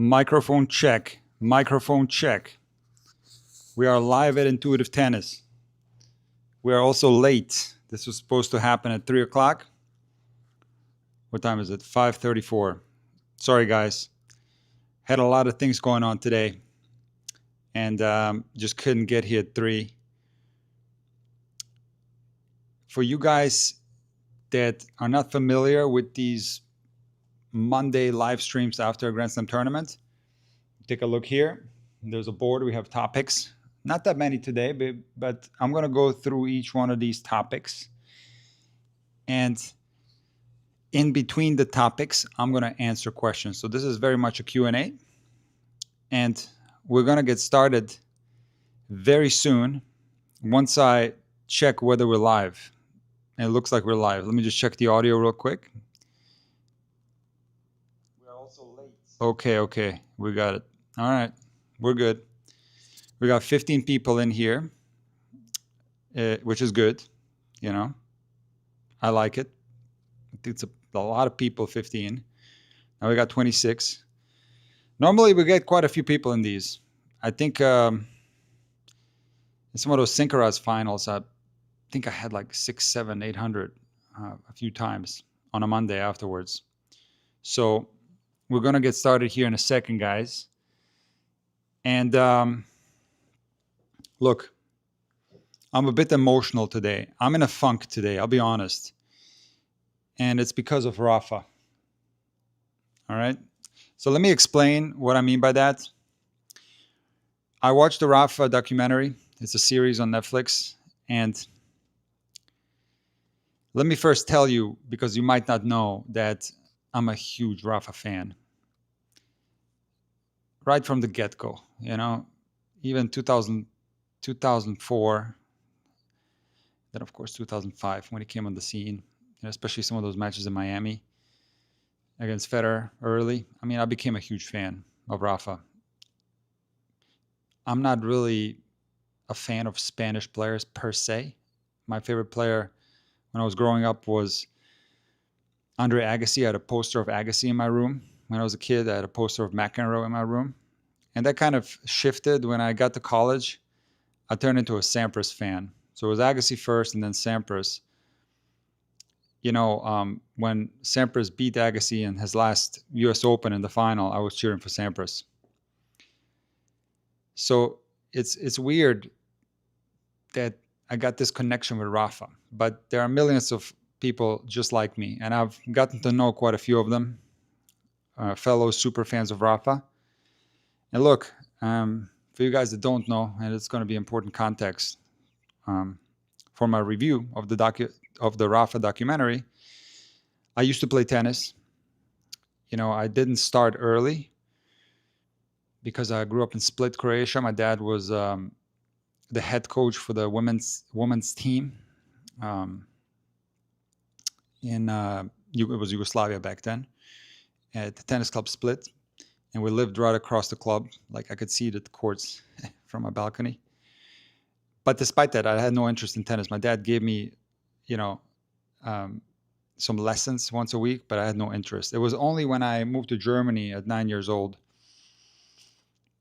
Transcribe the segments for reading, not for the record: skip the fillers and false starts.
Microphone check. Microphone check. We are live at Intuitive Tennis. We are also late. This was supposed to happen at 3 o'clock. What time is it? 5:34. Sorry, guys. Had a lot of things going on today. And just couldn't get here at 3. For you guys that are not familiar with these Monday live streams after a Grand Slam tournament, take a look here. There's a board. We have topics. Not that many today, but I'm going to go through each one of these topics. And in between the topics, I'm going to answer questions. So this is very much a Q&A. And we're going to get started very soon once I check whether we're live. And it looks like we're live. Let me just check the audio real quick. We're also late. Okay. We got it. All right. We're good. We got 15 people in here, which is good. You know, I like it. I think it's a lot of people, 15. Now we got 26. Normally we get quite a few people in these. I think in some of those Sincaraz finals, I think I had like 600, 700, 800 a few times on a Monday afterwards. So we're going to get started here in a second, guys. And look, I'm a bit emotional today. I'm in a funk today, I'll be honest. And it's because of Rafa. All right? So let me explain what I mean by that. I watched the Rafa documentary. It's a series on Netflix. And let me first tell you, because you might not know, that I'm a huge Rafa fan. Right from the get-go, you know, even 2004, then of course 2005 when he came on the scene, you know, especially some of those matches in Miami against Federer early. I mean, I became a huge fan of Rafa. I'm not really a fan of Spanish players per se. My favorite player when I was growing up was Andre Agassi. I had a poster of Agassi in my room. When I was a kid, I had a poster of McEnroe in my room. And that kind of shifted when I got to college. I turned into a Sampras fan. So it was Agassi first and then Sampras. You know, when Sampras beat Agassi in his last US Open in the final, I was cheering for Sampras. So it's weird that I got this connection with Rafa. But there are millions of people just like me. And I've gotten to know quite a few of them. Fellow super fans of Rafa. And look, for you guys that don't know, and it's going to be important context for my review of the Rafa documentary, I used to play tennis. You know, I didn't start early because I grew up in Split, Croatia. My dad was the head coach for the women's team it was Yugoslavia back then, at the tennis club Split. And we lived right across the club. Like I could see the courts from my balcony. But despite that, I had no interest in tennis. My dad gave me, you know, some lessons once a week, but I had no interest. It was only when I moved to Germany at 9 years old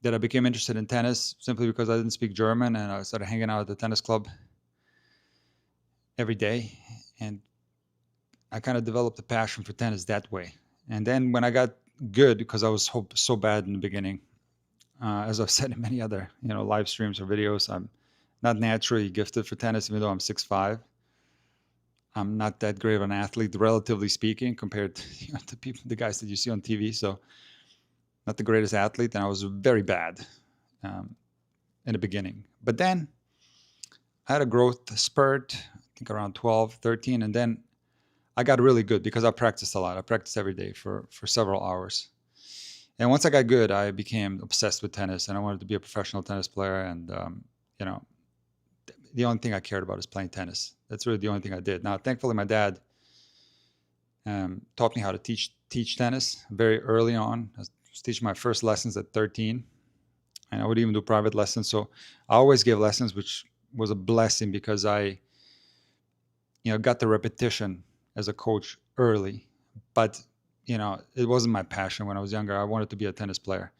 that I became interested in tennis, simply because I didn't speak German, and I started hanging out at the tennis club every day. And I kind of developed a passion for tennis that way. And then when I got good, because I was so bad in the beginning, as I've said in many other live streams or videos, I'm not naturally gifted for tennis, even though I'm 6'5". I'm not that great of an athlete, relatively speaking, compared to the guys that you see on TV. So not the greatest athlete, and I was very bad in the beginning. But then I had a growth spurt, I think around 12, 13, and then I got really good because I practiced a lot. I practiced every day for several hours. And once I got good, I became obsessed with tennis, and I wanted to be a professional tennis player. And, the only thing I cared about is playing tennis. That's really the only thing I did. Now, thankfully, my dad taught me how to teach tennis very early on. I was teaching my first lessons at 13, and I would even do private lessons. So I always gave lessons, which was a blessing because I, got the repetition as a coach early. But, it wasn't my passion when I was younger. I wanted to be a tennis player.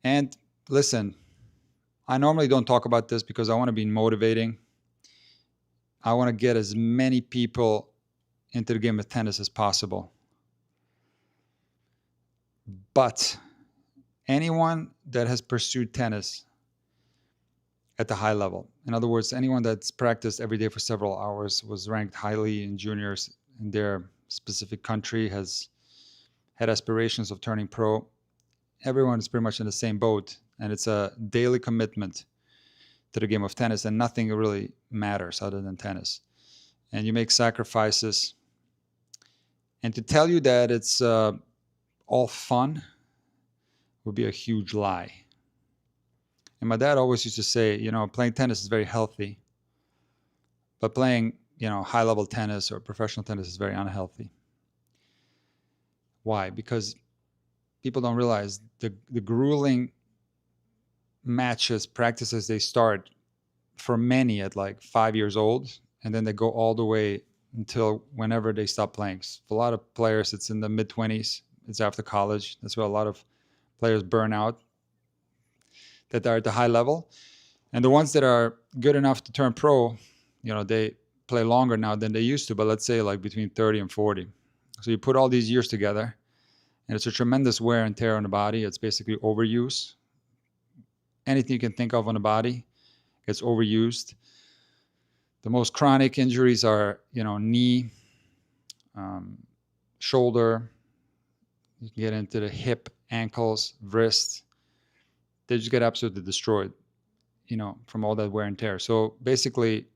And listen, I normally don't talk about this because I want to be motivating. I want to get as many people into the game of tennis as possible. But anyone that has pursued tennis at the high level, in other words, anyone that's practiced every day for several hours, was ranked highly in juniors in their specific country, has had aspirations of turning pro, everyone is pretty much in the same boat. And it's a daily commitment to the game of tennis, and nothing really matters other than tennis. And you make sacrifices. And to tell you that it's all fun would be a huge lie. And my dad always used to say, playing tennis is very healthy, but playing, high-level tennis or professional tennis is very unhealthy. Why? Because people don't realize the grueling matches, practices they start for many at like 5 years old, and then they go all the way until whenever they stop playing. For a lot of players, it's in the mid-20s. It's after college. That's where a lot of players burn out that are at the high level. And the ones that are good enough to turn pro, they play longer now than they used to, but let's say like between 30 and 40. So you put all these years together, and it's a tremendous wear and tear on the body. It's basically overuse. Anything you can think of on the body gets overused. The most chronic injuries are, knee, shoulder. You can get into the hip, ankles, wrist. They just get absolutely destroyed, from all that wear and tear. So basically,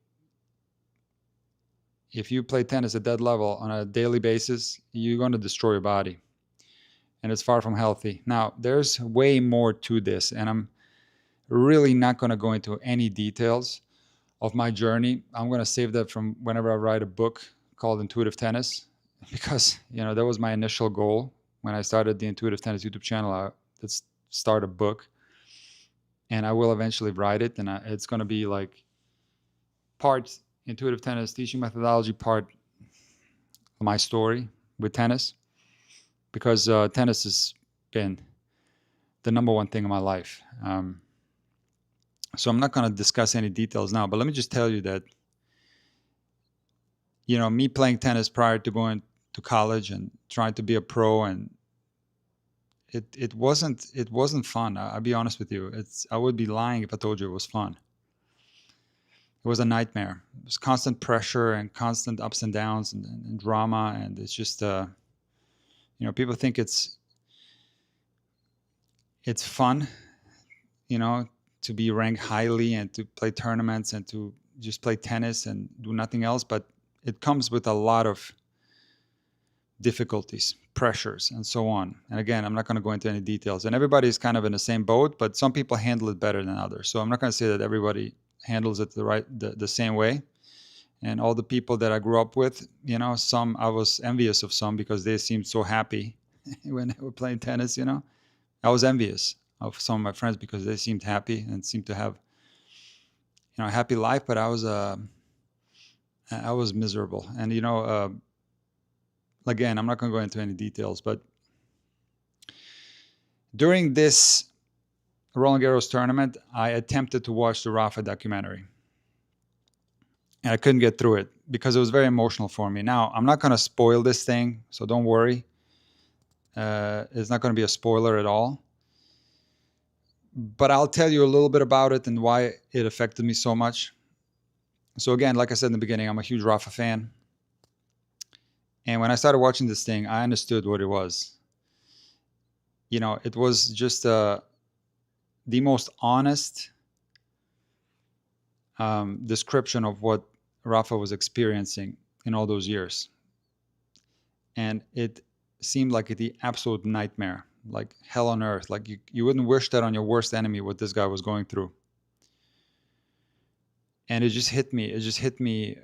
if you play tennis at that level on a daily basis, you're going to destroy your body. And it's far from healthy. Now, there's way more to this, and I'm really not going to go into any details of my journey. I'm going to save that from whenever I write a book called Intuitive Tennis, because, that was my initial goal when I started the Intuitive Tennis YouTube channel. Let's start a book, and I will eventually write it. And it's going to be like part Intuitive Tennis teaching methodology, part my story with tennis, because tennis has been the number one thing in my life. So I'm not going to discuss any details now, but let me just tell you that, me playing tennis prior to going to college and trying to be a pro, and it wasn't fun. I'll be honest with you. I would be lying if I told you it was fun. It was a nightmare. It was constant pressure and constant ups and downs and drama, and it's just people think it's fun, to be ranked highly and to play tournaments and to just play tennis and do nothing else. But it comes with a lot of difficulties, pressures, and so on. And again, I'm not going to go into any details. And everybody's kind of in the same boat, but some people handle it better than others. So I'm not going to say that everybody handles it the same way. And all the people that I grew up with, some I was envious of, some because they seemed so happy when they were playing tennis. I was envious of some of my friends because they seemed happy and seemed to have, a happy life. But I was miserable. And again, I'm not going to go into any details, but during this Roland Garros tournament, I attempted to watch the Rafa documentary, and I couldn't get through it because it was very emotional for me. Now, I'm not going to spoil this thing, so don't worry. It's not going to be a spoiler at all. But I'll tell you a little bit about it and why it affected me so much. So again, like I said in the beginning, I'm a huge Rafa fan. And when I started watching this thing, I understood what it was. It was just the most honest description of what Rafa was experiencing in all those years. And it seemed like the absolute nightmare, like hell on earth. Like you wouldn't wish that on your worst enemy, what this guy was going through. And it just hit me. It just hit me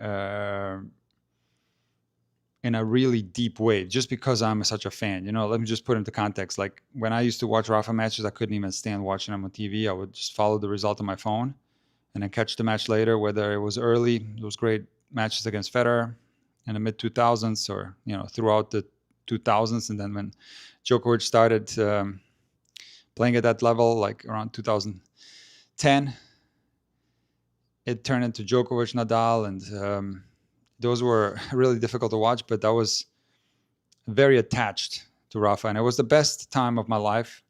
in a really deep way, just because I'm such a fan. Let me just put into context. Like when I used to watch Rafa matches, I couldn't even stand watching them on TV. I would just follow the result on my phone and then catch the match later, whether it was early, those great matches against Federer in the mid-2000s, or, throughout the 2000s, and then when Djokovic started playing at that level, like around 2010, it turned into Djokovic, Nadal, and those were really difficult to watch, but I was very attached to Rafa, and it was the best time of my life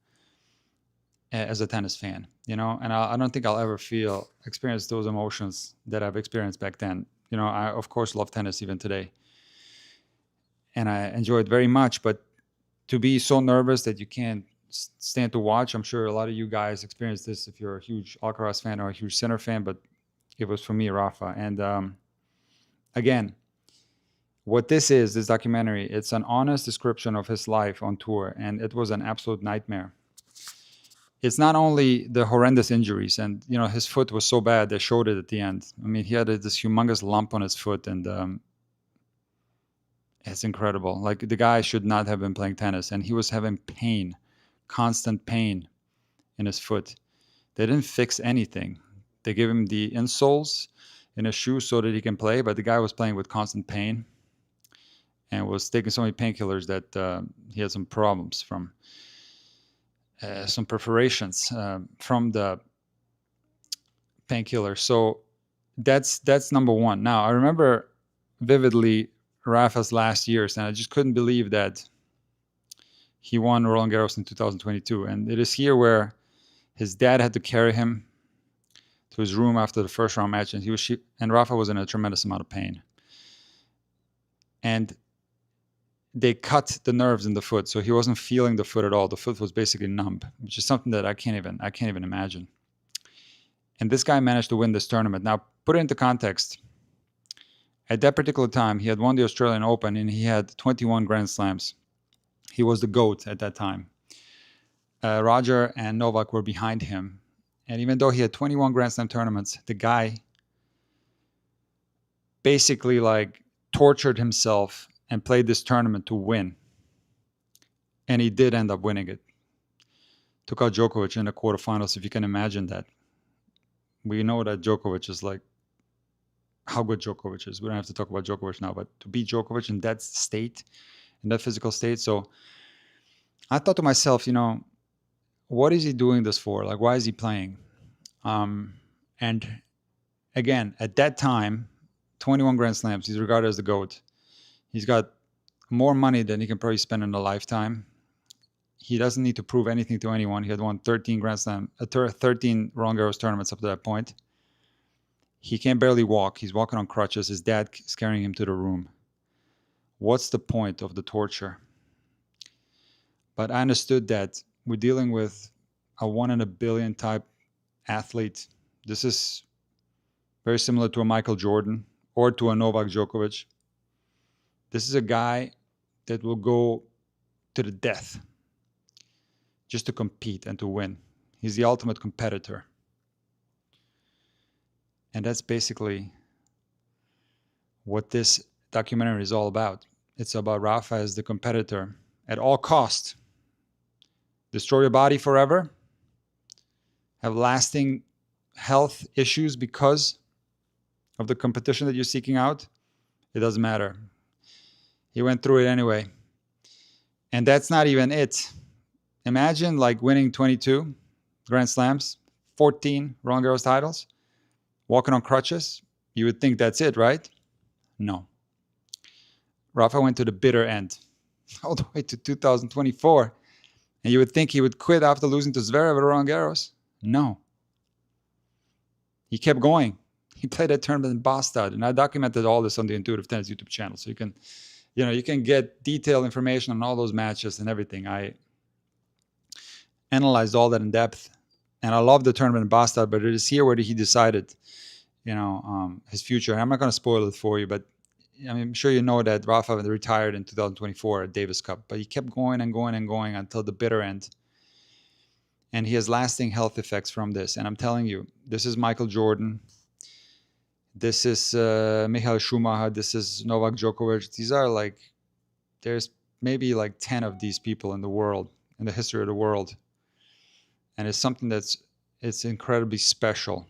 as a tennis fan, you know. And I don't think I'll ever experience those emotions that I've experienced back then. You know, I of course love tennis even today, and I enjoy it very much. But to be so nervous that you can't stand to watch, I'm sure a lot of you guys experience this if you're a huge Alcaraz fan or a huge Sinner fan. But it was for me, Rafa. And again, what this documentary, it's an honest description of his life on tour, and it was an absolute nightmare. It's not only the horrendous injuries, and you know, his foot was so bad they showed it at the end. I mean, he had this humongous lump on his foot, and it's incredible. Like, the guy should not have been playing tennis, and he was having pain, constant pain in his foot. They didn't fix anything. They gave him the insoles in his shoes so that he can play, but the guy was playing with constant pain and was taking so many painkillers that he had some problems from some perforations from the painkiller. So that's number one. Now, I remember vividly Rafa's last years, and I just couldn't believe that he won Roland Garros in 2022. And it is here where his dad had to carry him to his room after the first round match, and Rafa was in a tremendous amount of pain. And they cut the nerves in the foot, so he wasn't feeling the foot at all. The foot was basically numb, which is something that I can't even imagine. And this guy managed to win this tournament. Now, put it into context. At that particular time, he had won the Australian Open, and he had 21 Grand Slams. He was the GOAT at that time. Roger and Novak were behind him. And even though he had 21 Grand Slam tournaments, the guy basically like tortured himself and played this tournament to win. And he did end up winning it. Took out Djokovic in the quarterfinals, if you can imagine that. We know that Djokovic is like, how good Djokovic is. We don't have to talk about Djokovic now, but to beat Djokovic in that state, in that physical state. So I thought to myself, you know, what is he doing this for? Like, why is he playing? And again, at that time, 21 Grand Slams, he's regarded as the GOAT. He's got more money than he can probably spend in a lifetime. He doesn't need to prove anything to anyone. He had won 13 Grand Slam, 13 Roland Garros tournaments up to that point. He can barely walk. He's walking on crutches. His dad is carrying him to the room. What's the point of the torture? But I understood that we're dealing with a 1 in a billion type athlete. This is very similar to a Michael Jordan or to a Novak Djokovic. This is a guy that will go to the death just to compete and to win. He's the ultimate competitor. And that's basically what this documentary is all about. It's about Rafa as the competitor at all costs. Destroy your body forever, have lasting health issues because of the competition that you're seeking out. It doesn't matter. He went through it anyway. And that's not even it. Imagine like winning 22 Grand Slams, 14 Roland Garros titles, walking on crutches. You would think that's it, right? No. Rafa went to the bitter end, all the way to 2024. And you would think he would quit after losing to Zverev at Roland Garros. No. He kept going. He played that tournament in Boston. And I documented all this on the Intuitive Tennis YouTube channel. So you can get detailed information on all those matches and everything. I analyzed all that in depth. And I love the tournament in Boston, but it is here where he decided, his future. And I'm not going to spoil it for you, but I'm sure you know that Rafa retired in 2024 at Davis Cup, but he kept going and going and going until the bitter end. And he has lasting health effects from this. And I'm telling you, this is Michael Jordan. This is Michael Schumacher. This is Novak Djokovic. These are like, there's maybe like 10 of these people in the world, in the history of the world. And it's something it's incredibly special.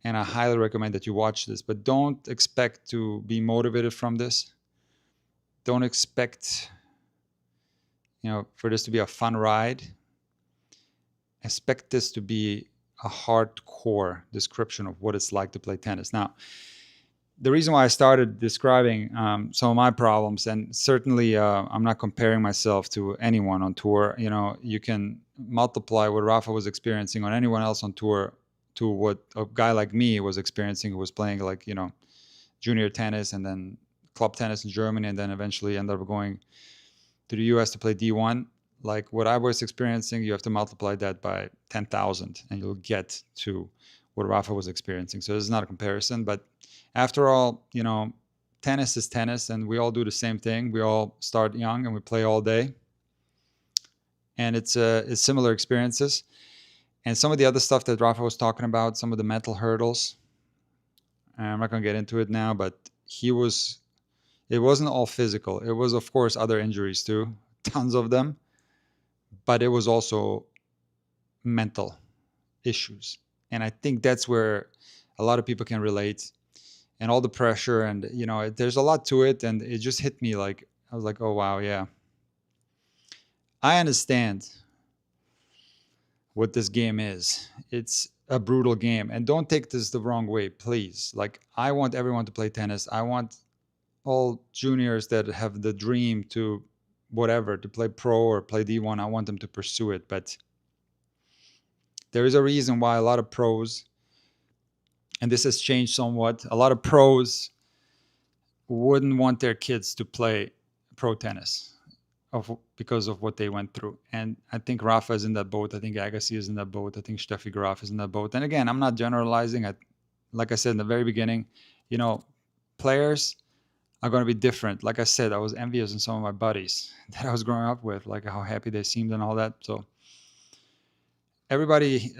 And I highly recommend that you watch this, but don't expect to be motivated from this. don't expect, for this to be a fun ride. Expect this to be a hardcore description of what it's like to play tennis. Now, the reason why I started describing some of my problems, and certainly I'm not comparing myself to anyone on tour. You can multiply what Rafa was experiencing on anyone else on tour to what a guy like me was experiencing, who was playing like, junior tennis and then club tennis in Germany, and then eventually ended up going to the US to play D1. Like what I was experiencing, you have to multiply that by 10,000 and you'll get to what Rafa was experiencing. So this is not a comparison, but after all, tennis is tennis, and we all do the same thing. We all start young and we play all day, and it's similar experiences. And some of the other stuff that Rafa was talking about, some of the mental hurdles, I'm not going to get into it now, but it wasn't all physical. It was, of course, other injuries too, tons of them, but it was also mental issues. And I think that's where a lot of people can relate, and all the pressure, and there's a lot to it. And it just hit me, like I was like, oh wow, yeah, I understand what this game is. It's a brutal game, and don't take this the wrong way, please. Like, I want everyone to play tennis. I want all juniors that have the dream to play pro or play D1, I want them to pursue it. But there is a reason why a lot of pros, and this has changed somewhat, a lot of pros wouldn't want their kids to play pro tennis because of what they went through. And I think Rafa is in that boat. I think Agassi is in that boat. I think Steffi Graf is in that boat. And again, I'm not generalizing. Like I said in the very beginning, players are going to be different. Like I said, I was envious in some of my buddies that I was growing up with, like how happy they seemed and all that. So everybody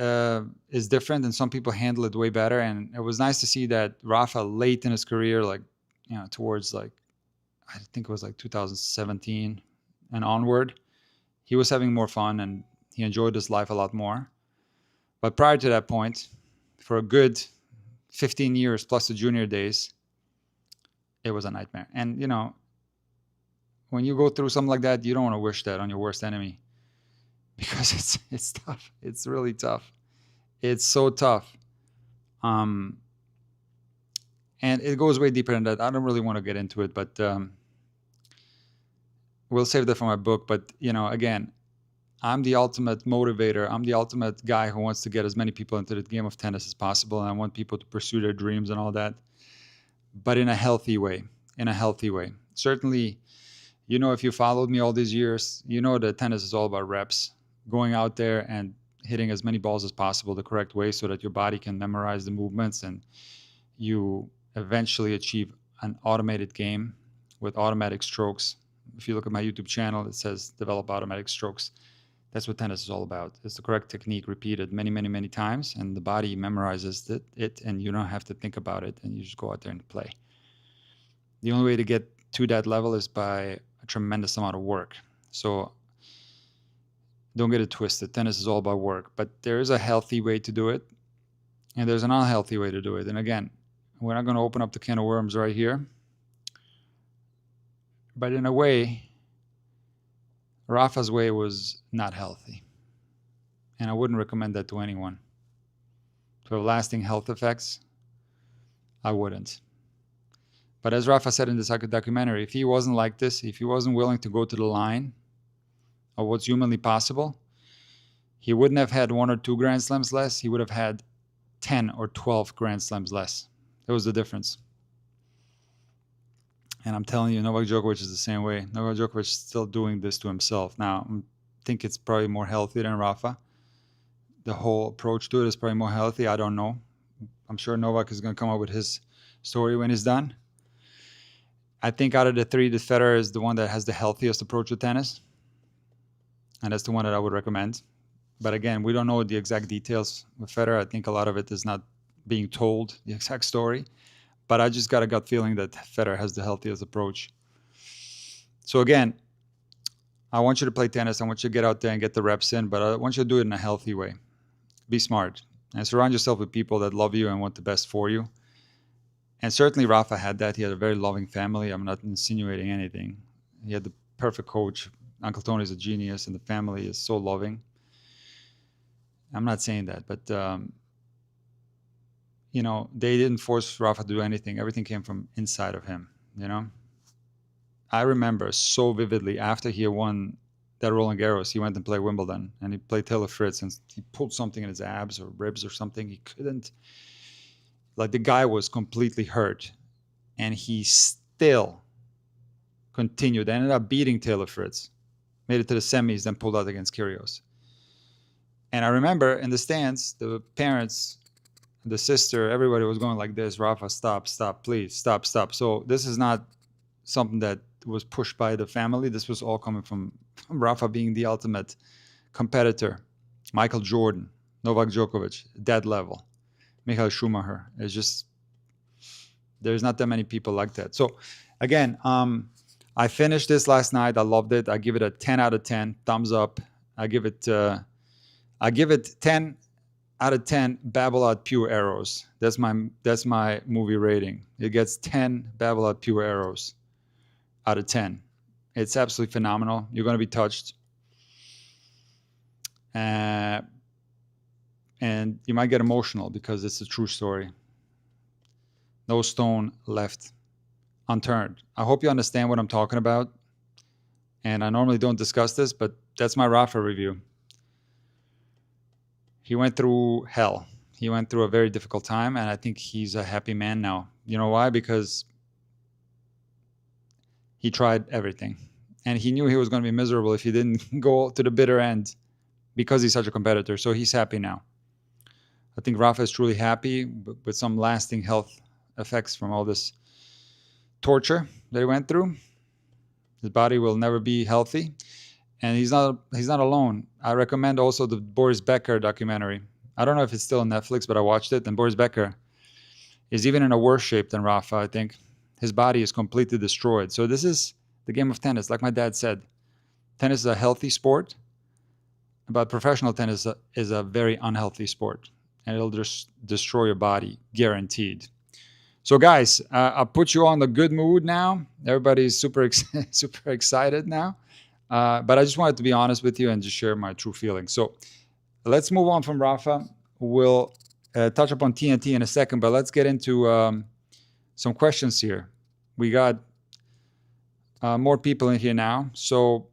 is different, and some people handle it way better. And it was nice to see that Rafa late in his career, like, towards like, I think it was like 2017 and onward, he was having more fun and he enjoyed his life a lot more. But prior to that point, for a good 15 years plus the junior days, it was a nightmare. And, when you go through something like that, you don't want to wish that on your worst enemy, because it's tough. It's really tough. It's so tough. And it goes way deeper than that. I don't really want to get into it, but we'll save that for my book. But, again, I'm the ultimate motivator. I'm the ultimate guy who wants to get as many people into the game of tennis as possible. And I want people to pursue their dreams and all that, but in a healthy way. Certainly, if you followed me all these years, that tennis is all about reps, going out there and hitting as many balls as possible the correct way so that your body can memorize the movements and you eventually achieve an automated game with automatic strokes. If you look at my YouTube channel, it says develop automatic strokes. That's what tennis is all about. It's the correct technique repeated many, many, many times, and the body memorizes it, and you don't have to think about it, and you just go out there and play. The only way to get to that level is by a tremendous amount of work. So don't get it twisted. Tennis is all about work, but there is a healthy way to do it, and there's an unhealthy way to do it. And again, we're not going to open up the can of worms right here, but in a way, Rafa's way was not healthy, and I wouldn't recommend that to anyone. To have lasting health effects, I wouldn't. But as Rafa said in this documentary, if he wasn't like this, if he wasn't willing to go to the line of what's humanly possible, he wouldn't have had 1 or 2 Grand Slams less. He would have had 10 or 12 Grand Slams less. That was the difference. And I'm telling you, Novak Djokovic is the same way. Novak Djokovic is still doing this to himself. Now, I think it's probably more healthy than Rafa. The whole approach to it is probably more healthy. I don't know. I'm sure Novak is going to come up with his story when he's done. I think out of the 3, the Federer is the one that has the healthiest approach to tennis. And that's the one that I would recommend. But again, we don't know the exact details with Federer. I think a lot of it is not being told, the exact story. But I just got a gut feeling that Federer has the healthiest approach. So again, I want you to play tennis. I want you to get out there and get the reps in, but I want you to do it in a healthy way. Be smart. And surround yourself with people that love you and want the best for you. And certainly Rafa had that. He had a very loving family. I'm not insinuating anything. He had the perfect coach. Uncle Tony's a genius, and the family is so loving. I'm not saying that, but they didn't force Rafa to do anything. Everything came from inside of him. I remember so vividly after he won that Roland Garros, he went and played Wimbledon, and he played Taylor Fritz, and he pulled something in his abs or ribs or something. He couldn't, like, the guy was completely hurt, and he still continued. Ended up beating Taylor Fritz, made it to the semis, then pulled out against Kyrgios. And I remember in the stands, the parents, the sister, everybody was going like this: Rafa, stop, please, stop. So this is not something that was pushed by the family. This was all coming from Rafa being the ultimate competitor. Michael Jordan, Novak Djokovic, that level. Michael Schumacher. It's just, there's not that many people like that. So again, I finished this last night. I loved it. I give it a 10 out of 10, thumbs up. I give it 10 out of 10 babble out pure arrows. That's my movie rating. It gets 10 babble out pure arrows out of 10. It's absolutely phenomenal. You're going to be touched. And you might get emotional because it's a true story. No stone left unturned. I hope you understand what I'm talking about. And I normally don't discuss this, but that's my Rafa review. He went through hell. He went through a very difficult time, and I think he's a happy man now. You know why? Because he tried everything, and he knew he was going to be miserable if he didn't go to the bitter end because he's such a competitor. So he's happy now. I think Rafa is truly happy with some lasting health effects from all this torture that he went through. His body will never be healthy, and he's not alone. I recommend also the Boris Becker documentary. I don't know if it's still on Netflix, but I watched it, and Boris Becker is even in a worse shape than Rafa, I think. His body is completely destroyed. So this is the game of tennis. Like my dad said, tennis is a healthy sport, but professional tennis is a very unhealthy sport, and it'll just destroy your body, guaranteed. So guys, I'll put you on the good mood now. Everybody's super excited now. But I just wanted to be honest with you and just share my true feelings. So let's move on from Rafa. We'll touch upon TNT in a second, but let's get into some questions here. We got more people in here now. So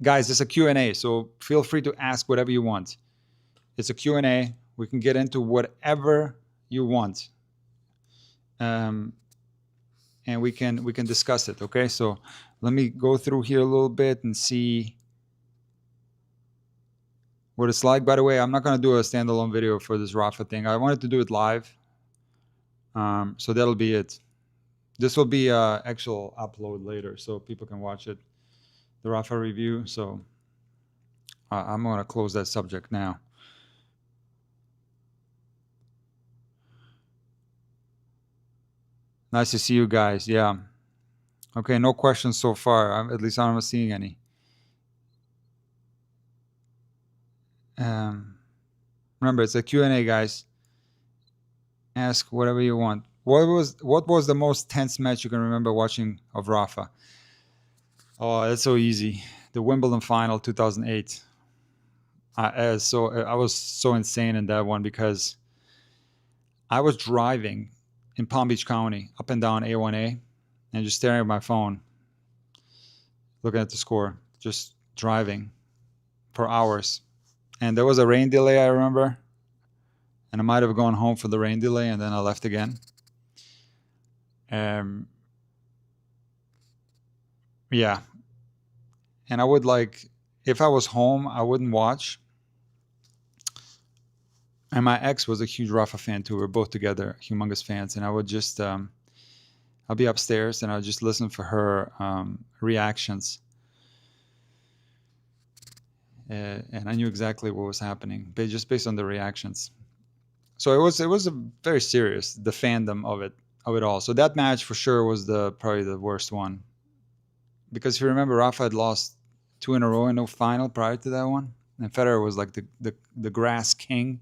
guys, it's a Q&A, so feel free to ask whatever you want. It's a Q&A. We can get into whatever you want. And we can discuss it, okay? So let me go through here a little bit and see what it's like. By the way, I'm not going to do a standalone video for this Rafa thing. I wanted to do it live. So that'll be it. This will be an actual upload later so people can watch it, the Rafa review. So I'm going to close that subject now. Nice to see you guys. Yeah. Okay, no questions so far. At least I'm not seeing any. Remember, it's a Q&A, guys. Ask whatever you want. What was the most tense match you can remember watching of Rafa? Oh, that's so easy. The Wimbledon final 2008. I was so insane in that one because I was driving in Palm Beach County up and down A1A and just staring at my phone, looking at the score, just driving for hours. And there was a rain delay, I remember. And I might have gone home for the rain delay and then I left again. Yeah. And I would if I was home, I wouldn't watch. And my ex was a huge Rafa fan too. We're both together, humongous fans. And I would just, I'll be upstairs and I'll just listen for her reactions. And I knew exactly what was happening, just based on the reactions. So it was a very serious, the fandom of it all. So that match for sure was probably the worst one, because if you remember, Rafa had lost 2 in a row in no final prior to that one, and Federer was like the grass king.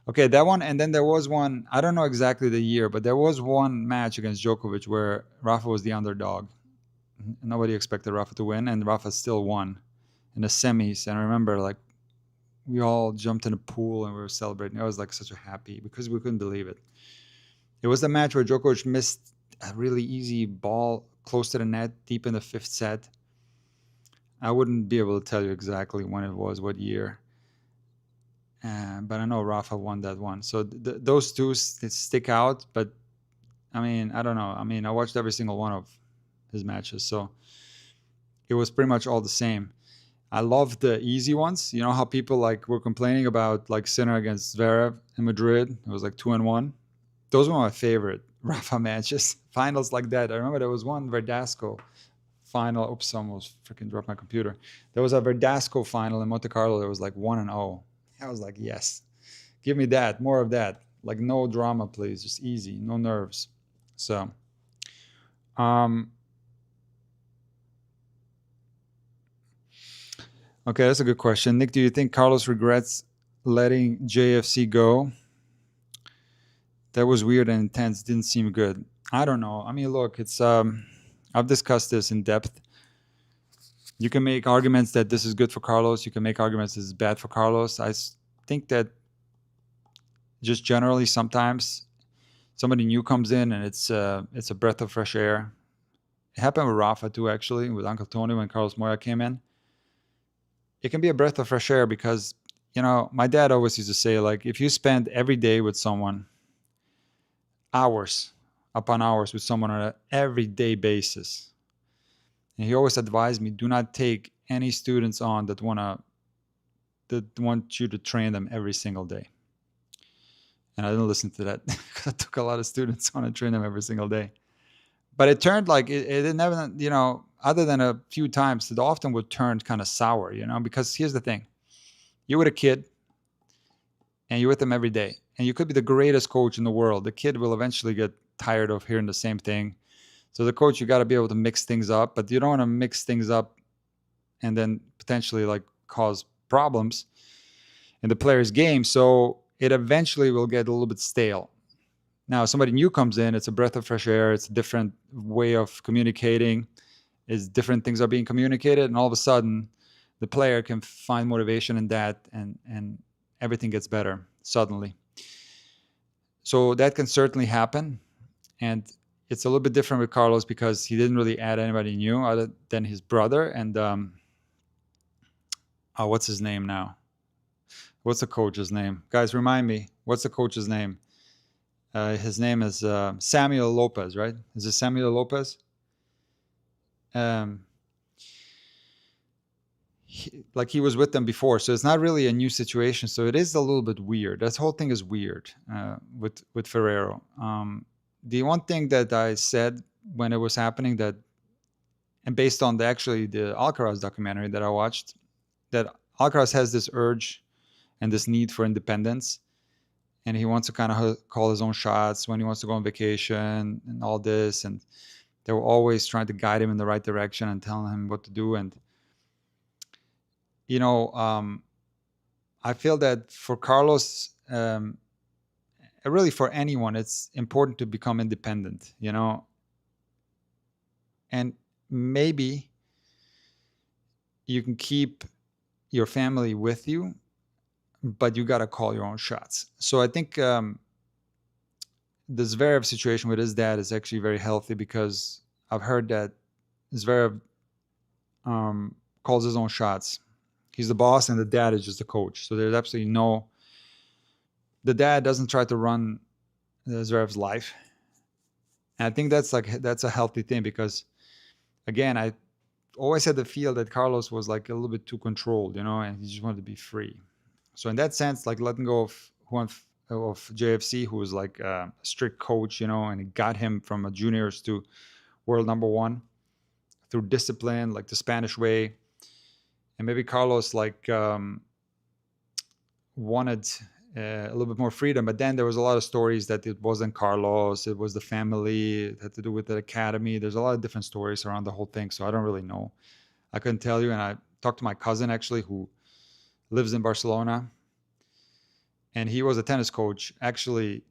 Okay, that one, and then there was one, I don't know exactly the year, but there was one match against Djokovic where Rafa was the underdog, Nobody expected Rafa to win, and Rafa still won in the semis. And I remember like we all jumped in the pool and we were celebrating. I was like such a happy because we couldn't believe it. It was the match where Djokovic missed a really easy ball close to the net deep in the fifth set. I wouldn't be able to tell you exactly when it was, what year. But I know Rafa won that one. So those two stick out. But I mean, I don't know. I mean, I watched every single one of his matches. So it was pretty much all the same. I love the easy ones. You know how people like were complaining about like Sinner against Zverev in Madrid? It was like 2-1. Those were my favorite Rafa matches. Finals like that. I remember there was one Verdasco final. Oops, I almost freaking dropped my computer. There was a Verdasco final in Monte Carlo that was like 1-0. I was like, yes, give me that, more of that. Like no drama, please, just easy, no nerves. So, okay, that's a good question. Nick, do you think Carlos regrets letting JFC go? That was weird and intense. Didn't seem good. I don't know. I mean, look, it's I've discussed this in depth. You can make arguments that this is good for Carlos. You can make arguments this is bad for Carlos. I think that just generally sometimes somebody new comes in and it's a breath of fresh air. It happened with Rafa too, actually, with Uncle Tony when Carlos Moya came in. It can be a breath of fresh air because, you know, my dad always used to say, like, if you spend every day with someone, hours upon hours with someone on an everyday basis, and he always advised me, do not take any students on that want you to train them every single day. And I didn't listen to that because I took a lot of students on and trained them every single day. But it turned like it never, you know, other than a few times, it often would turn kind of sour, you know, because here's the thing. You're with a kid and you're with them every day. And you could be the greatest coach in the world. The kid will eventually get tired of hearing the same thing. So the coach, you got to be able to mix things up, but you don't want to mix things up and then potentially like cause problems in the player's game. So it eventually will get a little bit stale. Now, somebody new comes in, it's a breath of fresh air. It's a different way of communicating. It's different things are being communicated. And all of a sudden, the player can find motivation in that and everything gets better suddenly. So that can certainly happen. And it's a little bit different with Carlos because he didn't really add anybody new other than his brother. And what's his name now? What's the coach's name? Guys, remind me. What's the coach's name? His name is Samuel Lopez, right? Is it Samuel Lopez? He was with them before, so it's not really a new situation. So it is a little bit weird. That whole thing is weird with Ferrero. The one thing that I said when it was happening and based on the Alcaraz documentary that I watched, that Alcaraz has this urge and this need for independence. And he wants to kind of call his own shots when he wants to go on vacation and all this. And they were always trying to guide him in the right direction and telling him what to do. And, you know, I feel that for Carlos, really for anyone, it's important to become independent, you know. And maybe you can keep your family with you, but you got to call your own shots. So I think the Zverev situation with his dad is actually very healthy because I've heard that Zverev calls his own shots. He's the boss and the dad is just the coach. So there's absolutely the dad doesn't try to run Zverev's life. And I think that's a healthy thing because, again, I always had the feel that Carlos was like a little bit too controlled, you know, and he just wanted to be free. So in that sense, like letting go of JFC, who was like a strict coach, you know, and he got him from a juniors to world number one through discipline, like the Spanish way. And maybe Carlos like wanted a little bit more freedom, but then there was a lot of stories that it wasn't Carlos, it was the family, it had to do with the academy. There's a lot of different stories around the whole thing, so I don't really know. I couldn't tell you. And I talked to my cousin actually who lives in Barcelona, and he was a tennis coach. Actually,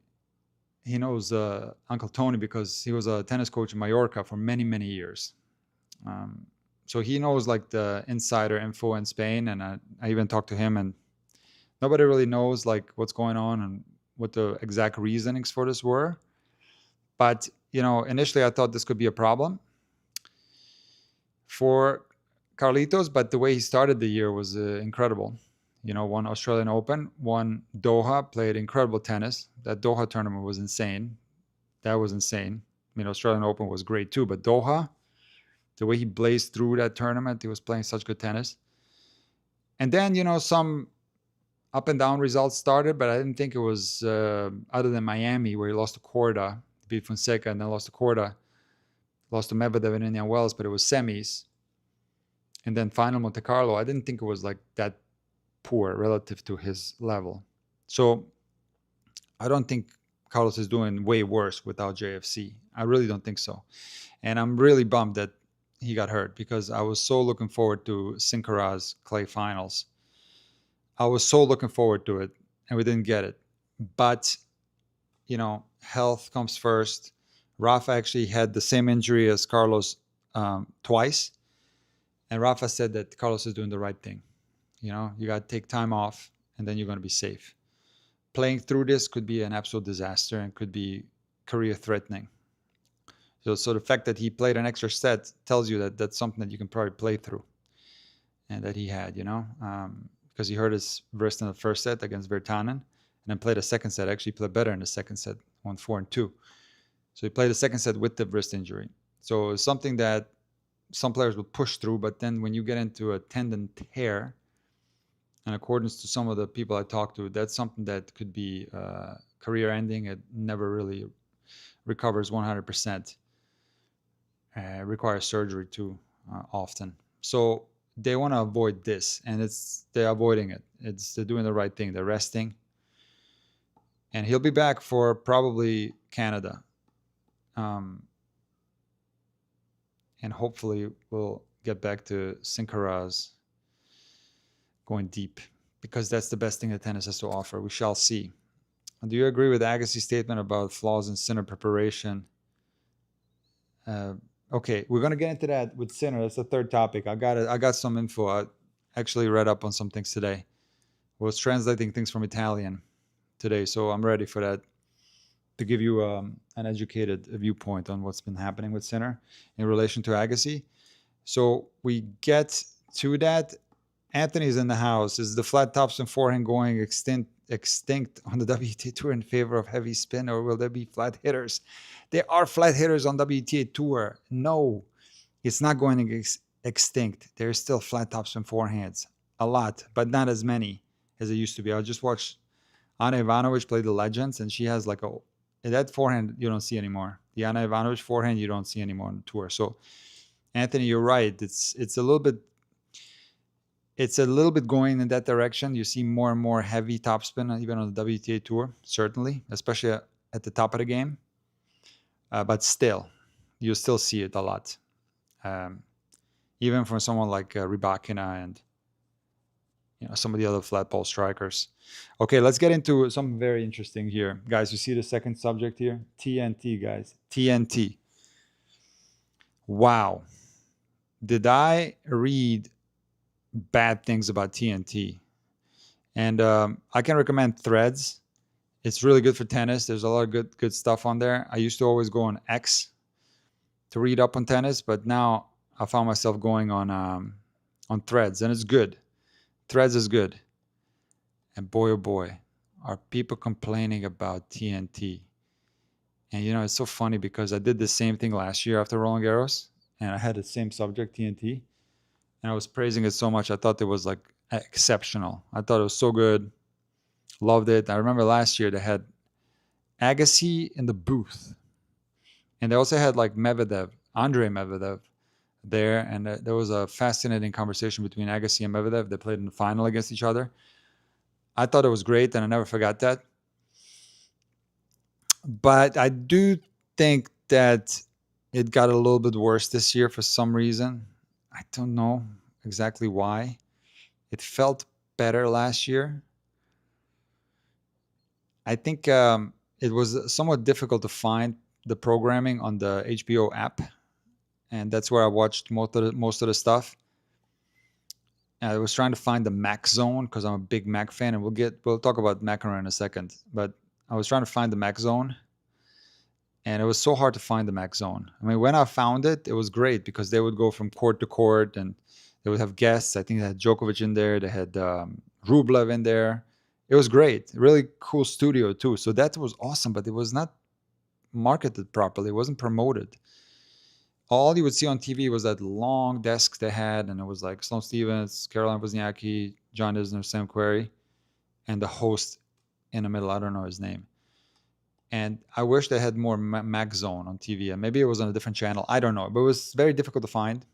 he knows Uncle Tony because he was a tennis coach in Mallorca for many, many years. So he knows like the insider info in Spain, and I even talked to him, and nobody really knows like what's going on and what the exact reasonings for this were. But initially I thought this could be a problem for Carlitos, but the way he started the year was incredible. Won Australian Open, won Doha, played incredible tennis. That Doha tournament was insane. That was insane. I mean, Australian Open was great too, but Doha, the way he blazed through that tournament, he was playing such good tennis. And then, some up and down results started, but I didn't think it was, other than Miami, where he lost to Korda, beat Fonseca, and then lost to Korda, lost to Medvedev in Indian Wells, but it was semis. And then final Monte Carlo, I didn't think it was like that poor relative to his level. So I don't think Carlos is doing way worse without JFC. I really don't think so. And I'm really bummed that he got hurt, because I was so looking forward to Sincaraz clay finals. I was so looking forward to it, and we didn't get it. But, health comes first. Rafa actually had the same injury as Carlos twice. And Rafa said that Carlos is doing the right thing. You got to take time off, and then you're going to be safe. Playing through this could be an absolute disaster and could be career threatening. So the fact that he played an extra set tells you that that's something that you can probably play through, and that he had, because he hurt his wrist in the first set against Berrettini, and then played a second set. Actually played better in the second set, won 4-2. So he played the second set with the wrist injury. So it's something that some players will push through, but then when you get into a tendon tear, in accordance to some of the people I talked to, that's something that could be career ending. It never really recovers 100%. Requires surgery too often. So they want to avoid this, and they're avoiding it. They're doing the right thing. They're resting, and he'll be back for probably Canada, and hopefully we'll get back to Sincaraz going deep, because that's the best thing that tennis has to offer. We shall see. Do you agree with Agassi's statement about flaws in Sinner preparation? Okay, we're gonna get into that with Sinner. That's the third topic. I got some info. I actually read up on some things today. Was translating things from Italian today, so I'm ready for that, to give you an educated viewpoint on what's been happening with Sinner in relation to Agassi. So we get to that. Anthony's in the house. Is the flat topspin forehand going extinct on the WTA Tour in favor of heavy spin, or will there be flat hitters? There are flat hitters on WTA Tour. No, it's not going extinct. There's still flat topspin forehands. A lot, but not as many as it used to be. I just watched Ana Ivanovic play the Legends, and she has like that forehand you don't see anymore. The Ana Ivanovic forehand you don't see anymore on the tour. So, Anthony, you're right. It's a little bit going in that direction. You see more and more heavy topspin, even on the WTA Tour, certainly, especially at the top of the game. But still, you still see it a lot. Even from someone like Rybakina and some of the other flat ball strikers. Okay, let's get into something very interesting here. Guys, you see the second subject here? TNT, guys. TNT. Wow. Did I read bad things about TNT? And I can recommend Threads. It's really good for tennis. There's a lot of good stuff on there. I used to always go on X to read up on tennis, but now I found myself going on Threads, and it's good. Threads is good. And boy, oh boy, are people complaining about TNT. And it's so funny, because I did the same thing last year after Roland Garros, and I had the same subject, TNT, and I was praising it so much. I thought it was like exceptional. I thought it was so good. Loved it. I remember last year they had Agassi in the booth, and they also had like Andre Medvedev there, and there was a fascinating conversation between Agassi and Medvedev. They played in the final against each other. I thought it was great, and I never forgot that. But I do think that it got a little bit worse this year for some reason. I don't know exactly why. It felt better last year. I think it was somewhat difficult to find the programming on the HBO app. and that's where I watched most of the stuff. I was trying to find the Mac Zone because I'm a big Mac fan, and we'll talk about McEnroe in a second. But I was trying to find the Mac Zone, and it was so hard to find the Mac Zone. I mean, when I found it, it was great because they would go from court to court, and they would have guests. I think they had Djokovic in there. They had Rublev in there. It was great. Really cool studio too. So that was awesome, but it was not marketed properly. It wasn't promoted. All you would see on TV was that long desk they had, and it was like Sloane Stevens, Caroline Wozniacki, John Isner, Sam Querrey, and the host in the middle. I don't know his name. And I wish they had more Mac Zone on TV, and maybe it was on a different channel. I don't know, but it was very difficult to find.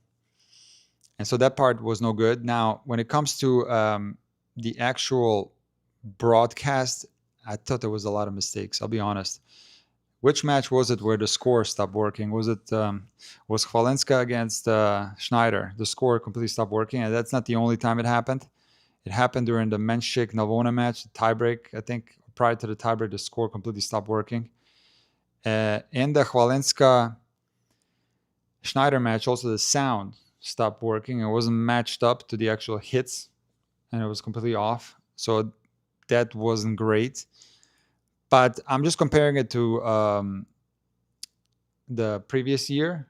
And so that part was no good. Now, when it comes to the actual broadcast, I thought there was a lot of mistakes. I'll be honest. Which match was it where the score stopped working? Was it was Chwalinska against Schneider? The score completely stopped working, and that's not the only time it happened. It happened during the Menchik Navona match, the tiebreak. I think prior to the tiebreak, the score completely stopped working. In the Chwalinska Schneider match, also the sound stopped working. It wasn't matched up to the actual hits, and it was completely off. So that wasn't great. But I'm just comparing it to the previous year,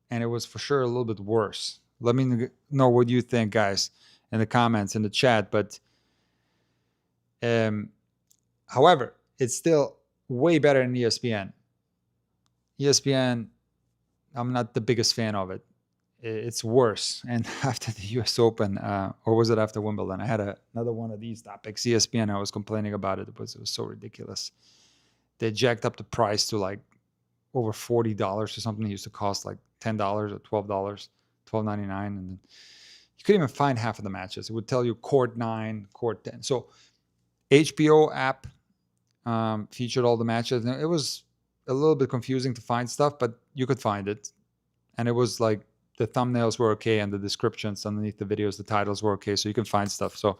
and it was for sure a little bit worse. Let me know what you think, guys, in the comments, in the chat. But however, it's still way better than ESPN. ESPN, I'm not the biggest fan of it. It's worse. And after the US Open, or was it after Wimbledon? I had another one of these topics. ESPN, I was complaining about it because it was so ridiculous. They jacked up the price to like over $40 or something. It used to cost like $10 or $12, $12.99, and then you couldn't even find half of the matches. It would tell you court 9, court 10. So HBO app featured all the matches. And it was a little bit confusing to find stuff, but you could find it. And it was like the thumbnails were okay, and the descriptions underneath the videos, the titles were okay, so you can find stuff. So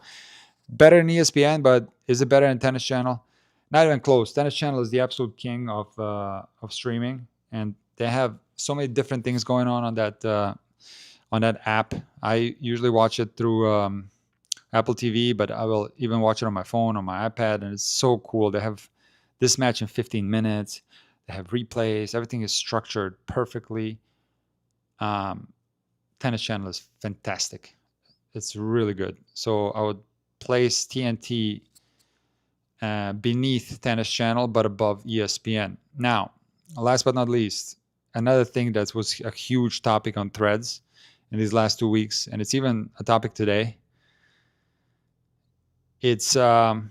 better than ESPN, but is it better than Tennis Channel? Not even close. Tennis Channel is the absolute king of streaming, and they have so many different things going on that app. I usually watch it through Apple TV, but I will even watch it on my phone, on my iPad, and it's so cool. They have this match in 15 minutes. They have replays. Everything is structured perfectly. Tennis Channel is fantastic. It's really good. So I would place TNT beneath Tennis Channel, but above ESPN. Now, last but not least, another thing that was a huge topic on Threads in these last 2 weeks, and it's even a topic today. It's about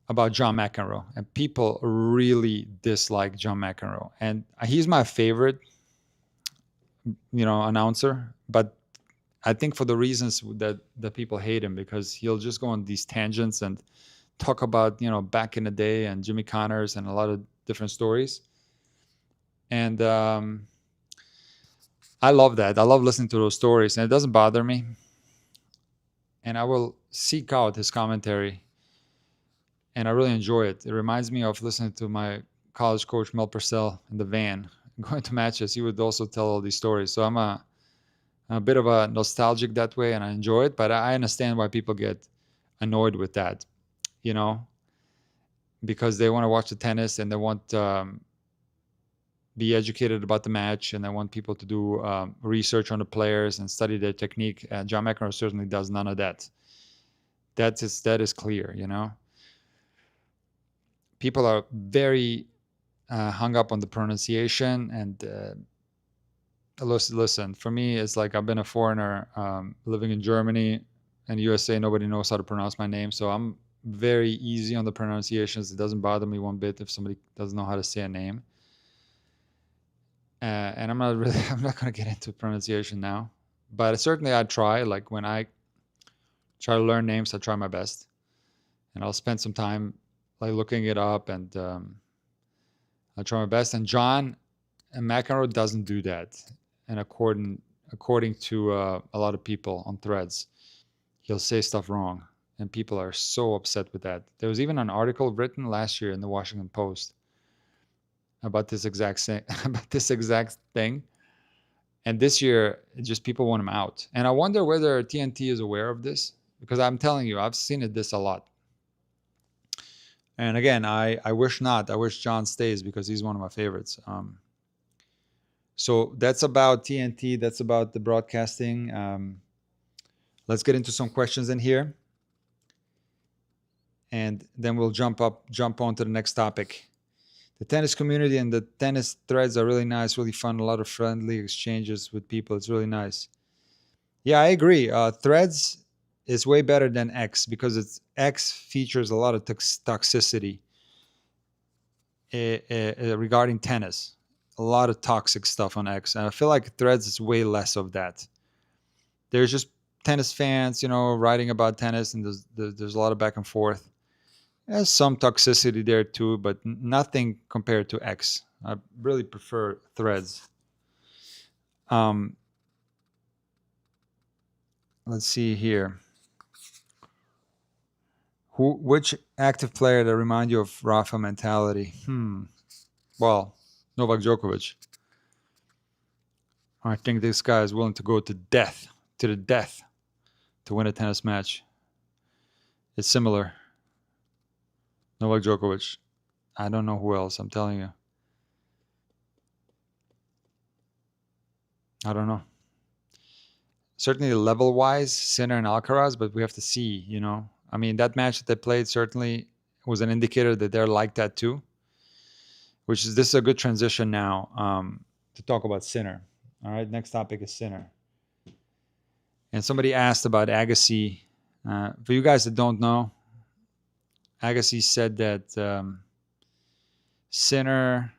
John McEnroe, and people really dislike John McEnroe, and he's my favorite, announcer, but I think for the reasons that people hate him, because he'll just go on these tangents and talk about, back in the day and Jimmy Connors and a lot of different stories. And I love that. I love listening to those stories, and it doesn't bother me. And I will seek out his commentary, and I really enjoy it. It reminds me of listening to my college coach, Mel Purcell, in the van, going to matches. He would also tell all these stories. So I'm a bit of a nostalgic that way, and I enjoy it, but I understand why people get annoyed with that, because they want to watch the tennis and they want be educated about the match, and they want people to do research on the players and study their technique. John McEnroe certainly does none of that. That is clear, People are very hung up on the pronunciation, and listen, for me, it's like I've been a foreigner living in Germany and USA. Nobody knows how to pronounce my name, so I'm very easy on the pronunciations. It doesn't bother me one bit if somebody doesn't know how to say a name. And I'm not going to get into pronunciation now, but certainly I try. Like when I try to learn names, I try my best, and I'll spend some time like looking it up, and I try my best. And John McEnroe doesn't do that. And according to a lot of people on Threads, he'll say stuff wrong, and people are so upset with that. There was even an article written last year in the Washington Post about this exact thing. And this year, just people want him out. And I wonder whether TNT is aware of this, because I'm telling you, I've seen this a lot. And again, I wish not. I wish John stays because he's one of my favorites. So that's about TNT. That's about the broadcasting. Let's get into some questions in here, and then we'll jump on to the next topic. The tennis community and the tennis threads are really nice, really fun. A lot of friendly exchanges with people. It's really nice. Yeah, I agree. Threads is way better than X because X features a lot of toxicity regarding tennis. A lot of toxic stuff on X. And I feel like Threads is way less of that. There's just tennis fans, writing about tennis, and there's a lot of back and forth. There's some toxicity there too, but nothing compared to X. I really prefer Threads. Let's see here. Which active player that remind you of Rafa mentality? Well, Novak Djokovic. I think this guy is willing to go to the death, to win a tennis match. It's similar. Novak Djokovic. I don't know who else, I'm telling you. I don't know. Certainly level-wise, Sinner and Alcaraz, but we have to see, I mean, that match that they played certainly was an indicator that they're like that too, this is a good transition now to talk about Sinner. All right, next topic is Sinner. And somebody asked about Agassi. For you guys that don't know, Agassi said that Sinner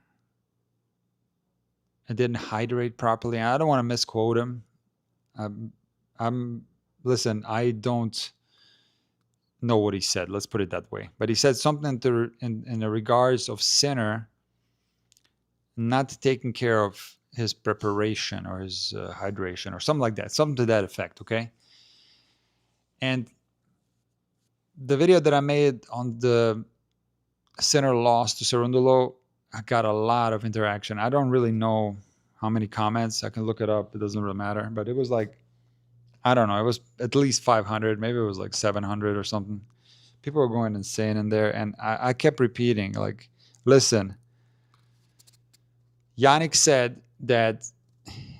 didn't hydrate properly. I don't want to misquote him. Listen, I don't know what he said. Let's put it that way. But he said something in the regards of Sinner not taking care of his preparation or his hydration or something like that. Something to that effect, okay? And the video that I made on the Sinner loss to Cerundolo, I got a lot of interaction. I don't really know how many comments. I can look it up. It doesn't really matter. But it was like, I don't know. It was at least 500. Maybe it was like 700 or something. People were going insane in there. And I kept repeating, like, listen, Yannick said that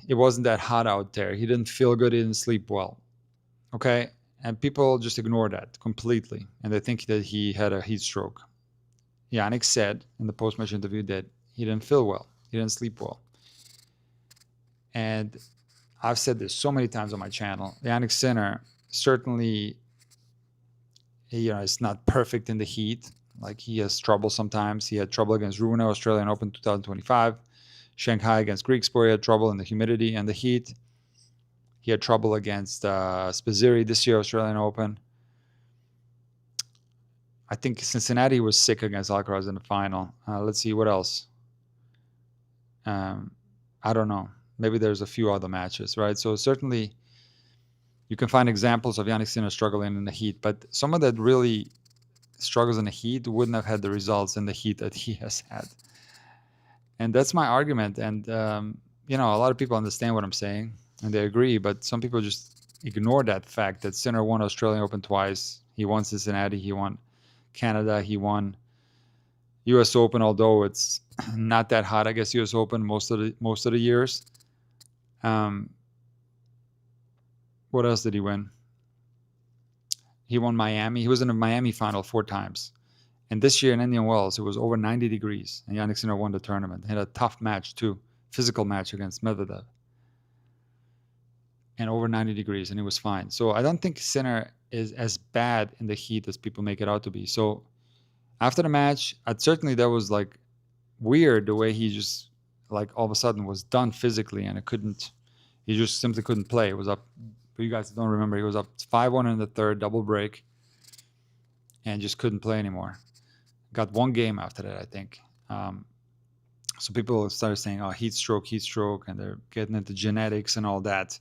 it wasn't that hot out there. He didn't feel good. He didn't sleep well. Okay? And people just ignore that completely. And they think that he had a heat stroke. Yannick said in the post-match interview that he didn't feel well. He didn't sleep well. And I've said this so many times on my channel. Yannick Sinner certainly, it's not perfect in the heat. Like, he has trouble sometimes. He had trouble against Rune, Australian Open 2025. Shanghai against Griekspoor, he had trouble in the humidity and the heat. He had trouble against Spizzirri this year, Australian Open. I think Cincinnati was sick against Alcaraz in the final. Let's see, what else? I don't know. Maybe there's a few other matches, right? So certainly you can find examples of Yannick Sinner struggling in the heat, but someone that really struggles in the heat wouldn't have had the results in the heat that he has had. And that's my argument. And, a lot of people understand what I'm saying and they agree, but some people just ignore that fact that Sinner won Australian Open twice. He won Cincinnati, he won Canada, he won US Open, although it's not that hot, I guess, US Open most of the years. What else did he win? He won Miami. He was in a Miami final 4 times. And this year in Indian Wells, it was over 90 degrees. And Yannick Sinner won the tournament. He had a tough match too. Physical match against Medvedev. And over 90 degrees, and he was fine. So I don't think Sinner is as bad in the heat as people make it out to be. So after the match, certainly that was like weird the way he just like all of a sudden was done physically and he just simply couldn't play. It was up, for you guys that don't remember, he was up 5-1 in the third, double break, and just couldn't play anymore. Got 1 game after that, I think. So people started saying, oh, heat stroke, and they're getting into genetics and all that.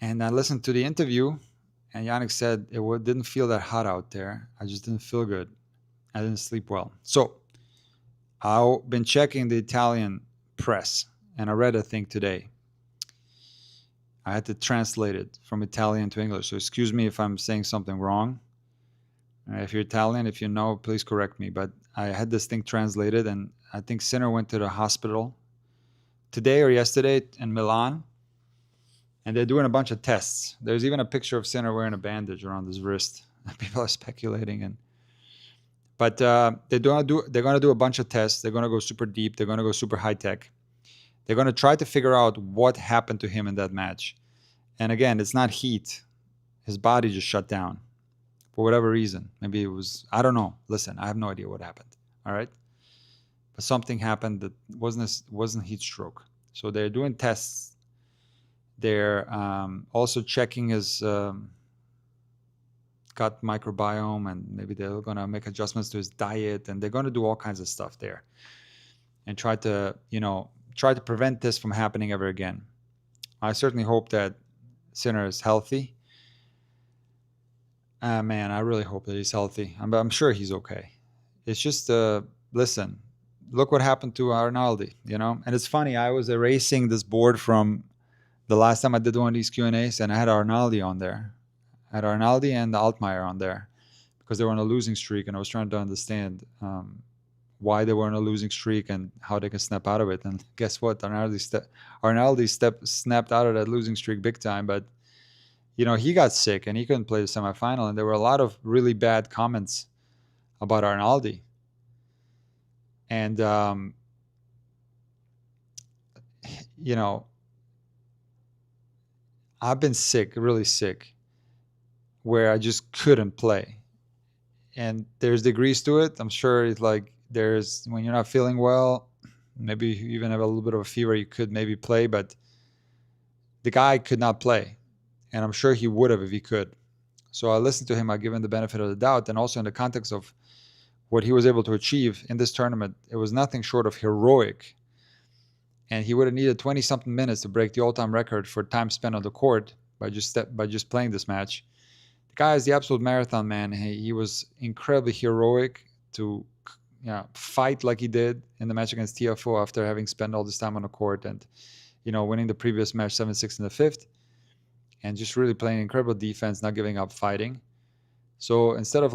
And I listened to the interview, and Yannick said it didn't feel that hot out there. I just didn't feel good. I didn't sleep well. So I've been checking the Italian press, and I read a thing today. I had to translate it from Italian to English, so excuse me if I'm saying something wrong. If you're Italian, if you know, please correct me. But I had this thing translated, and I think Sinner went to the hospital today or yesterday in Milan, and they're doing a bunch of tests. There's even a picture of Sinner wearing a bandage around his wrist. People are speculating, but they're gonna do a bunch of tests. They're gonna go super deep. They're gonna go super high tech. They're gonna try to figure out what happened to him in that match. And again, it's not heat. His body just shut down for whatever reason. Maybe it was, I don't know. Listen, I have no idea what happened. All right, but something happened that wasn't heat stroke. So they're doing tests. They're also checking his gut microbiome, and maybe they're going to make adjustments to his diet, and they're going to do all kinds of stuff there and try to prevent this from happening ever again. I certainly hope that Sinner is healthy. Man, I really hope that he's healthy. I'm sure he's okay. It's just, listen, look what happened to Arnaldi, And it's funny, I was erasing this board from the last time I did one of these Q&As, and I had Arnaldi on there. I had Arnaldi and Altmaier on there because they were on a losing streak, and I was trying to understand why they were on a losing streak and how they can snap out of it. And guess what? Arnaldi snapped out of that losing streak big time, but he got sick and he couldn't play the semifinal, and there were a lot of really bad comments about Arnaldi. And I've been sick, really sick, where I just couldn't play. And there's degrees to it. I'm sure it's like there's, when you're not feeling well, maybe you even have a little bit of a fever, you could maybe play, but the guy could not play. And I'm sure he would have if he could. So I listened to him. I give him the benefit of the doubt. And also in the context of what he was able to achieve in this tournament, it was nothing short of heroic. And he would have needed 20-something minutes to break the all-time record for time spent on the court by just playing this match. The guy is the absolute marathon man. He was incredibly heroic to fight like he did in the match against Tiafoe after having spent all this time on the court and winning the previous match 7-6 in the fifth, and just really playing incredible defense, not giving up, fighting. So instead of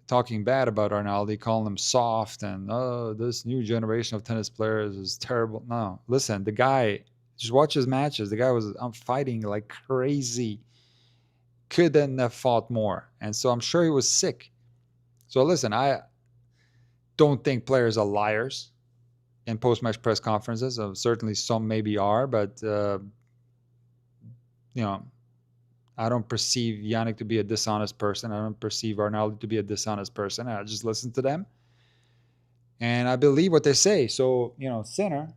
talking bad about Arnaldi, calling him soft and this new generation of tennis players is terrible. No, listen, the guy, just watch his matches. The guy was fighting like crazy. Couldn't have fought more. And so I'm sure he was sick. So listen, I don't think players are liars in post-match press conferences. Certainly some maybe are, but I don't perceive Yannick to be a dishonest person. I don't perceive Arnaldi to be a dishonest person. I just listen to them, and I believe what they say. So, Sinner,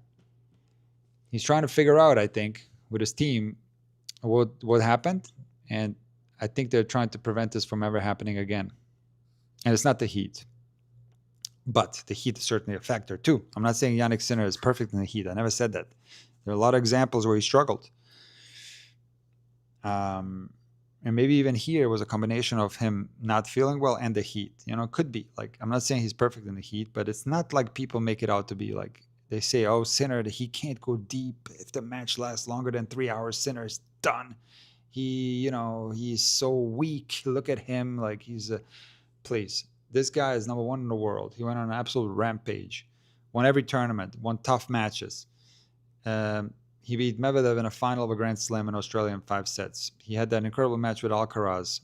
he's trying to figure out, I think, with his team, what happened, and I think they're trying to prevent this from ever happening again. And it's not the heat, but the heat is certainly a factor too. I'm not saying Yannick Sinner is perfect in the heat. I never said that. There are a lot of examples where he struggled. And maybe even here was a combination of him not feeling well and the heat. Could be. I'm not saying he's perfect in the heat, but it's not like people make it out to be. They say, oh, Sinner, he can't go deep. If the match lasts longer than 3 hours, Sinner is done. He's so weak. Look at him. Please. This guy is number one in the world. He went on an absolute rampage. Won every tournament. Won tough matches. He beat Medvedev in a final of a Grand Slam in Australia in 5 sets. He had that incredible match with Alcaraz,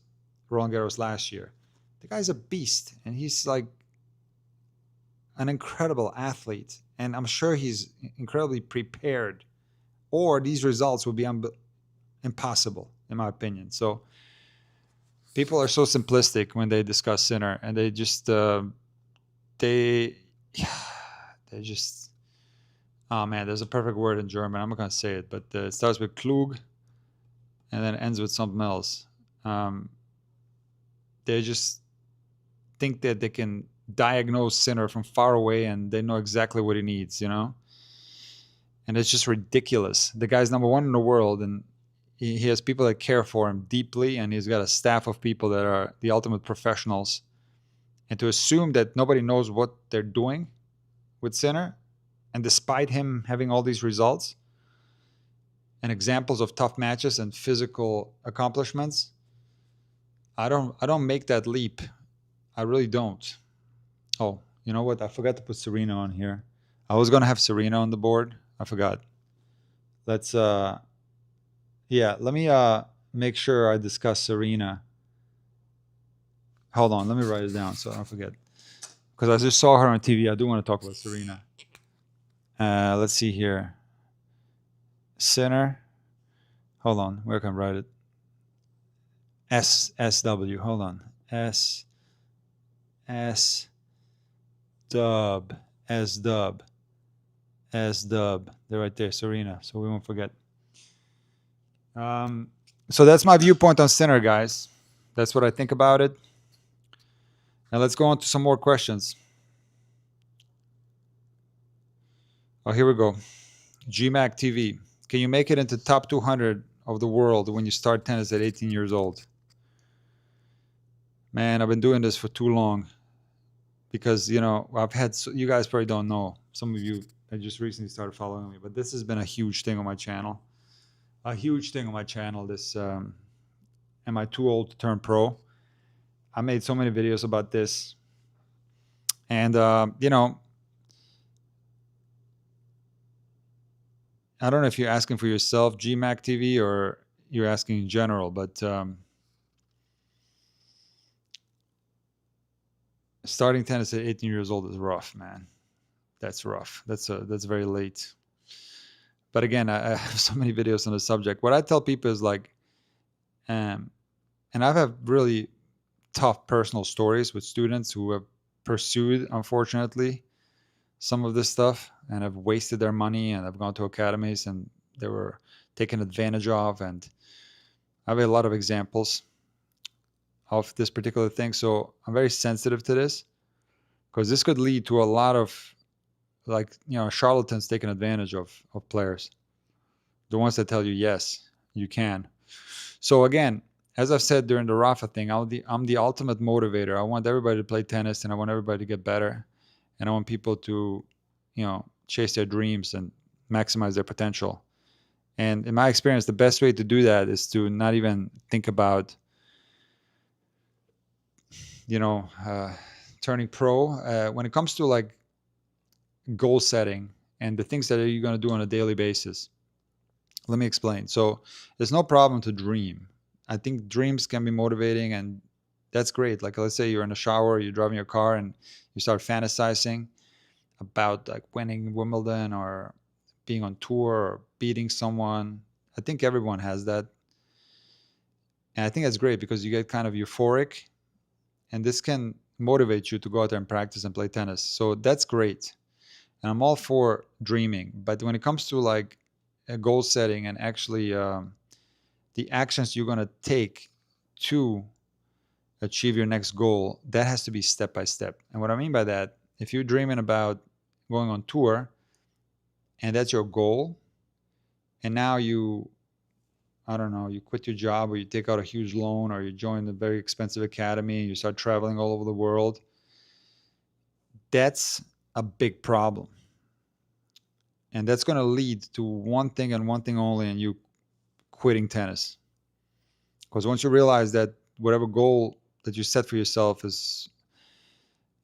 Roland Garros last year. The guy's a beast, and he's an incredible athlete. And I'm sure he's incredibly prepared, or these results would be impossible, in my opinion. So people are so simplistic when they discuss Sinner, and they just oh man, there's a perfect word in German. I'm not going to say it, but it starts with klug and then ends with something else. They just think that they can diagnose Sinner from far away and they know exactly what he needs, And it's just ridiculous. The guy's number one in the world, and he has people that care for him deeply, and he's got a staff of people that are the ultimate professionals. And to assume that nobody knows what they're doing with Sinner, and despite him having all these results and examples of tough matches and physical accomplishments, I don't make that leap. I really don't. Oh, you know what? I forgot to put Serena on here. I was gonna have Serena on the board. I forgot. Let's let me make sure I discuss Serena. Hold on, let me write it down so I don't forget. Because I just saw her on TV. I do want to talk about Serena. Let's see here. Sinner. Hold on, where can I write it? SW. Hold on. S dub. They're right there, Serena. So we won't forget. So that's my viewpoint on Sinner, guys. That's what I think about it. Now let's go on to some more questions. Oh, here we go. GMAC TV. Can you make it into top 200 of the world when you start tennis at 18 years old? Man, I've been doing this for too long. Because, you know, I've had, you guys probably don't know. Some of you that just recently started following me. But this has been a huge thing on my channel. This, am I too old to turn pro? I made so many videos about this. And, you know, I don't know if you're asking for yourself, GMAC TV, or you're asking in general, but starting tennis at 18 years old is rough, man. That's rough. That's very late. But again, I have so many videos on the subject. What I tell people is like, and I've had really tough personal stories with students who have pursued, unfortunately, some of this stuff and have wasted their money and have gone to academies and they were taken advantage of. And I have a lot of examples of this particular thing. So I'm very sensitive to this because this could lead to a lot of, like, you know, charlatans taking advantage of players. The ones that tell you, yes, you can. So again, as I've said during the Rafa thing, I'm the ultimate motivator. I want everybody to play tennis and I want everybody to get better. And I want people to, you know, chase their dreams and maximize their potential. And in my experience, the best way to do that is to not even think about, you know, turning pro. When it comes to like goal setting and the things that you're going to do on a daily basis, let me explain. So there's no problem to dream. I think dreams can be motivating and that's great. Like, let's say you're in a shower, you're driving your car and you start fantasizing about like winning Wimbledon or being on tour or beating someone. I think everyone has that. And I think that's great because you get kind of euphoric and this can motivate you to go out there and practice and play tennis. So that's great. And I'm all for dreaming. But when it comes to like a goal setting and actually the actions you're going to take to achieve your next goal, that has to be step by step. And what I mean by that, if you're dreaming about going on tour and that's your goal, and now you, I don't know, you quit your job or you take out a huge loan or you join a very expensive academy and you start traveling all over the world, that's a big problem. And that's going to lead to one thing and one thing only, and you quitting tennis. Because once you realize that whatever goal that you set for yourself is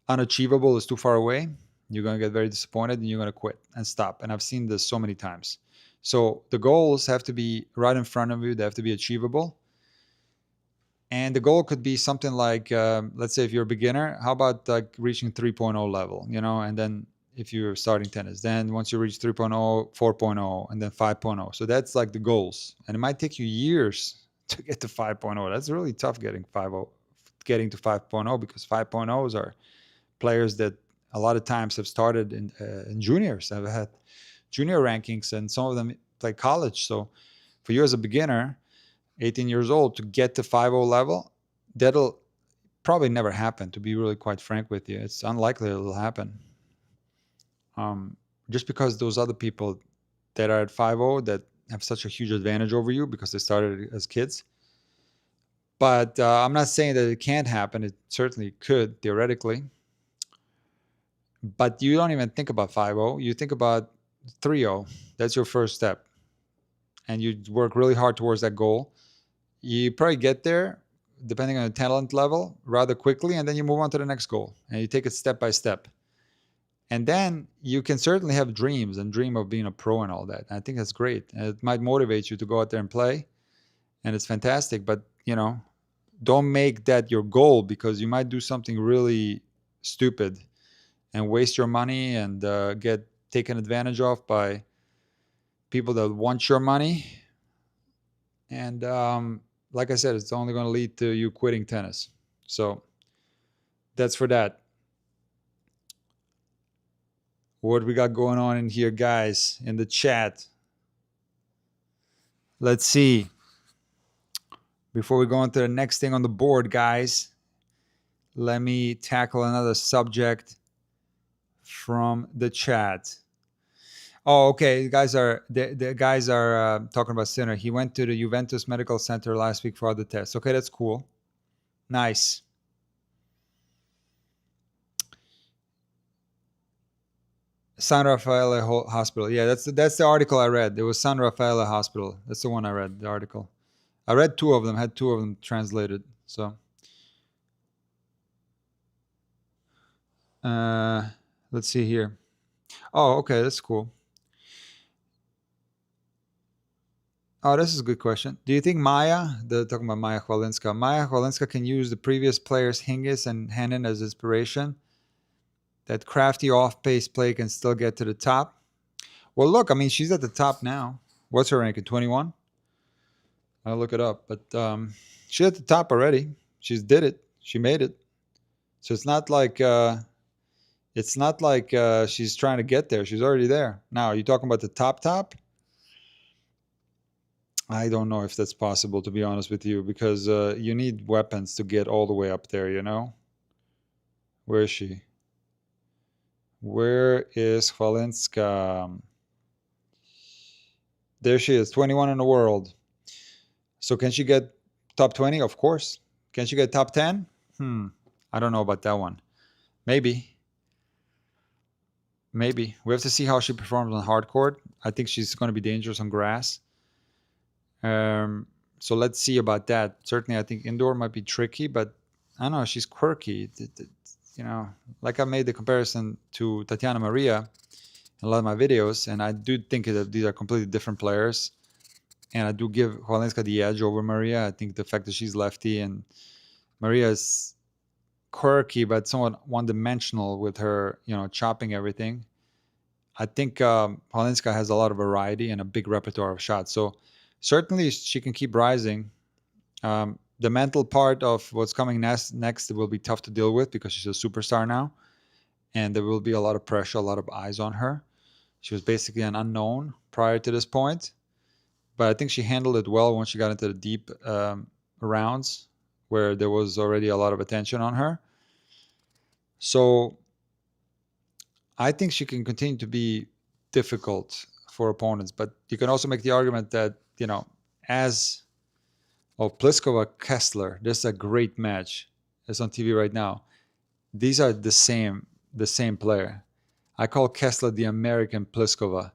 unachievable, is too far away, you're going to get very disappointed and you're going to quit and stop. And I've seen this so many times. So the goals have to be right in front of you. They have to be achievable. And the goal could be something like, let's say if you're a beginner, how about like reaching 3.0 level, you know, and then if you're starting tennis, then once you reach 3.0, 4.0, and then 5.0. So that's like the goals. And it might take you years to get to 5.0. That's really tough getting to 5.0 because 5.0s are players that a lot of times have started in juniors, have had junior rankings, and some of them play college. So for you as a beginner, 18 years old, to get to 5.0 level, that'll probably never happen, to be really quite frank with you. It's unlikely it'll happen. Just because those other people that are at 5.0 that have such a huge advantage over you because they started as kids. But I'm not saying that it can't happen. It certainly could, theoretically. But you don't even think about 5-0. You think about 3-0. That's your first step. And you work really hard towards that goal. You probably get there, depending on your talent level, rather quickly, and then you move on to the next goal. And you take it step by step. And then you can certainly have dreams and dream of being a pro and all that. And I think that's great. And it might motivate you to go out there and play. And it's fantastic. But, don't make that your goal, because you might do something really stupid and waste your money and get taken advantage of by people that want your money. And like I said, it's only going to lead to you quitting tennis. So that's for that. What we got going on in here, guys, in the chat? Let's see. Before we go on to the next thing on the board, guys, let me tackle another subject from the chat. Oh, okay. The guys are talking about Sinner. He went to the Juventus Medical Center last week for other tests. Okay, that's cool. Nice. San Raffaele Hospital. Yeah, that's the article I read. It was San Raffaele Hospital. That's the one I read, the article. I read two of them, had two of them translated. So let's see here. Oh, okay, that's cool. Oh, this is a good question. Do you think Maja, they're talking about Maja Chwalinska can use the previous players Hingis and Henin as inspiration? That crafty off-pace play can still get to the top? Well, look, I mean, she's at the top now. What's her ranking? 21? I'll look it up. But she's at the top already. She's did it. She made it. So it's not like she's trying to get there. She's already there. Now, are you talking about the top? I don't know if that's possible, to be honest with you, because you need weapons to get all the way up there, Where is she? Where is Chwalinska? There she is, 21 in the world. So can she get top 20? Of course. Can she get top 10? I don't know about that one. Maybe. We have to see how she performs on hard court. I think she's going to be dangerous on grass. So let's see about that. Certainly, I think indoor might be tricky, but I don't know. She's quirky. Like I made the comparison to Tatiana Maria in a lot of my videos, and I do think that these are completely different players. And I do give Chwalinska the edge over Maria. I think the fact that she's lefty and Maria is quirky but somewhat one-dimensional with her, chopping everything. I think Chwalinska has a lot of variety and a big repertoire of shots. So certainly she can keep rising. The mental part of what's coming next will be tough to deal with because she's a superstar now. And there will be a lot of pressure, a lot of eyes on her. She was basically an unknown prior to this point. But I think she handled it well once she got into the deep rounds where there was already a lot of attention on her. So I think she can continue to be difficult for opponents. But you can also make the argument that, Pliskova Kessler, this is a great match. It's on TV right now. These are the same player. I call Kessler the American Pliskova.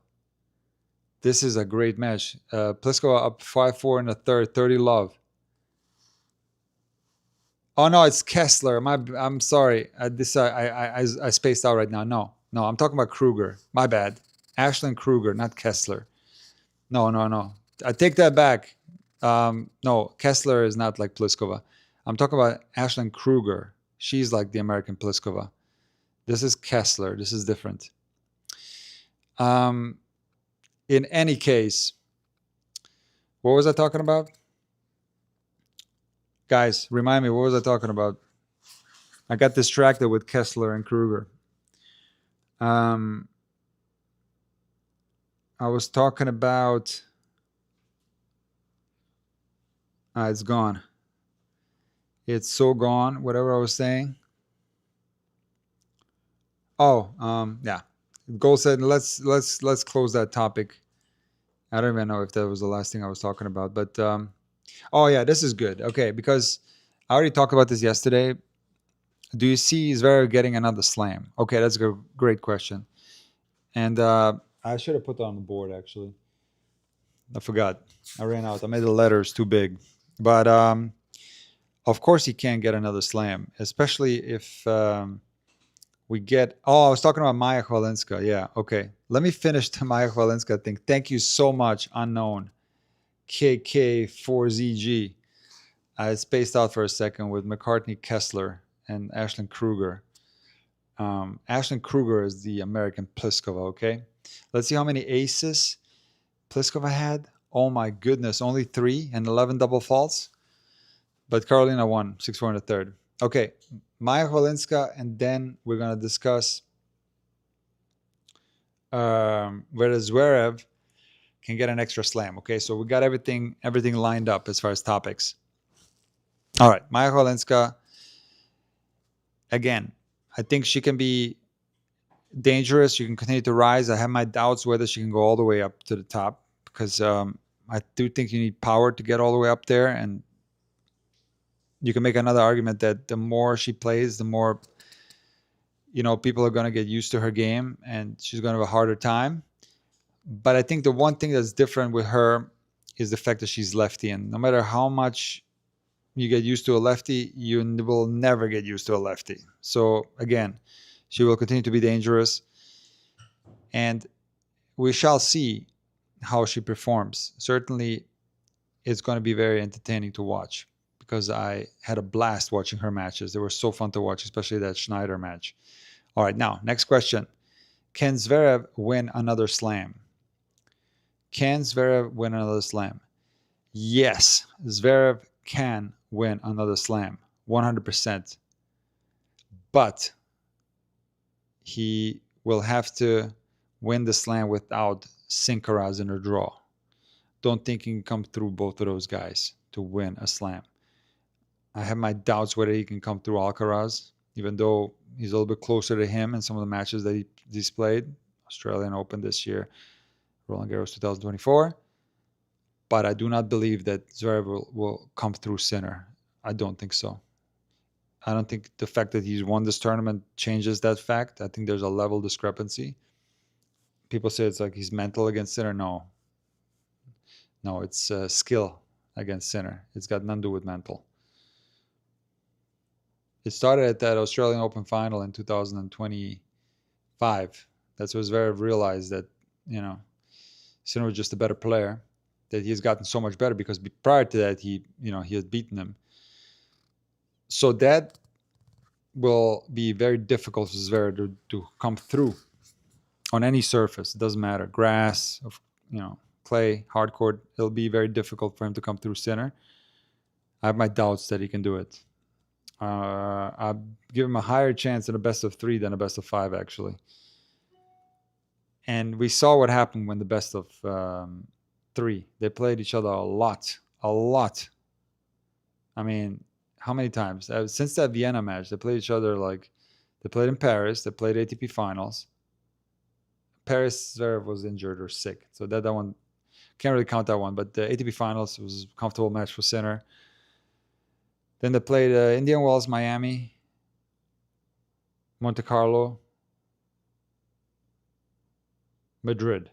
This is a great match. Pliskova up 5-4 in the third, 30 love. Oh no, it's Kessler. I'm sorry. I spaced out right now. No, I'm talking about Kruger. My bad. Ashlyn Kruger, not Kessler. No. I take that back. No, Kessler is not like Pliskova. I'm talking about Ashlyn Kruger. She's like the American Pliskova. This is Kessler. This is different. In any case, what was I talking about? Guys, remind me, what was I talking about? I got distracted with Kessler and Kruger. I was talking about... it's gone. It's so gone, whatever I was saying. Oh, yeah. Goal said, let's close that topic. I don't even know if that was the last thing I was talking about, but oh yeah, this is good. Okay, because I already talked about this yesterday. Do you see Zverev getting another slam? Okay, that's a great question. And I should have put that on the board, actually. I forgot. I ran out. I made the letters too big. But of course, he can't get another slam, especially if we get. Oh, I was talking about Maja Chwalinska. Yeah, okay. Let me finish the Maja Chwalinska thing. Thank you so much, unknown KK4ZG. I spaced out for a second with McCartney Kessler and Ashlyn Kruger. Ashlyn Kruger is the American Pliskova, okay? Let's see how many aces Pliskova had. Oh my goodness, only 3 and 11 double faults. But Carolina won 6-4 in the third. Okay, Maja Chwalinska, and then we're going to discuss whether Zverev can get an extra slam. Okay, so we got everything lined up as far as topics. All right, Maja Chwalinska. Again, I think she can be dangerous. She can continue to rise. I have my doubts whether she can go all the way up to the top because I do think you need power to get all the way up there. And you can make another argument that the more she plays, the more people are going to get used to her game and she's going to have a harder time. But I think the one thing that's different with her is the fact that she's lefty. And no matter how much you get used to a lefty, you will never get used to a lefty. So again, she will continue to be dangerous. And we shall see how she performs. Certainly, it's going to be very entertaining to watch because I had a blast watching her matches. They were so fun to watch, especially that Schneider match. All right, now, next question. Can Zverev win another slam? Can Zverev win another slam? Yes, Zverev can win another slam, 100%. But he will have to win the slam without Sincaraz in a draw. Don't think he can come through both of those guys to win a slam. I have my doubts whether he can come through Alcaraz, even though he's a little bit closer to him in some of the matches that he's played. Australian Open this year, Roland Garros 2024. But I do not believe that Zverev will come through Sinner. I don't think so. I don't think the fact that he's won this tournament changes that fact. I think there's a level discrepancy. People say it's like he's mental against Sinner. No, it's skill against Sinner. It's got nothing to do with mental. It started at that Australian Open final in 2025. That's when Zverev realized that, Sinner was just a better player, that he's gotten so much better because prior to that, he had beaten him. So that will be very difficult for Zverev to come through on any surface. It doesn't matter. Grass, clay, hard court. It'll be very difficult for him to come through Sinner. I have my doubts that he can do it. I give him a higher chance in a best of 3 than a best of 5, actually. And we saw what happened when the best of 3. They played each other a lot. I mean, how many times? Since that Vienna match, they played each other they played in Paris. They played ATP finals. Paris, Zverev was injured or sick. So that one, can't really count that one. But the ATP finals was a comfortable match for Sinner. Then they played Indian Wells, Miami, Monte Carlo, Madrid.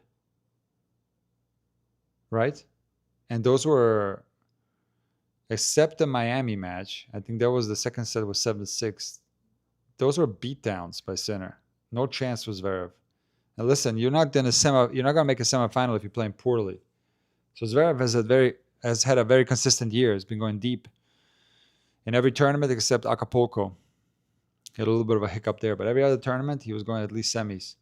Right? And those were, except the Miami match, I think that was the second set was 7-6. Those were beatdowns by Sinner. No chance was Zverev. Now listen, you're not gonna make a semifinal if you're playing poorly. So Zverev has had a very consistent year. He's been going deep in every tournament except Acapulco. He had a little bit of a hiccup there, but every other tournament he was going at least semis.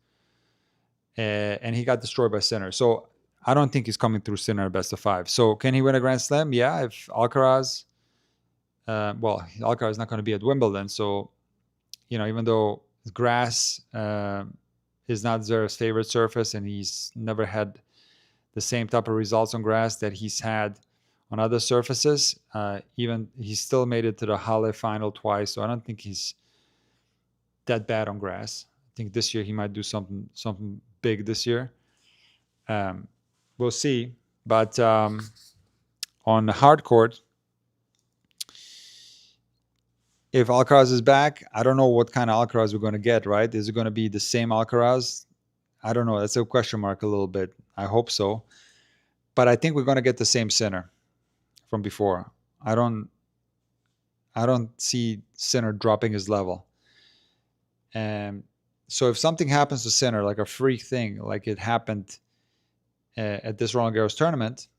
And he got destroyed by Sinner. So I don't think he's coming through Sinner best of 5. So can he win a Grand Slam? Yeah, if Alcaraz, Alcaraz is not going to be at Wimbledon. So, even though grass is not Zverev's favorite surface and he's never had the same type of results on grass that he's had on other surfaces, even he still made it to the Halle final twice. So I don't think he's that bad on grass. I think this year he might do something big this year. We'll see. But on the hard court, If Alcaraz is back, I don't know what kind of Alcaraz we're going to get, right? Is it going to be the same Alcaraz? I don't know. That's a question mark a little bit. I hope so. But I think we're going to get the same Sinner from before. I don't see Sinner dropping his level. And so if something happens to Sinner, like a freak thing, like it happened at this Roland Garros tournament,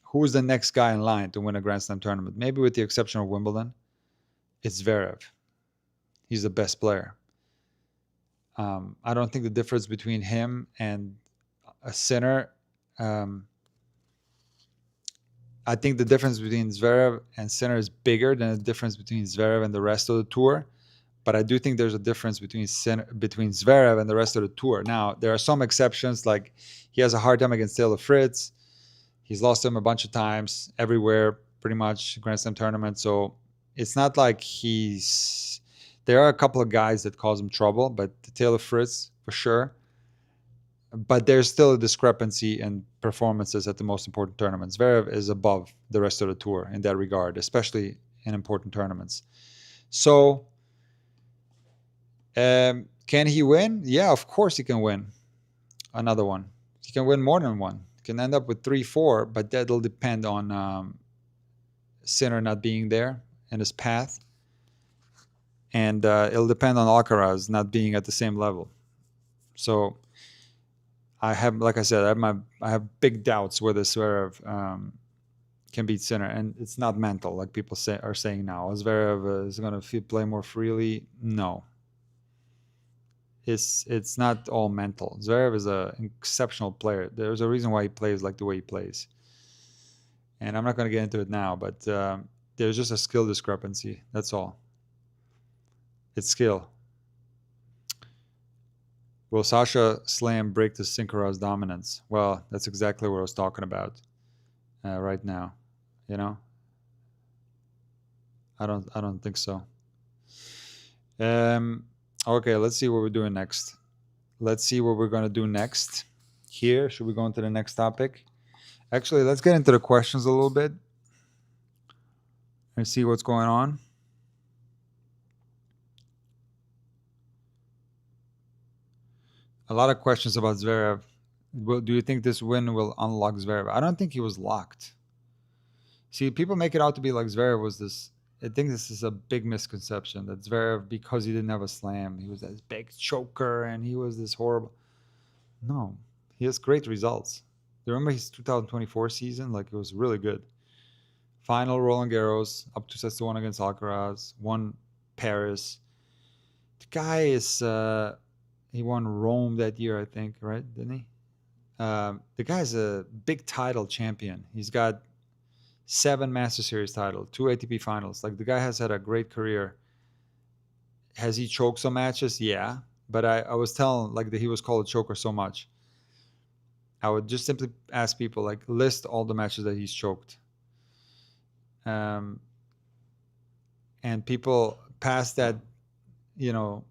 who is the next guy in line to win a Grand Slam tournament? Maybe with the exception of Wimbledon, it's Zverev. He's the best player. I don't think the difference between him and a Sinner. I think the difference between Zverev and Sinner is bigger than the difference between Zverev and the rest of the tour. But I do think there's a difference between Zverev and the rest of the tour. Now, there are some exceptions, like he has a hard time against Taylor Fritz. He's lost to him a bunch of times, everywhere, pretty much, Grand Slam tournament. So it's not like he's... There are a couple of guys that cause him trouble, but Taylor Fritz, for sure. But there's still a discrepancy in performances at the most important tournaments. Zverev is above the rest of the tour in that regard, especially in important tournaments. So... can he win? Yeah, of course he can win another one. He can win more than one. He can end up with 3-4, but that'll depend on Sinner not being there in his path. And it'll depend on Alcaraz not being at the same level. So I have, like I said, I have big doubts whether Zverev can beat Sinner. And it's not mental, like people are saying now. Zverev is going to play more freely. No. It's not all mental. Zverev is an exceptional player. There's a reason why he plays like the way he plays. And I'm not going to get into it now, but there's just a skill discrepancy. That's all. It's skill. Will Sasha Slam break the Sincaraz dominance? Well, that's exactly what I was talking about right now. You know, I don't think so. Okay, let's see what we're doing next. Let's see what we're going to do next. Here, should we go into the next topic? Actually, let's get into the questions a little bit and see what's going on. A lot of questions about Zverev. Do you think this win will unlock Zverev? I don't think he was locked. See, people make it out to be like Zverev was this. I think this is a big misconception that Zverev, because he didn't have a slam, he was this big choker and he was this horrible. No, he has great results. Remember his 2024 season? Like, it was really good. Final Roland Garros, up 2-1 against Alcaraz, won Paris. The guy is, he won Rome that year, I think, right? Didn't he? The guy's a big title champion. He's got 7 Master Series titles, 2 ATP finals. Like, the guy has had a great career. Has he choked some matches? Yeah. But I was telling, like, that he was called a choker so much. I would just simply ask people, like, list all the matches that he's choked. And people past that, Dominic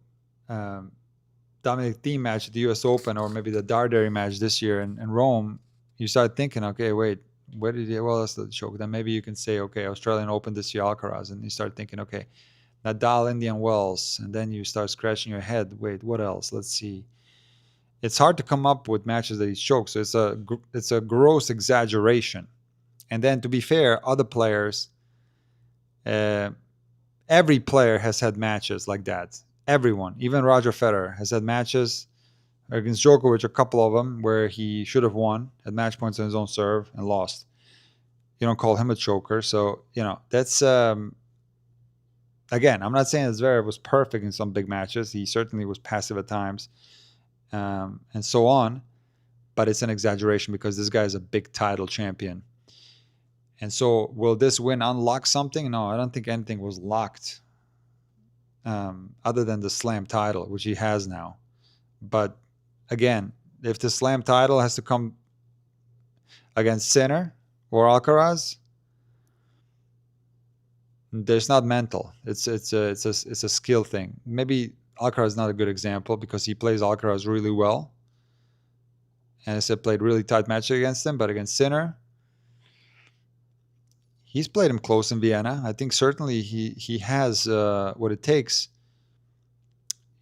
Thiem match at the US Open, or maybe the Darderi match this year in Rome, you start thinking, okay, wait, where did he, what else did he choke? Then maybe you can say, okay, Australian Open this year, Alcaraz, and you start thinking, okay, Nadal, Indian Wells, and then you start scratching your head. Wait, what else? Let's see. It's hard to come up with matches that he's choked, so it's a gross exaggeration. And then, to be fair, other players, every player has had matches like that. Everyone, even Roger Federer, has had matches against Djokovic, a couple of them, where he should have won, had match points on his own serve, and lost. You don't call him a choker. So, that's... again, I'm not saying that Zverev was perfect in some big matches. He certainly was passive at times, and so on. But it's an exaggeration because this guy is a big title champion. And so, will this win unlock something? No, I don't think anything was locked, other than the slam title, which he has now. But again, if the slam title has to come against Sinner or Alcaraz, there's not mental. It's a skill thing. Maybe Alcaraz is not a good example because he plays Alcaraz really well, and I said played really tight matches against him. But against Sinner, He's played him close in Vienna. I think certainly he has what it takes,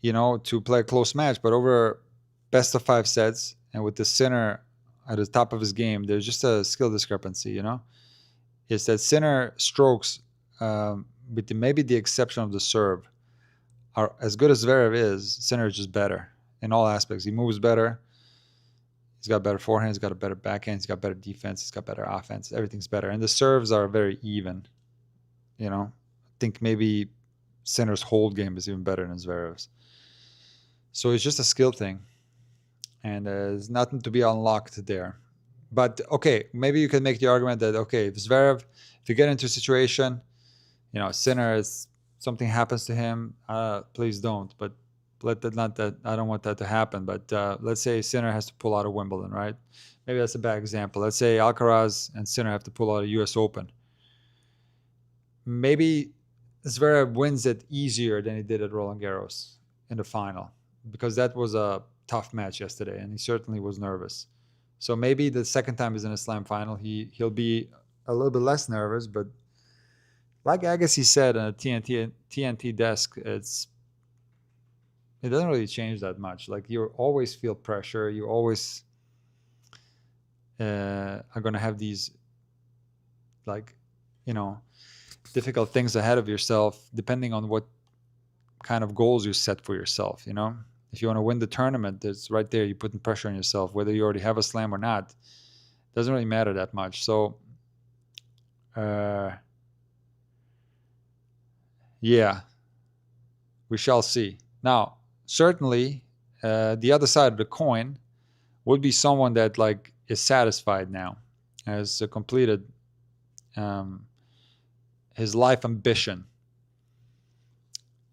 to play a close match. But over best of 5 sets and with the Sinner at the top of his game, there's just a skill discrepancy. It's that Sinner strokes, with maybe the exception of the serve, are as good as Zverev is. Sinner is just better in all aspects. He moves better. He's got better forehand. He's got a better backhand. He's got better defense. He's got better offense. Everything's better. And the serves are very even. I think maybe Sinner's hold game is even better than Zverev's. So it's just a skill thing. And there's nothing to be unlocked there. But, okay, maybe you can make the argument that, okay, if Zverev, if you get into a situation, Sinner is, something happens to him, please don't. But I don't want that to happen. But let's say Sinner has to pull out of Wimbledon, right? Maybe that's a bad example. Let's say Alcaraz and Sinner have to pull out of US Open. Maybe Zverev wins it easier than he did at Roland Garros in the final, because that was a tough match yesterday, and he certainly was nervous. So maybe the second time he's in a slam final, he'll be a little bit less nervous. But like Agassi said on a TNT desk, it doesn't really change that much. Like, you always feel pressure. You always are going to have these, like, difficult things ahead of yourself, depending on what kind of goals you set for yourself. If you want to win the tournament, it's right there. You're putting pressure on yourself, whether you already have a slam or not. It doesn't really matter that much. So, yeah, we shall see. Now, certainly, the other side of the coin would be someone that, like, is satisfied now, has completed his life ambition.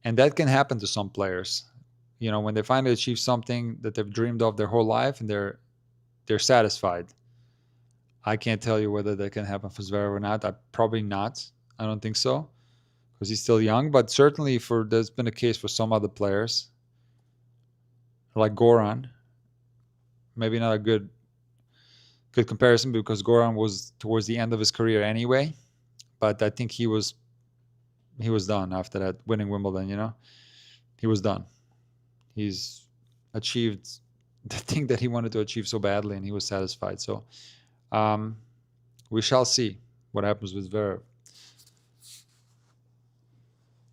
And that can happen to some players. When they finally achieve something that they've dreamed of their whole life, and they're satisfied. I can't tell you whether that can happen for Zverev or not. Probably not. I don't think so, because he's still young. But certainly there's been a case for some other players, like Goran. Maybe not a good comparison, because Goran was towards the end of his career anyway. But I think he was done after that, winning Wimbledon. He was done. He's achieved the thing that he wanted to achieve so badly, and he was satisfied. So we shall see what happens with Zverev.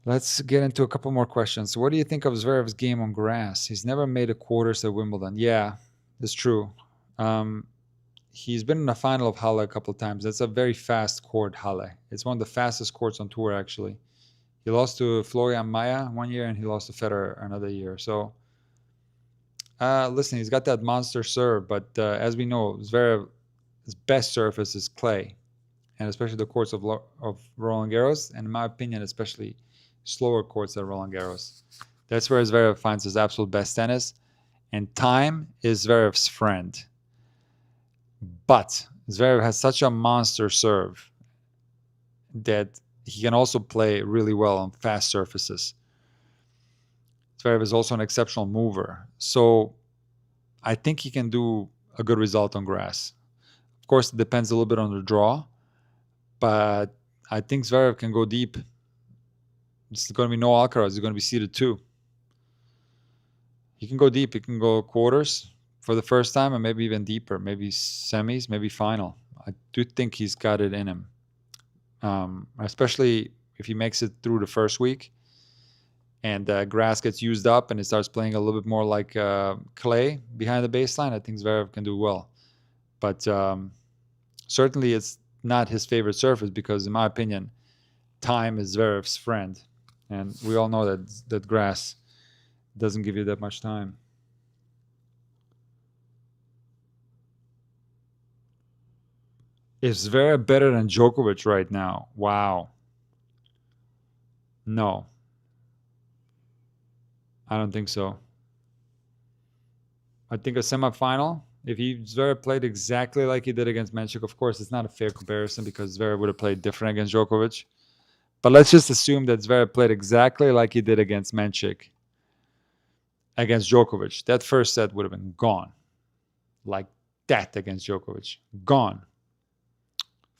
Let's get into a couple more questions. What do you think of Zverev's game on grass? He's never made a quarters at Wimbledon. Yeah, it's true. He's been in the final of Halle a couple of times. That's a very fast court, Halle. It's one of the fastest courts on tour, actually. He lost to Florian Maja one year, and he lost to Federer another year. So, listen, he's got that monster serve, but as we know, Zverev's best surface is clay, and especially the courts of Roland Garros, and in my opinion, especially slower courts at Roland Garros. That's where Zverev finds his absolute best tennis, and time is Zverev's friend. But Zverev has such a monster serve that he can also play really well on fast surfaces. Zverev is also an exceptional mover. So I think he can do a good result on grass. Of course, it depends a little bit on the draw, but I think Zverev can go deep. It's going to be no Alcaraz. He's going to be seeded 2. He can go deep. He can go quarters for the first time, and maybe even deeper, maybe semis, maybe final. I do think he's got it in him. Especially if he makes it through the first week and grass gets used up and it starts playing a little bit more like clay behind the baseline. I think Zverev can do well. But certainly it's not his favorite surface, because in my opinion, time is Zverev's friend. And we all know that grass doesn't give you that much time. Is Zverev better than Djokovic right now? Wow. No. I don't think so. I think a semifinal, if Zverev played exactly like he did against Menchik, of course, it's not a fair comparison because Zverev would have played different against Djokovic. But let's just assume that Zverev played exactly like he did against Menchik, against Djokovic. That first set would have been gone. Like that against Djokovic. Gone.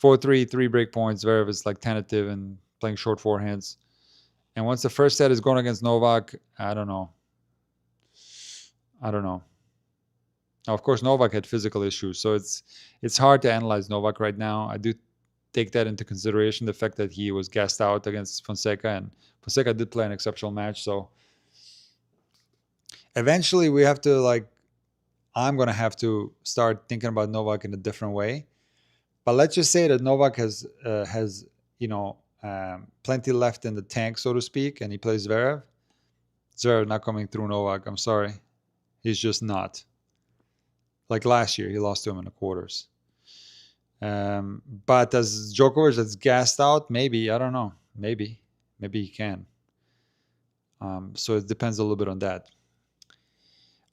4-3, 3 break points. Zverev is like tentative and playing short forehands. And once the first set is going against Novak, I don't know. Now, of course, Novak had physical issues, so it's hard to analyze Novak right now. I do take that into consideration, the fact that he was gassed out against Fonseca, and Fonseca did play an exceptional match. So eventually we have to, like, I'm going to have to start thinking about Novak in a different way. But let's just say that Novak has plenty left in the tank, so to speak, and he plays Zverev. Zverev not coming through Novak. I'm sorry. He's just not. Like last year, he lost to him in the quarters. But as Djokovic that's gassed out, maybe, I don't know. Maybe he can. So it depends a little bit on that.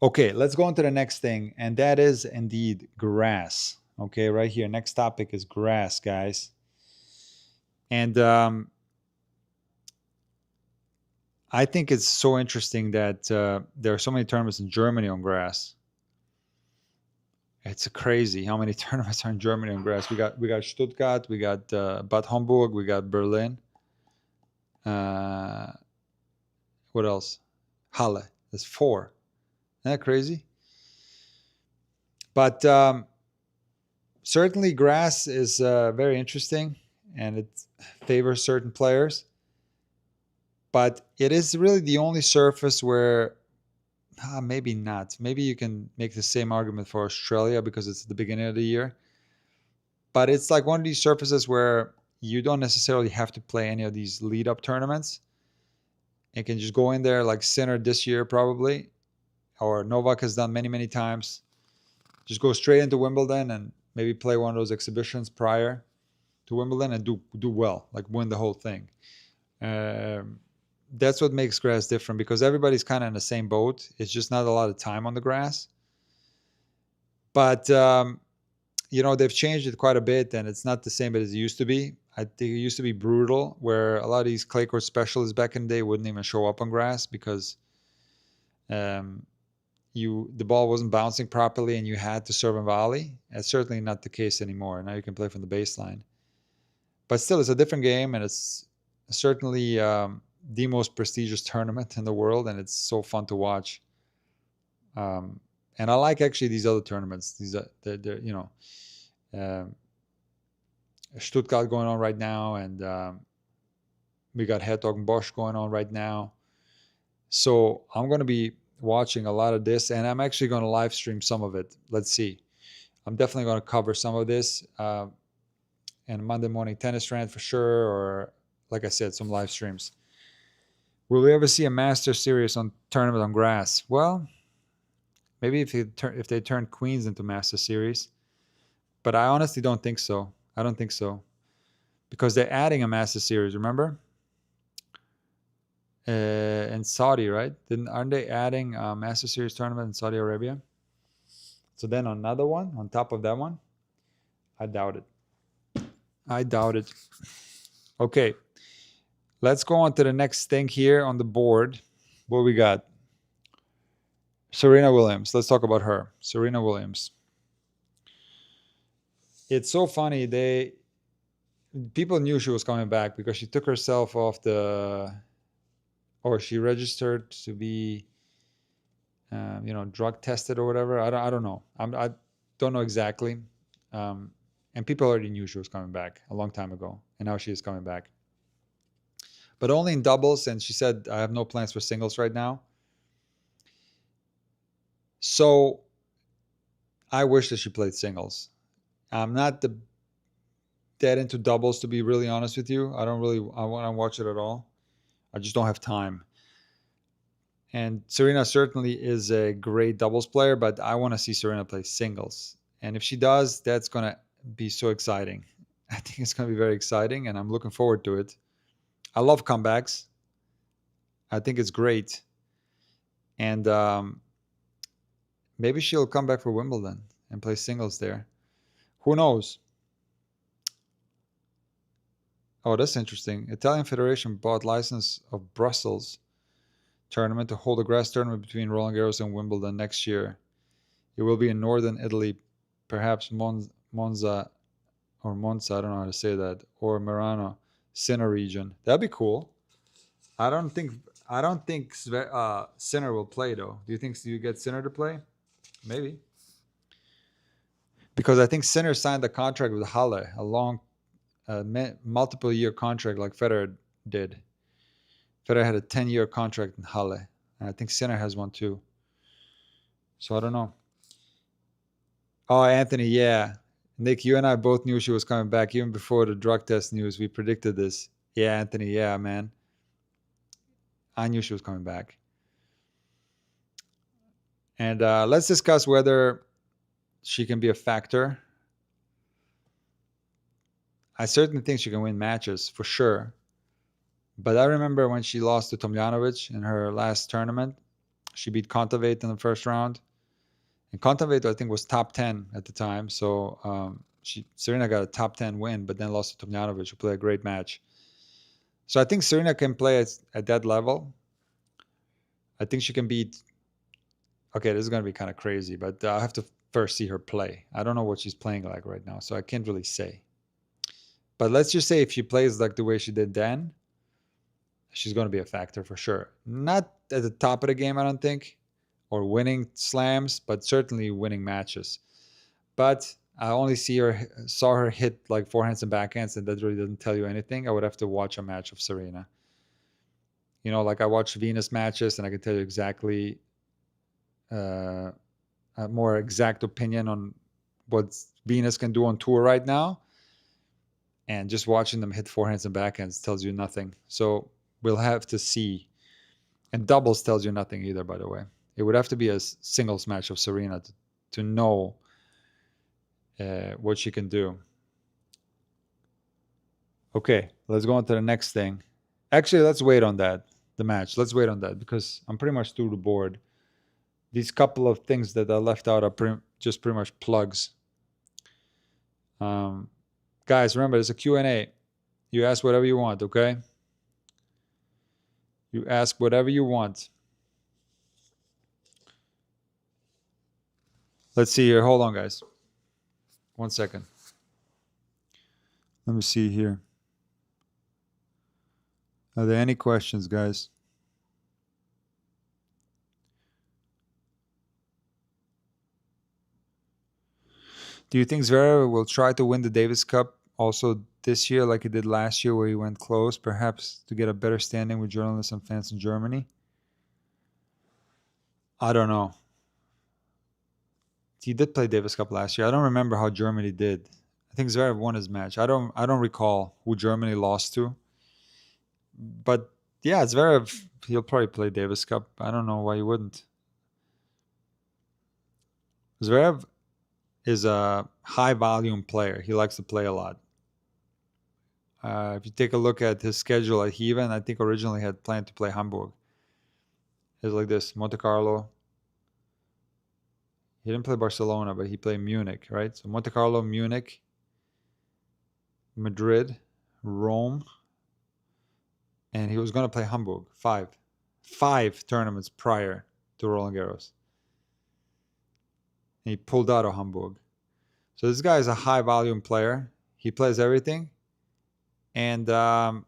Okay, let's go on to the next thing, and that is indeed grass. Okay, right here. Next topic is grass, guys. And I think it's so interesting that there are so many tournaments in Germany on grass. It's crazy how many tournaments are in Germany on grass. We got Stuttgart, we got Bad Homburg, we got Berlin. What else? Halle. That's 4. Isn't that crazy? But certainly grass is very interesting, and it favors certain players. But it is really the only surface where, maybe not. Maybe you can make the same argument for Australia because it's the beginning of the year. But it's like one of these surfaces where you don't necessarily have to play any of these lead-up tournaments. You can just go in there like Sinner this year probably, or Novak has done many, many times. Just go straight into Wimbledon and maybe play one of those exhibitions prior to Wimbledon and do well, like win the whole thing. That's what makes grass different, because everybody's kind of in the same boat. It's just not a lot of time on the grass. But, they've changed it quite a bit, and it's not the same as it used to be. I think it used to be brutal, where a lot of these clay court specialists back in the day wouldn't even show up on grass because the ball wasn't bouncing properly and you had to serve and volley. That's certainly not the case anymore. Now you can play from the baseline. But still, it's a different game, and it's certainly the most prestigious tournament in the world, and it's so fun to watch. And I like actually these other tournaments. These are Stuttgart going on right now, and we got Hertog-Bosch going on right now. So I'm going to be watching a lot of this, and I'm actually going to live stream some of it. Let's see. I'm definitely going to cover some of this and Monday Morning Tennis Rant for sure, or like I said, some live streams. Will we ever see a Master Series on tournament on grass? Well, maybe if they turn Queens into Master Series, but I honestly don't think so. I don't think so, because they're adding a Master Series. Remember, in Saudi, right? Aren't they adding a Master Series tournament in Saudi Arabia? So then another one on top of that one? I doubt it. Okay. Let's go on to the next thing here on the board. What we got? Serena Williams. Let's talk about her. Serena Williams. It's so funny. People knew she was coming back because she took herself off or she registered to be, drug tested or whatever. I don't know. I don't know exactly. And people already knew she was coming back a long time ago, and now she is coming back. But only in doubles, and she said, I have no plans for singles right now. So I wish that she played singles. I'm not that into doubles, to be really honest with you. I want to watch it at all. I just don't have time. And Serena certainly is a great doubles player, but I want to see Serena play singles. And if she does, that's going to be so exciting. I think it's going to be very exciting, and I'm looking forward to it. I love comebacks. I think it's great. And maybe she'll come back for Wimbledon and play singles there. Who knows? Oh, that's interesting. Italian Federation bought license of Brussels tournament to hold a grass tournament between Roland Garros and Wimbledon next year. It will be in northern Italy, perhaps Monza or Monza, I don't know how to say that, or Merano, Sinner region. That'd be cool. I don't think Sinner will play though. Do you get Sinner to play? Maybe. Because I think Sinner signed a contract with Halle, a long, multiple year contract like Federer did. Federer had a 10-year contract in Halle, and I think Sinner has one too. So I don't know. Oh, Anthony, yeah. Nick, you and I both knew she was coming back even before the drug test news. We predicted this. Yeah, Anthony, yeah, man. I knew she was coming back. And let's discuss whether she can be a factor. I certainly think she can win matches for sure. But I remember when she lost to Tomljanovic in her last tournament, she beat Kontaveit in the first round. And Kontaveit, I think, was top 10 at the time. So Serena got a top 10 win, but then lost to Tomljanovic, who played a great match. So I think Serena can play at that level. I think she can beat. Okay, this is going to be kind of crazy, but I have to first see her play. I don't know what she's playing like right now, so I can't really say. But let's just say if she plays like the way she did then, she's going to be a factor for sure. Not at the top of the game, I don't think, or winning slams, but certainly winning matches. But I only saw her hit like forehands and backhands, and that really doesn't tell you anything. I would have to watch a match of Serena. You know, like I watch Venus matches, and I can tell you exactly a more exact opinion on what Venus can do on tour right now. And just watching them hit forehands and backhands tells you nothing. So we'll have to see. And doubles tells you nothing either, by the way. It would have to be a singles match of Serena to know what she can do. Okay, let's go on to the next thing. Actually, let's wait on that, the match. Let's wait on that because I'm pretty much through the board. These couple of things that I left out are just pretty much plugs. Guys, remember, there's a Q&A. You ask whatever you want, okay? You ask whatever you want. Let's see here. Hold on, guys. 1 second. Let me see here. Are there any questions, guys? Do you think Zverev will try to win the Davis Cup also this year like he did last year where he went close, perhaps to get a better standing with journalists and fans in Germany? I don't know. He did play Davis Cup last year. I don't remember how Germany did. I think Zverev won his match. I don't recall who Germany lost to. But yeah, Zverev, he'll probably play Davis Cup. I don't know why he wouldn't. Zverev is a high volume player. He likes to play a lot. If you take a look at his schedule at Heven, I think originally had planned to play Hamburg. It's like this: Monte Carlo. He didn't play Barcelona, but he played Munich, right? So Monte Carlo, Munich, Madrid, Rome, and he was going to play Hamburg. Five tournaments prior to Roland Garros. And he pulled out of Hamburg. So this guy is a high volume player. He plays everything. And I'm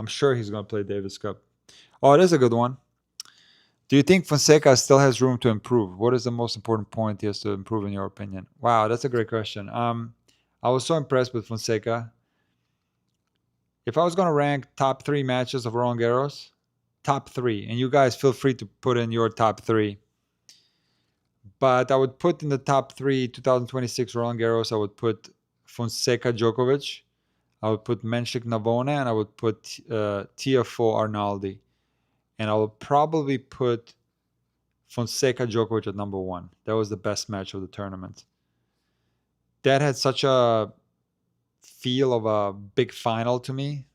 sure he's going to play Davis Cup. Oh, it is a good one. Do you think Fonseca still has room to improve? What is the most important point he has to improve in your opinion? Wow, that's a great question. I was so impressed with Fonseca. If I was going to rank top 3 matches of Roland Garros, top 3, and you guys feel free to put in your top 3. But I would put in the top 3 2026 Roland Garros, I would put Fonseca Djokovic, I would put Menchik Navone, and I would put Tiafoe Arnaldi. And I would probably put Fonseca Djokovic at number 1. That was the best match of the tournament. That had such a feel of a big final to me.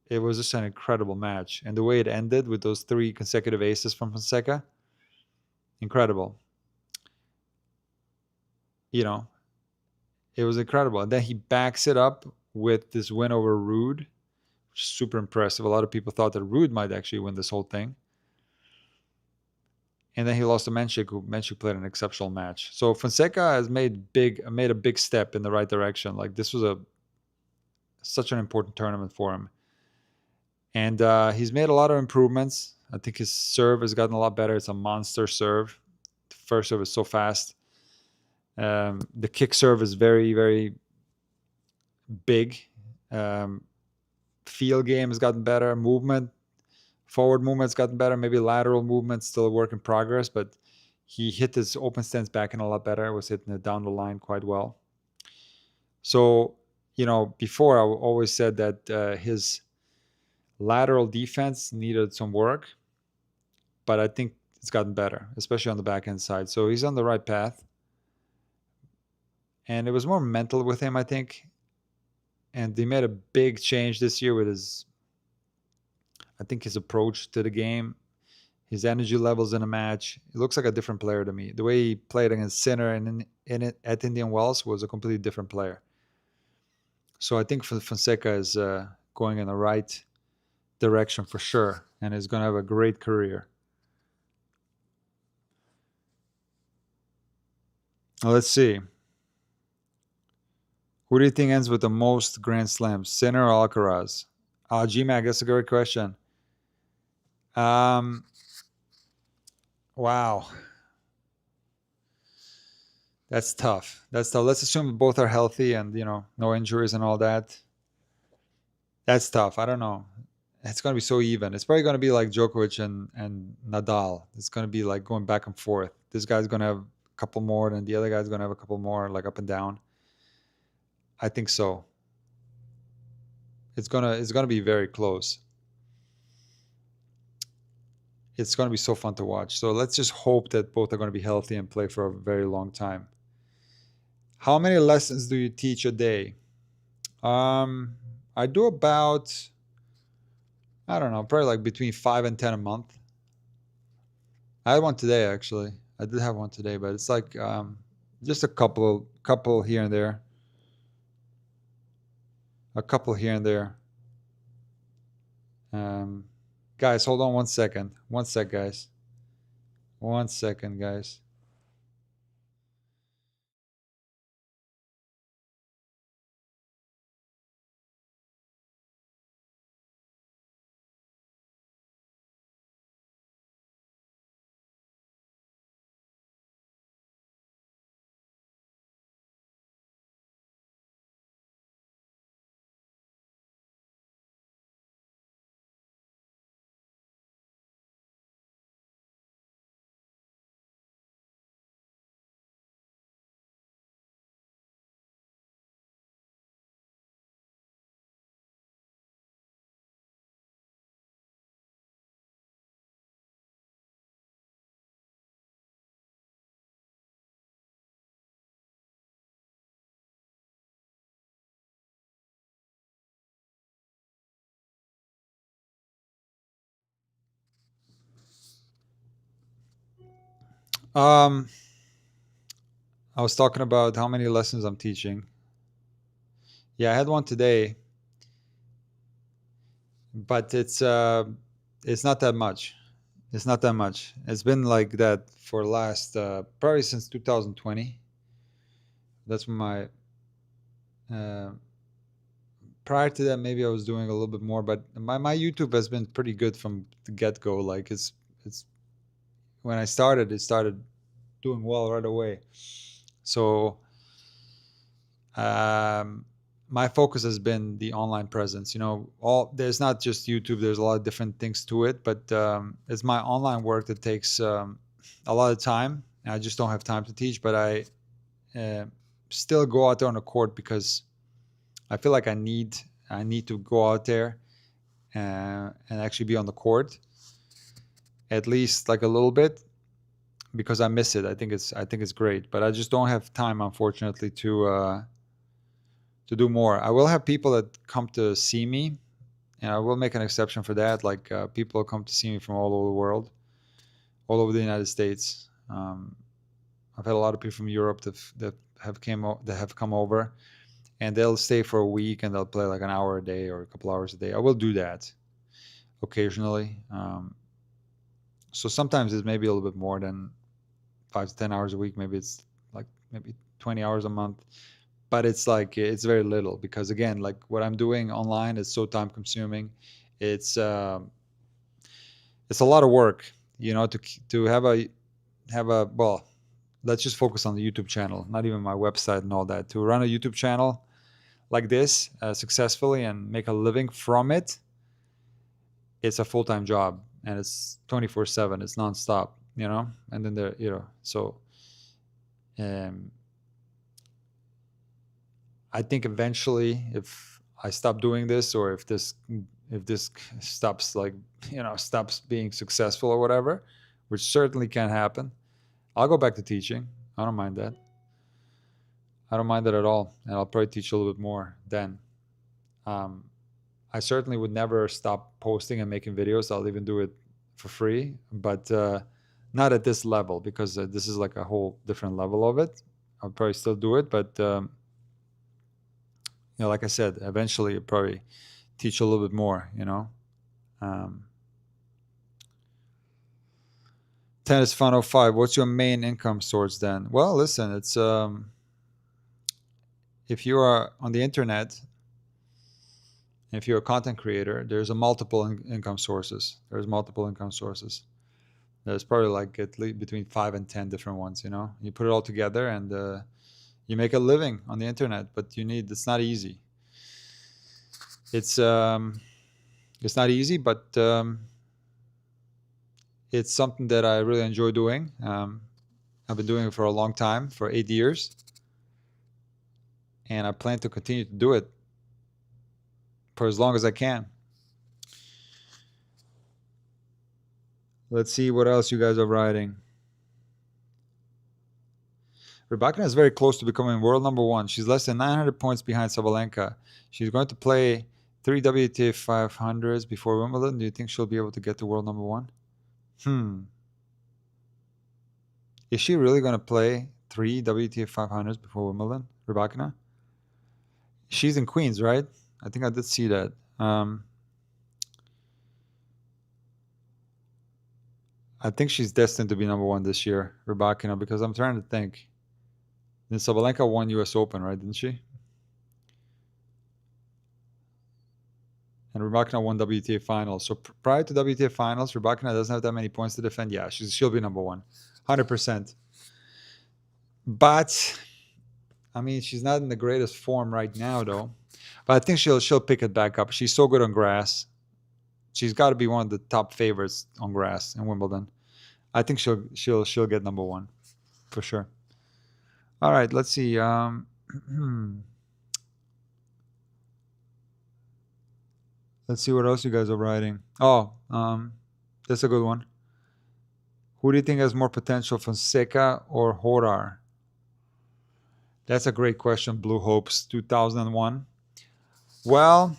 It was just an incredible match. And the way it ended with those 3 consecutive aces from Fonseca, incredible. You know, it was incredible. And then he backs it up with this win over Ruud, which is super impressive. A lot of people thought that Ruud might actually win this whole thing. and then he lost to Menchik, who Menchik played an exceptional match. So Fonseca has made a big step in the right direction. Like, this was such an important tournament for him, and he's made a lot of improvements. I think his serve has gotten a lot better. It's a monster serve. The first serve is so fast. The kick serve is very, very big. Field game has gotten better. Forward movement's gotten better. Maybe lateral movement's still a work in progress, but he hit his open stance backhand a lot better. Was hitting it down the line quite well. So, before I always said that his lateral defense needed some work, but I think it's gotten better, especially on the backhand side. So he's on the right path. And it was more mental with him, I think. And they made a big change this year with his approach to the game, his energy levels in a match. He looks like a different player to me. The way he played against Sinner and at Indian Wells was a completely different player. So I think Fonseca is going in the right direction for sure, and is going to have a great career. Now, let's see. Who do you think ends with the most Grand Slams, Sinner or Alcaraz? GMAC, that's a great question. Wow. That's tough. Let's assume both are healthy and, no injuries and all that. That's tough. I don't know. It's going to be so even. It's probably going to be like Djokovic and Nadal. It's going to be like going back and forth. This guy's going to have a couple more, and the other guy's going to have a couple more, like up and down. I think so. It's gonna be very close. It's gonna be so fun to watch. So let's just hope that both are going to be healthy and play for a very long time. How many lessons do you teach a day? I do about, I don't know, probably like between 5 and 10 a month. I had one today, actually. I did have one today, but it's like just a couple here and there. A couple here and there. Guys, hold on 1 second. 1 sec, guys. 1 second, guys. Um, I was talking about how many lessons I'm teaching. Yeah, I had one today, but it's not that much. It's not that much. It's been like that for last probably since 2020. That's when my uh, prior to that maybe I was doing a little bit more, but my YouTube has been pretty good from the get go. Like it's when I started, it started doing well right away. So um, my focus has been the online presence. All there's not just YouTube. There's a lot of different things to it, but it's my online work that takes a lot of time. I just don't have time to teach, but I still go out there on the court because I feel like I need to go out there and actually be on the court at least like a little bit because I miss it. I think it's great, but I just don't have time, unfortunately, to do more. I will have people that come to see me, and I will make an exception for that. Like people come to see me from all over the world, all over the United States. I've had a lot of people from Europe that have come over, and they'll stay for a week and they'll play like an hour a day or a couple hours a day. I will do that occasionally. So sometimes it's maybe a little bit more than 5 to 10 hours a week. Maybe it's like maybe 20 hours a month. But it's like it's very little because again, like what I'm doing online is so time consuming. It's it's a lot of work, to have a well. Let's just focus on the YouTube channel, not even my website and all that. To run a YouTube channel like this successfully and make a living from it, it's a full-time job and it's 24/7. It's nonstop, And then so um, I think eventually, if I stop doing this, or if this stops, like stops being successful or whatever, which certainly can happen, I'll go back to teaching. I don't mind that. I don't mind that at all, and I'll probably teach a little bit more then. Um, I certainly would never stop posting and making videos. I'll even do it for free, but not at this level, because this is like a whole different level of it. I'll probably still do it, but like I said, eventually you'll probably teach a little bit more. Tennis Fun 05. What's your main income source then? Well, listen, it's if you are on the internet, if you're a content creator, there's multiple income sources. There's probably like at least between 5 and 10 different ones. You put it all together and you make a living on the internet. But it's not easy. It's not easy, but it's something that I really enjoy doing. I've been doing it for a long time, for 8 years, and I plan to continue to do it for as long as I can. Let's see what else you guys are writing. Rybakina is very close to becoming world number one. She's less than 900 points behind Sabalenka. She's going to play 3 WTA 500s before Wimbledon. Do you think she'll be able to get to world number one? Is she really going to play 3 WTA 500s before Wimbledon, Rybakina? She's in Queens, right? I think I did see that. I think she's destined to be number one this year, Rybakina, because I'm trying to think. Then Sabalenka won US Open, right? Didn't she? And Rybakina won WTA finals. So prior to WTA finals, Rybakina doesn't have that many points to defend. Yeah, she'll be number one, 100%. But I mean, she's not in the greatest form right now, though. But I think she'll pick it back up. She's so good on grass. She's got to be one of the top favorites on grass in Wimbledon. I think she'll get number one for sure. All right, let's see. Let's see what else you guys are writing. Oh, that's a good one. Who do you think has more potential, Fonseca or Horar? That's a great question, Blue Hopes 2001. Well,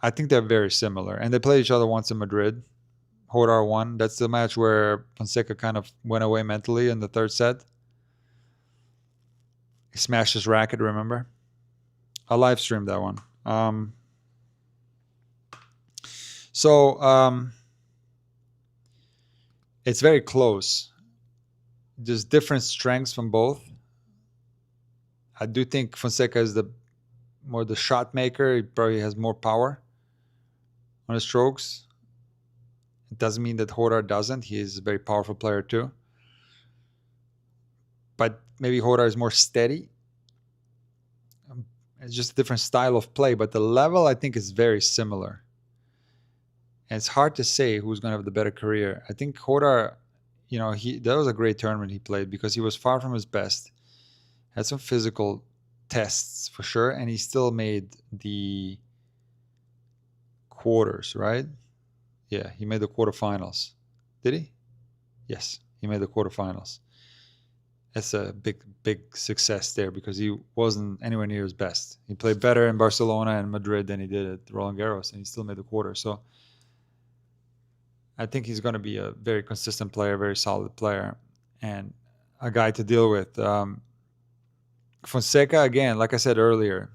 I think they're very similar. And they played each other once in Madrid. Horar won. That's the match where Fonseca kind of went away mentally in the third set. He smashed his racket, remember? I live streamed that one. So it's very close. There's different strengths from both. I do think Fonseca is more the shot maker. He probably has more power on his strokes. It doesn't mean that Horar doesn't. He is a very powerful player too. But maybe Horar is more steady. It's just a different style of play. But the level, I think, is very similar. And it's hard to say who's going to have the better career. I think Horar, that was a great tournament he played because he was far from his best. Had some physical tests for sure, and he still made the quarters, right? Yeah, he made the quarterfinals. Did he? Yes, he made the quarterfinals. That's a big success there because he wasn't anywhere near his best. He played better in Barcelona and Madrid than he did at Roland Garros, and he still made the quarter. So I think he's going to be a very consistent player, very solid player, and a guy to deal with. Fonseca, again, like I said earlier,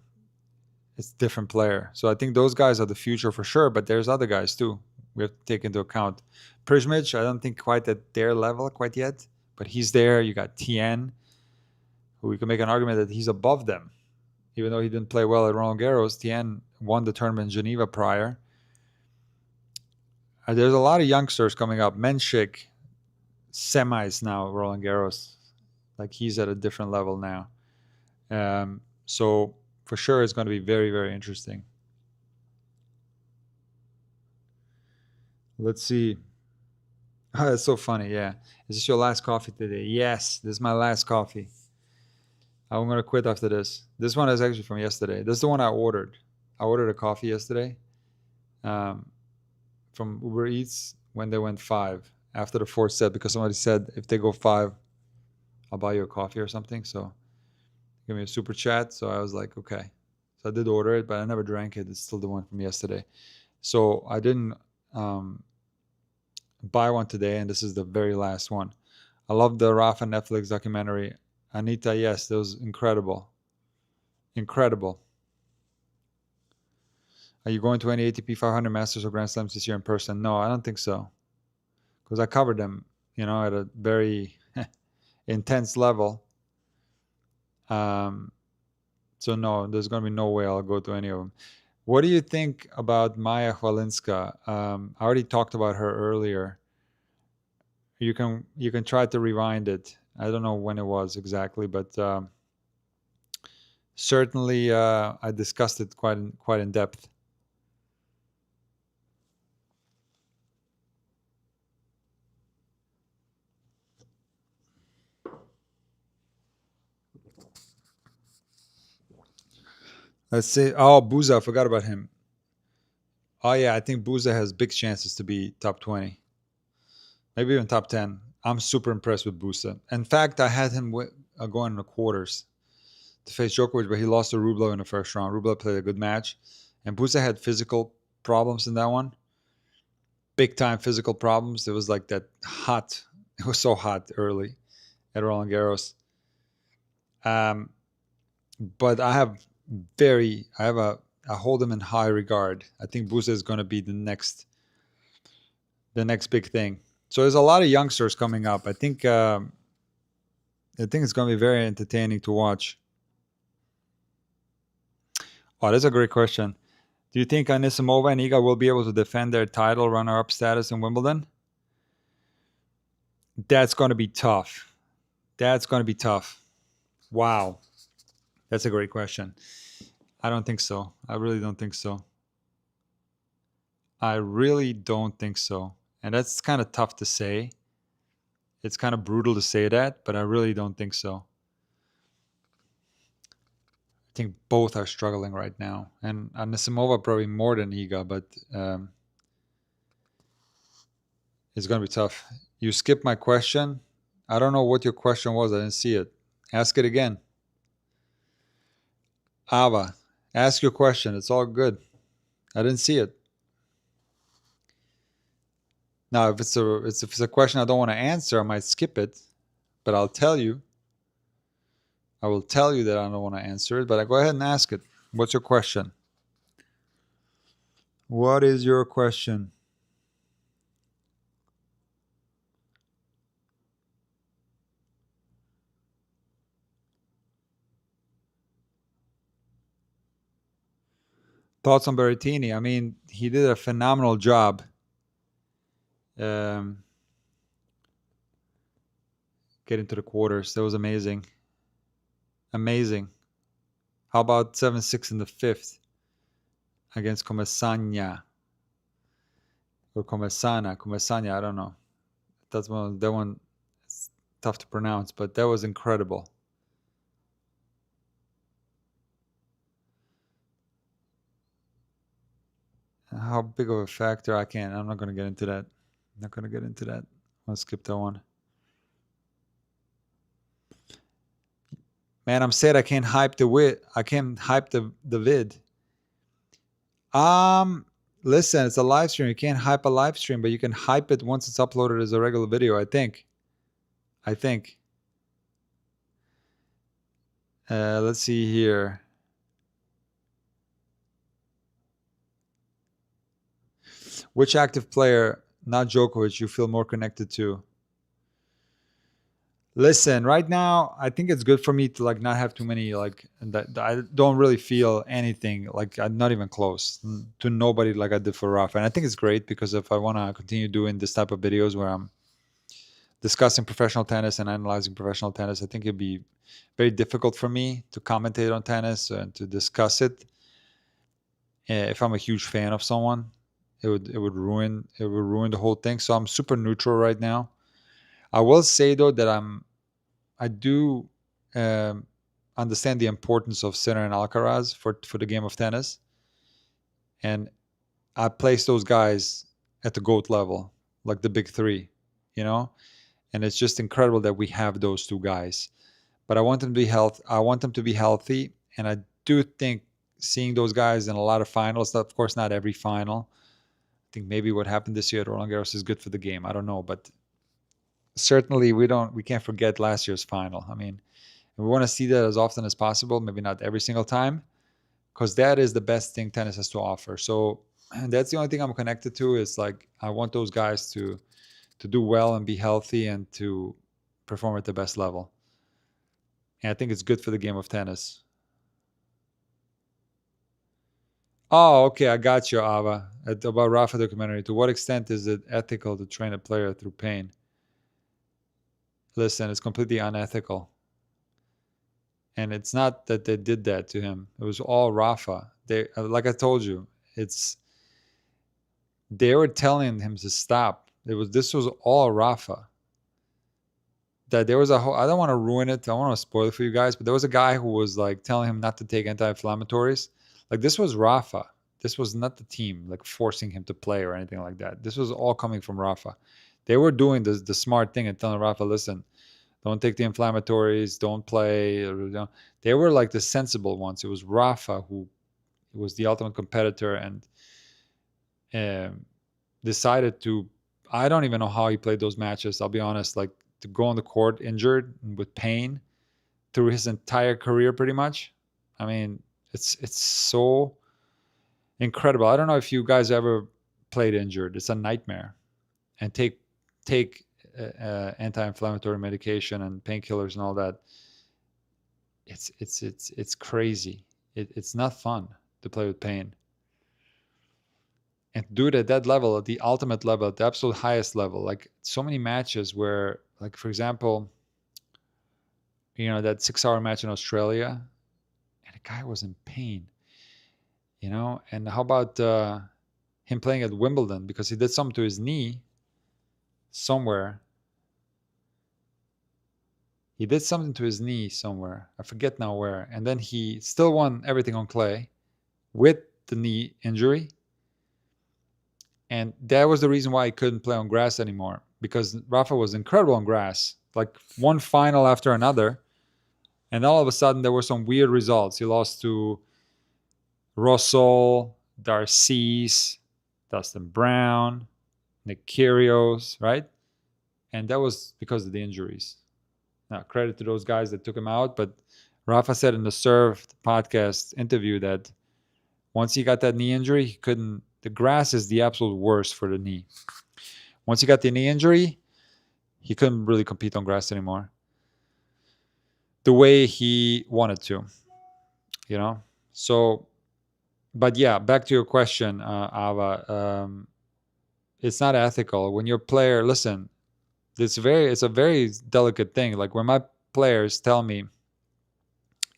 it's a different player. So I think those guys are the future for sure, but there's other guys too we have to take into account. Prismic, I don't think quite at their level quite yet, but he's there. You got Tien, who we can make an argument that he's above them. Even though he didn't play well at Roland Garros, Tien won the tournament in Geneva prior. There's a lot of youngsters coming up. Menchik, semis now, Roland Garros. Like he's at a different level now. So for sure it's going to be very, very interesting. Let's see. Oh, that's so funny. Yeah. Is this your last coffee today? Yes, this is my last coffee. I'm going to quit after this. This one is actually from yesterday. This is the one I ordered. I ordered a coffee yesterday from Uber Eats when they went 5 after the 4th set, because somebody said if they go 5, I'll buy you a coffee or something. So give me a super chat. So I was like, okay. So I did order it, but I never drank it. It's still the one from yesterday. So I didn't buy one today, and this is the very last one. I love the Rafa Netflix documentary. Anita, yes, that was incredible. Incredible. Are you going to any ATP 500 Masters or Grand Slams this year in person? No, I don't think so. Because I covered them, at a very intense level. So no, there's going to be no way I'll go to any of them. What do you think about Maja Chwalinska? I already talked about her earlier. You can try to rewind it. I don't know when it was exactly, but certainly I discussed it quite in depth. Let's see. Oh, Buse, I forgot about him. Oh yeah, I think Buse has big chances to be top 20, maybe even top 10. I'm super impressed with Buse. In fact, I had him going in the quarters to face Djokovic, but he lost to Rublev in the first round. Rublev played a good match, and Buse had physical problems in that one. Big time physical problems. It was like that hot. It was so hot early at Roland Garros. But I hold him in high regard. I think Buse is going to be the next big thing. So there's a lot of youngsters coming up. I think it's going to be very entertaining to watch. Oh, that's a great question. Do you think Anisimova and Iga will be able to defend their title runner-up status in Wimbledon? That's going to be tough. Wow. That's a great question. I don't think so. I really don't think so. And that's kind of tough to say. It's kind of brutal to say that, but I really don't think so. I think both are struggling right now. And Anisimova probably more than Iga, but it's going to be tough. You skipped my question. I don't know what your question was. I didn't see it. Ask it again. Ava, ask your question. It's all good. I didn't see it. Now, if it's a question I don't want to answer, I might skip it, but I'll tell you. I will tell you that I don't want to answer it, but I go ahead and ask it. What's your question? What is your question? Thoughts on Berrettini? I mean, he did a phenomenal job. Getting to the quarters. That was amazing. Amazing. How about 7-6 in the 5th against Comesana? Or Comesana, I don't know. That one is tough to pronounce, but that was incredible. How big of a factor? I'm not going to get into that. I'll skip that one. Man, I'm sad I can't hype the vid. Listen, it's a live stream. You can't hype a live stream, but you can hype it once it's uploaded as a regular video, I think. Let's see here. Which active player, not Djokovic, you feel more connected to? Listen, right now, I think it's good for me to like not have too many that I don't really feel anything like I'm not even close to nobody like I did for Rafa. And I think it's great because if I want to continue doing this type of videos where I'm discussing professional tennis and analyzing professional tennis, I think it'd be very difficult for me to commentate on tennis and to discuss it. If I'm a huge fan of someone, it would ruin the whole thing. So I'm super neutral right now. I will say though that I do um, understand the importance of Sinner and Alcaraz for the game of tennis, and I place those guys at the GOAT level, like the big three, you know. And it's just incredible that we have those two guys. But I want them to be health. I want them to be healthy, and I do think seeing those guys in a lot of finals. Of course, not every final. I think maybe what happened this year at Roland Garros is good for the game. I don't know, but certainly we can't forget last year's final. I mean, we want to see that as often as possible. Maybe not every single time, because that is the best thing tennis has to offer. So that's the only thing I'm connected to. Is like I want those guys to do well and be healthy and to perform at the best level. And I think it's good for the game of tennis. Oh, okay, I got you, Ava. About Rafa documentary. To what extent is it ethical to train a player through pain? Listen, it's completely unethical. And it's not that they did that to him. It was all Rafa. They, like I told you, they were telling him to stop. This was all Rafa. That there was a whole, I don't want to ruin it. I don't want to spoil it for you guys, but there was a guy who was like telling him not to take anti-inflammatories. Like this was Rafa. This was not the team like forcing him to play or anything like that. This was all coming from Rafa. They were doing the smart thing and telling Rafa, listen, don't take the inflammatories, don't play. They were like the sensible ones. It was Rafa who was the ultimate competitor and decided to. I don't even know how he played those matches. I'll be honest. Like to go on the court injured with pain through his entire career, pretty much. I mean, it's so incredible. I don't know if you guys ever played injured. It's a nightmare, and take anti-inflammatory medication and painkillers and all that. It's crazy. It's not fun to play with pain. And to do it at that level, at the ultimate level, at the absolute highest level, like so many matches where, like for example, that 6-hour match in Australia, and the guy was in pain, And how about him playing at Wimbledon because he did something to his knee somewhere. He did something to his knee somewhere. I forget now where. And then he still won everything on clay with the knee injury. And that was the reason why he couldn't play on grass anymore, because Rafa was incredible on grass, like one final after another. And all of a sudden, there were some weird results. He lost to Russell, Darcis, Dustin Brown, Nick Kyrgios, right? And that was because of the injuries. Now, credit to those guys that took him out. But Rafa said in the Serve podcast interview that once he got that knee injury, he couldn't. The grass is the absolute worst for the knee. Once he got the knee injury, he couldn't really compete on grass anymore the way he wanted to, So, but yeah, back to your question, Ava. It's not ethical when your player. Listen, it's a very delicate thing. Like when my players tell me,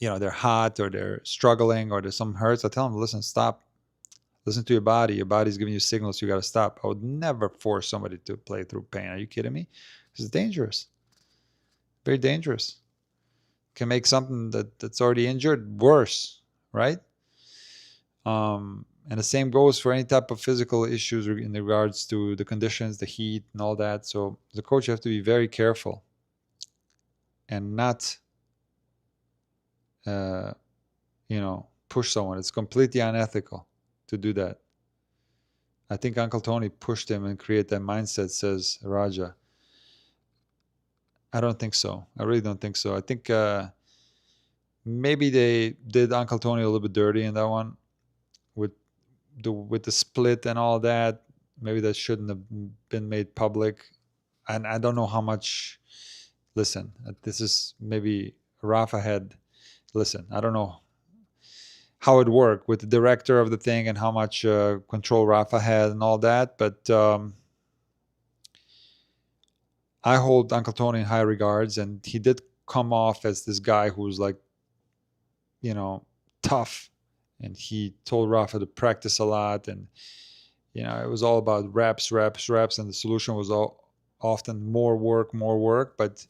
they're hot or they're struggling or there's some hurts, I tell them, listen, stop. Listen to your body. Your body's giving you signals. You got to stop. I would never force somebody to play through pain. Are you kidding me? It's dangerous. Very dangerous. Can make something that's already injured worse, right? And the same goes for any type of physical issues in regards to the conditions, the heat, and all that. So, as a coach, you have to be very careful and not, push someone. It's completely unethical to do that. I think Uncle Tony pushed him and created that mindset, says Raja. I don't think so. I really don't think so. I think maybe they did Uncle Tony a little bit dirty in that one with the split and all that. maybe that shouldn't have been made public. And I don't know how much. Listen, this is maybe Rafa had. Listen, I don't know how it worked with the director of the thing and how much control Rafa had and all that, but I hold Uncle Tony in high regards, and he did come off as this guy who's like, tough, and he told Rafa to practice a lot, and it was all about reps, and the solution was often more work, but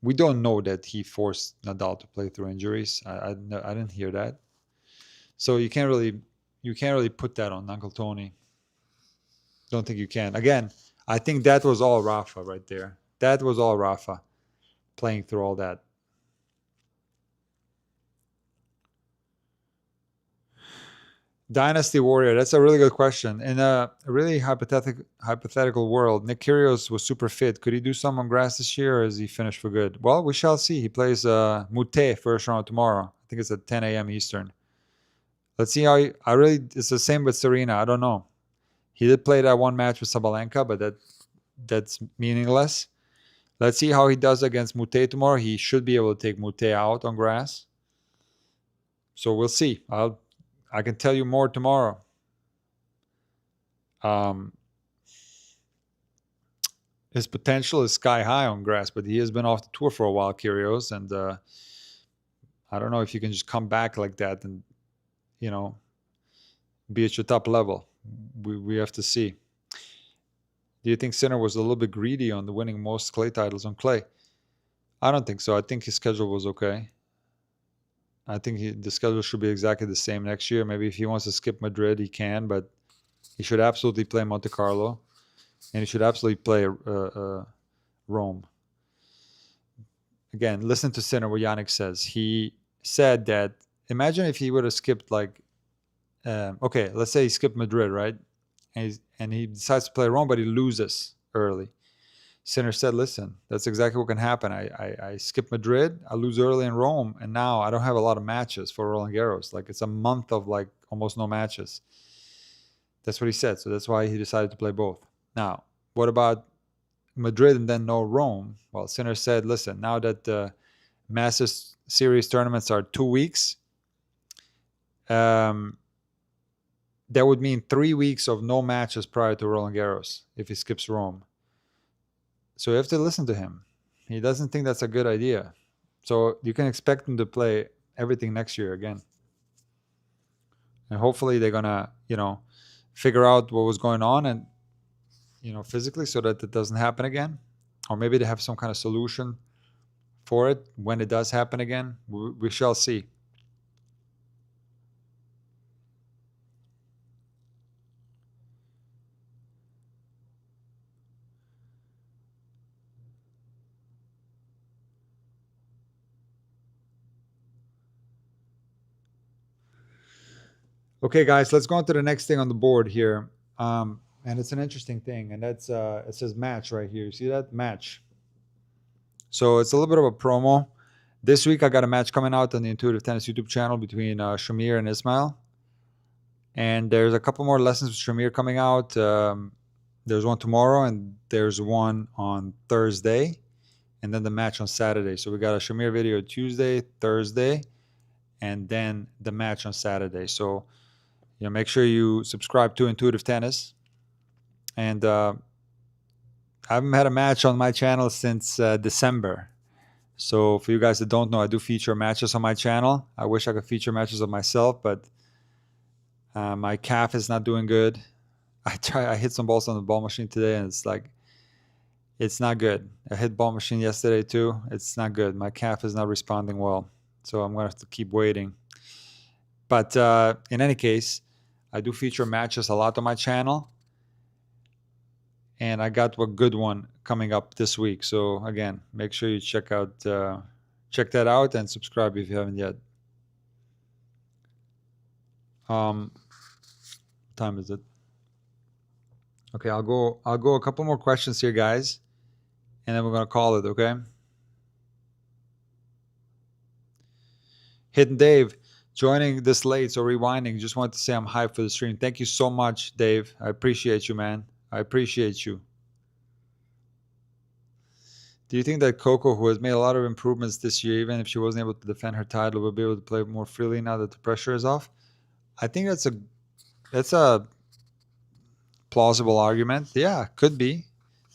we don't know that he forced Nadal to play through injuries. I didn't hear that, so you can't really put that on Uncle Tony. Don't think you can. Again, I think that was all Rafa right there. That was all Rafa playing through all that. Dynasty Warrior, that's a really good question. In a really hypothetical world, Nick Kyrgios was super fit. Could he do some on grass this year, or is he finished for good? Well, we shall see. He plays Mute first round tomorrow. I think it's at 10 a.m. Eastern. Let's see how it's the same with Serena. I don't know. He did play that one match with Sabalenka, but that's meaningless. Let's see how he does against Mute tomorrow. He should be able to take Mute out on grass. So we'll see. I can tell you more tomorrow. His potential is sky high on grass, but he has been off the tour for a while, Kyrgios, and I don't know if you can just come back like that and be at your top level. We have to see. Do you think Sinner was a little bit greedy on the winning most clay titles on clay? I don't think so. I think his schedule was okay. I think the schedule should be exactly the same next year. Maybe if he wants to skip Madrid, he can, but he should absolutely play Monte Carlo, and he should absolutely play Rome. Again, listen to Sinner, what Yannick says. He said that, imagine if he would have skipped okay, let's say he skipped Madrid, right? And he decides to play Rome, but he loses early. Sinner said, listen, that's exactly what can happen. I skip Madrid, I lose early in Rome, and now I don't have a lot of matches for Roland Garros. It's a month of almost no matches. That's what he said. So that's why he decided to play both. Now, what about Madrid and then no Rome? Well, Sinner said, listen, now that the Masters Series tournaments are 2 weeks, that would mean 3 weeks of no matches prior to Roland Garros if he skips Rome. So you have to listen to him. He doesn't think that's a good idea. So you can expect him to play everything next year again. And hopefully they're going to, figure out what was going on and, physically, so that it doesn't happen again. Or maybe they have some kind of solution for it when it does happen again. We shall see. Okay, guys, let's go on to the next thing on the board here. And it's an interesting thing, and that's it says match right here. You see that? Match. So it's a little bit of a promo. This week I got a match coming out on the Intuitive Tennis YouTube channel between Shamir and Ismail. And there's a couple more lessons with Shamir coming out. There's one tomorrow, and there's one on Thursday, and then the match on Saturday. So we got a Shamir video Tuesday, Thursday, and then the match on Saturday. So make sure you subscribe to Intuitive Tennis. And I haven't had a match on my channel since December. So for you guys that don't know, I do feature matches on my channel. I wish I could feature matches of myself, but my calf is not doing good. I hit some balls on the ball machine today, and it's not good. I hit ball machine yesterday too. It's not good. My calf is not responding well. So I'm going to have to keep waiting. But in any case, I do feature matches a lot on my channel. And I got a good one coming up this week. So again, make sure you check that out and subscribe if you haven't yet. What time is it? Okay, I'll go a couple more questions here, guys, and then we're gonna call it, okay? Hidden Dave, joining this late, so rewinding. Just wanted to say I'm hyped for the stream. Thank you so much, Dave. I appreciate you, man. I appreciate you. Do you think that Coco, who has made a lot of improvements this year, even if she wasn't able to defend her title, will be able to play more freely now that the pressure is off? I think that's a plausible argument. Yeah, could be.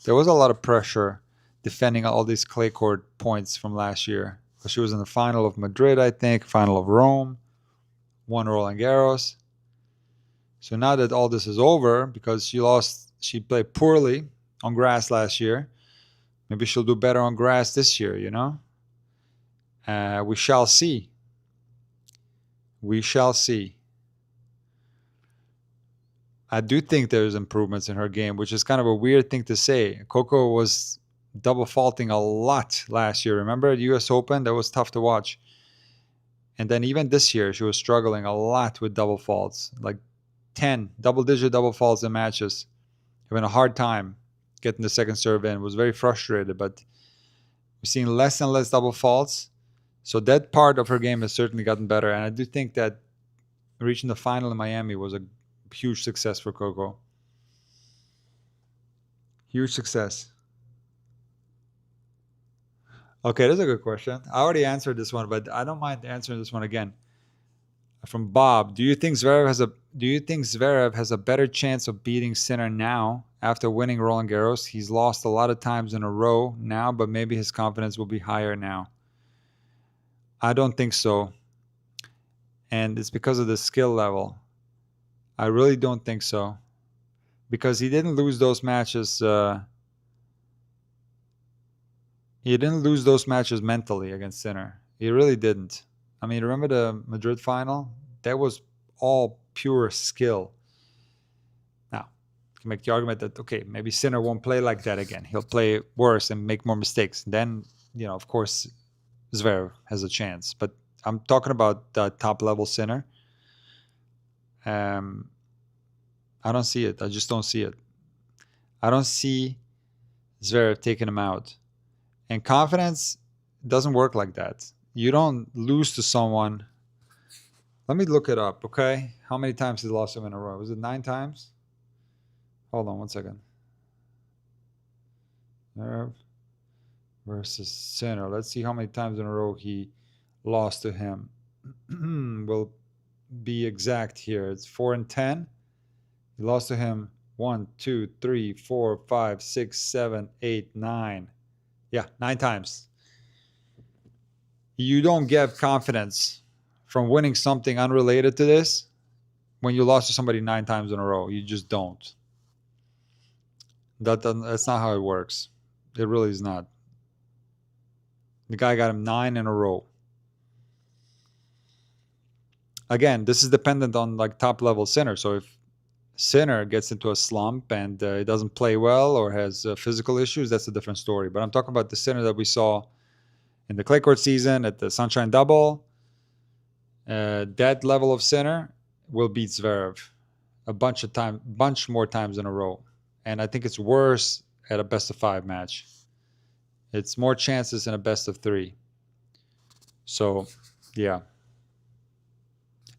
There was a lot of pressure defending all these clay court points from last year. She was in the final of Madrid, I think, final of Rome, won Roland Garros. So now that all this is over, because she played poorly on grass last year, maybe she'll do better on grass this year, you know? We shall see. We shall see. I do think there's improvements in her game, which is kind of a weird thing to say. Coco was double faulting a lot last year. Remember at US Open? That was tough to watch. And then even this year, she was struggling a lot with double faults, like 10 double-digit double faults in matches. Having a hard time getting the second serve in. Was very frustrated, but we're seeing less and less double faults. So that part of her game has certainly gotten better. And I do think that reaching the final in Miami was a huge success for Coco. Huge success. Okay, that's a good question. I already answered this one, but I don't mind answering this one again. From Bob, do you think Zverev has a better chance of beating Sinner now after winning Roland Garros? He's lost a lot of times in a row now, but maybe his confidence will be higher now. I don't think so. And it's because of the skill level. I really don't think so. Because he didn't lose those matches. He didn't lose those matches mentally against Sinner. He really didn't. I mean, remember the Madrid final? That was all pure skill. Now, you can make the argument that, okay, maybe Sinner won't play like that again. He'll play worse and make more mistakes. Then, of course, Zverev has a chance. But I'm talking about the top-level Sinner. I don't see it. I just don't see it. I don't see Zverev taking him out. And confidence doesn't work like that. You don't lose to someone. Let me look it up, okay? How many times he lost him in a row? Was it 9 times? Hold on one second. Zverev versus Sinner. Let's see how many times in a row he lost to him. We'll be exact here. It's 4 and 10. He lost to him 1, 2, 3, 4, 5, 6, 7, 8, 9. Yeah, 9 times. You don't get confidence from winning something unrelated to this when you lost to somebody 9 times in a row. You just don't. That's not how it works. It really is not. The guy got him 9 in a row. Again, this is dependent on like top-level Sinner. So if Sinner gets into a slump and he doesn't play well or has physical issues, that's a different story. But I'm talking about the Sinner that we saw in the clay court season at the Sunshine Double. That level of Sinner will beat Zverev a bunch more times in a row. And I think it's worse at a best-of-5 match. It's more chances in a best-of-3. So, yeah.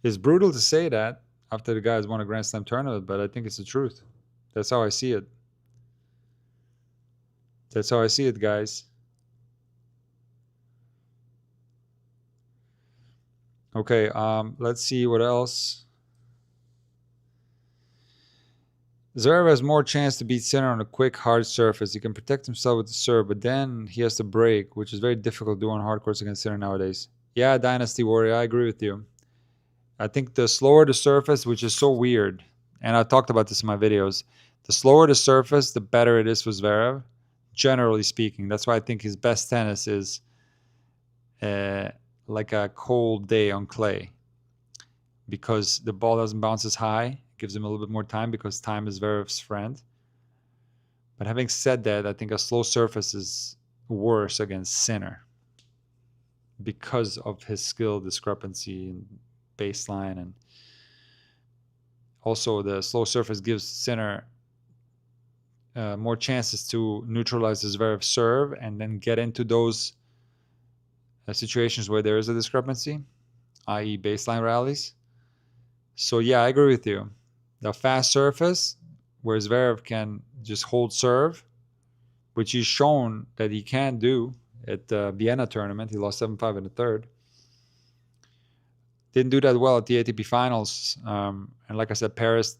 It's brutal to say that after the guys won a Grand Slam tournament, but I think it's the truth. That's how I see it. That's how I see it, guys. Okay, let's see what else. Zverev has more chance to beat Sinner on a quick, hard surface. He can protect himself with the serve, but then he has to break, which is very difficult to do on hard courts against Sinner nowadays. Yeah, Dynasty Warrior, I agree with you. I think the slower the surface, which is so weird, and I talked about this in my videos, the slower the surface, the better it is for Zverev, generally speaking. That's why I think his best tennis is like a cold day on clay, because the ball doesn't bounce as high. Gives him a little bit more time because time is Zverev's friend. But having said that, I think a slow surface is worse against Sinner because of his skill discrepancy and baseline. And also the slow surface gives Sinner more chances to neutralize his Zverev serve and then get into those situations where there is a discrepancy. i.e. baseline rallies. So yeah, I agree with you. The fast surface, where Zverev can just hold serve, which he's shown that he can do at the Vienna tournament. He lost 7-5 in the third. Didn't do that well at the ATP finals. And like I said, Paris,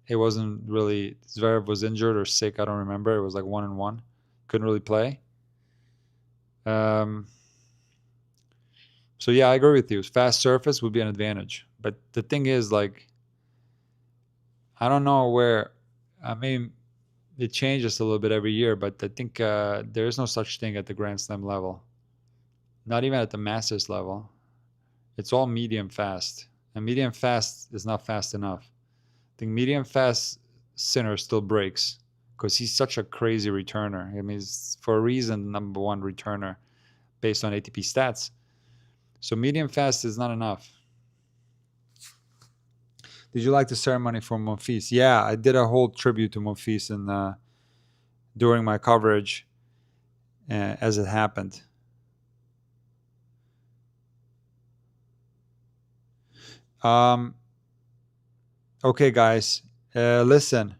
it wasn't really, Zverev was injured or sick. I don't remember. It was like 1-1. Couldn't really play. So yeah, I agree with you. Fast surface would be an advantage. But the thing is, like, I don't know where, I mean, it changes a little bit every year, but I think there is no such thing at the Grand Slam level. Not even at the Masters level. It's all medium fast. And medium fast is not fast enough. I think medium fast Sinner still breaks because he's such a crazy returner. I mean, he's, for a reason, number one returner based on ATP stats. So medium fast is not enough. Did you like the ceremony for Monfils? Yeah, I did a whole tribute to Monfils during my coverage as it happened. Okay, guys, listen.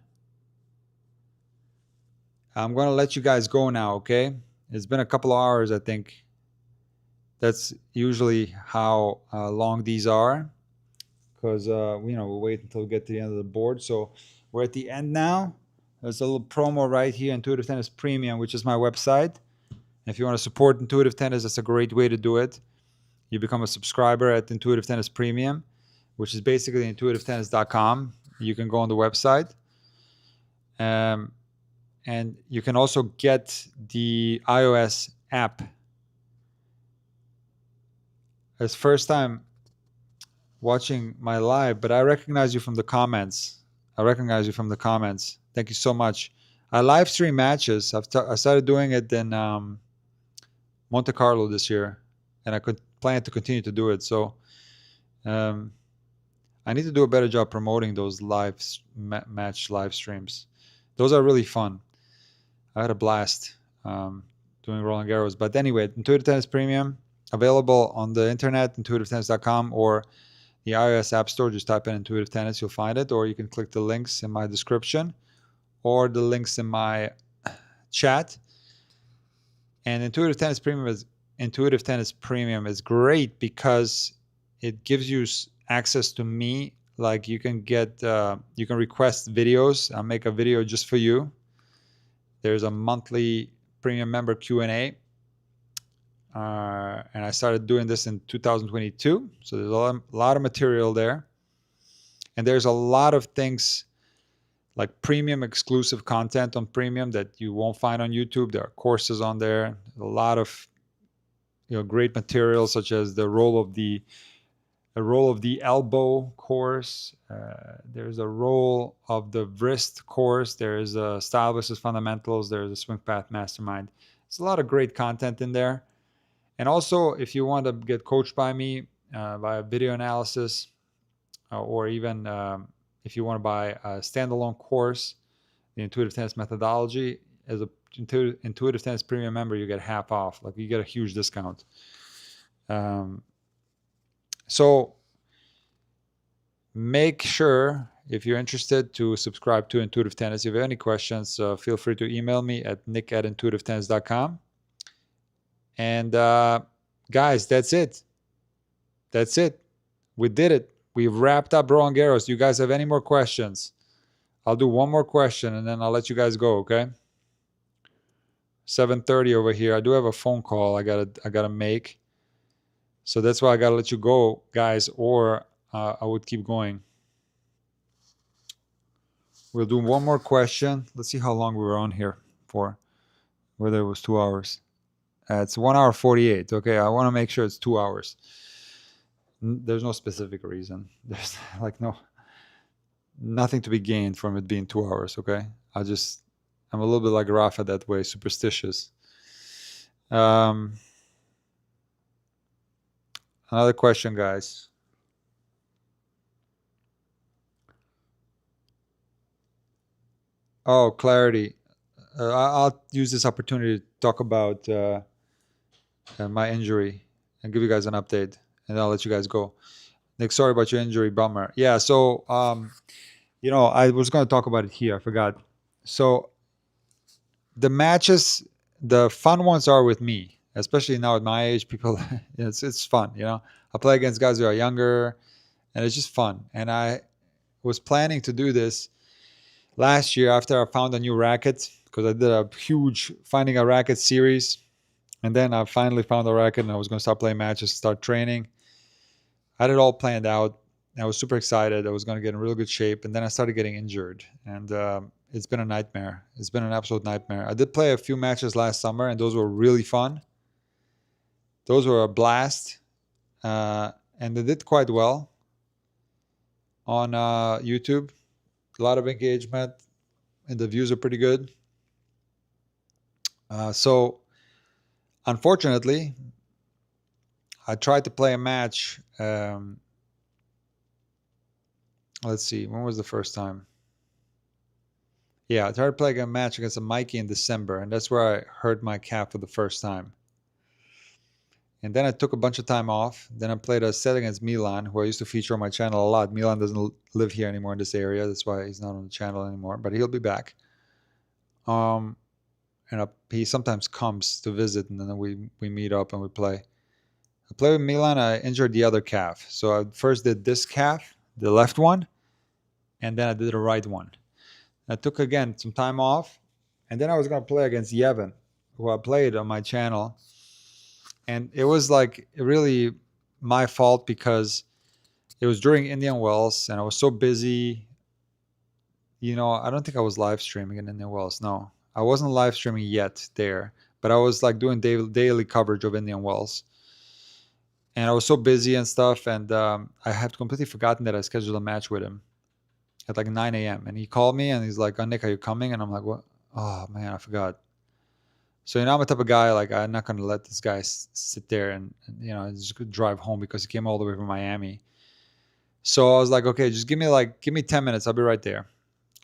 I'm going to let you guys go now, okay? It's been a couple of hours, I think. That's usually how long these are, because we'll wait until we get to the end of the board. So we're at the end now. There's a little promo right here, Intuitive Tennis Premium, which is my website. If you want to support Intuitive Tennis, that's a great way to do it. You become a subscriber at Intuitive Tennis Premium, which is basically intuitivetennis.com. You can go on the website. And you can also get the iOS app. It's first time watching my live, but I recognize you from the comments. Thank you so much. I live stream matches. I started doing it in Monte Carlo this year, and I could plan to continue to do it. So I need to do a better job promoting those match live streams. Those are really fun. I had a blast doing Roland Garros. But anyway, Intuitive Tennis Premium, available on the internet, intuitivetennis.com, or the iOS App Store. Just type in Intuitive Tennis, you'll find it. Or you can click the links in my description or the links in my chat. And Intuitive Tennis Premium is great because it gives you access to me. Like you can request videos. I'll make a video just for you. There's a monthly premium member Q&A. And I started doing this in 2022. So there's a lot of material there. And there's a lot of things like premium exclusive content on Premium that you won't find on YouTube. There are courses on there. A lot of great material, such as the role of the elbow course. There's a role of the wrist course. There's a style versus fundamentals. There's a swing path mastermind. There's a lot of great content in there. And also, if you want to get coached by me via video analysis, or even if you want to buy a standalone course, the Intuitive Tennis Methodology, as a Intuitive Tennis Premium member, you get half off. Like you get a huge discount. So make sure, if you're interested, to subscribe to Intuitive Tennis. If you have any questions, feel free to email me at nick@intuitivetennis.com. And guys, that's it. We did it. We've wrapped up Roland Garros. Do you guys have any more questions? I'll do one more question and then I'll let you guys go, okay? 7:30 over here. I do have a phone call I gotta make. So that's why I gotta let you go, guys, or I would keep going. We'll do one more question. Let's see how long we were on here for, whether it was 2 hours. It's 1 hour 48. Okay, I want to make sure it's 2 hours. There's no specific reason. There's like nothing to be gained from it being 2 hours. Okay, I'm a little bit like Rafa that way, superstitious. Another question, guys. Oh, clarity. I'll use this opportunity to talk about my injury and give you guys an update. and I'll let you guys go. Nick, sorry about your injury, bummer. Yeah, so I was going to talk about it here. I forgot. So the matches, the fun ones are with me, especially now at my age. People, it's fun. I play against guys who are younger, and it's just fun. And I was planning to do this last year after I found a new racket, because I did a huge finding a racket series, and then I finally found a racket, and I was going to start playing matches, start training. I had it all planned out. I was super excited. I was going to get in really good shape, and then I started getting injured, and it's been a nightmare. It's been an absolute nightmare. I did play a few matches last summer, and those were really fun. Those were a blast, and they did quite well on YouTube. A lot of engagement, and the views are pretty good. So, unfortunately, I tried to play a match. Let's see, when was the first time? Yeah, I tried to play a match against a Mikey in December, and that's where I hurt my calf for the first time. And then I took a bunch of time off. Then I played a set against Milan, who I used to feature on my channel a lot. Milan doesn't live here anymore in this area. That's why he's not on the channel anymore, but he'll be back. And he sometimes comes to visit, and then we meet up and we play. I played with Milan. I injured the other calf. So I first did this calf, the left one, and then I did the right one. I took, again, some time off, and then I was going to play against Yevon, who I played on my channel. And it was like really my fault, because it was during Indian Wells, and I was so busy. I don't think I was live streaming in Indian Wells. No, I wasn't live streaming yet there, but I was like doing daily coverage of Indian Wells. And I was so busy and stuff, and I had completely forgotten that I scheduled a match with him at like 9 a.m. And he called me, and he's like, "Oh, Nick, are you coming?" And I'm like, "What? Oh, man, I forgot." So, I'm the type of guy, like, I'm not going to let this guy sit there and just drive home, because he came all the way from Miami. So I was like, okay, just give me 10 minutes. I'll be right there.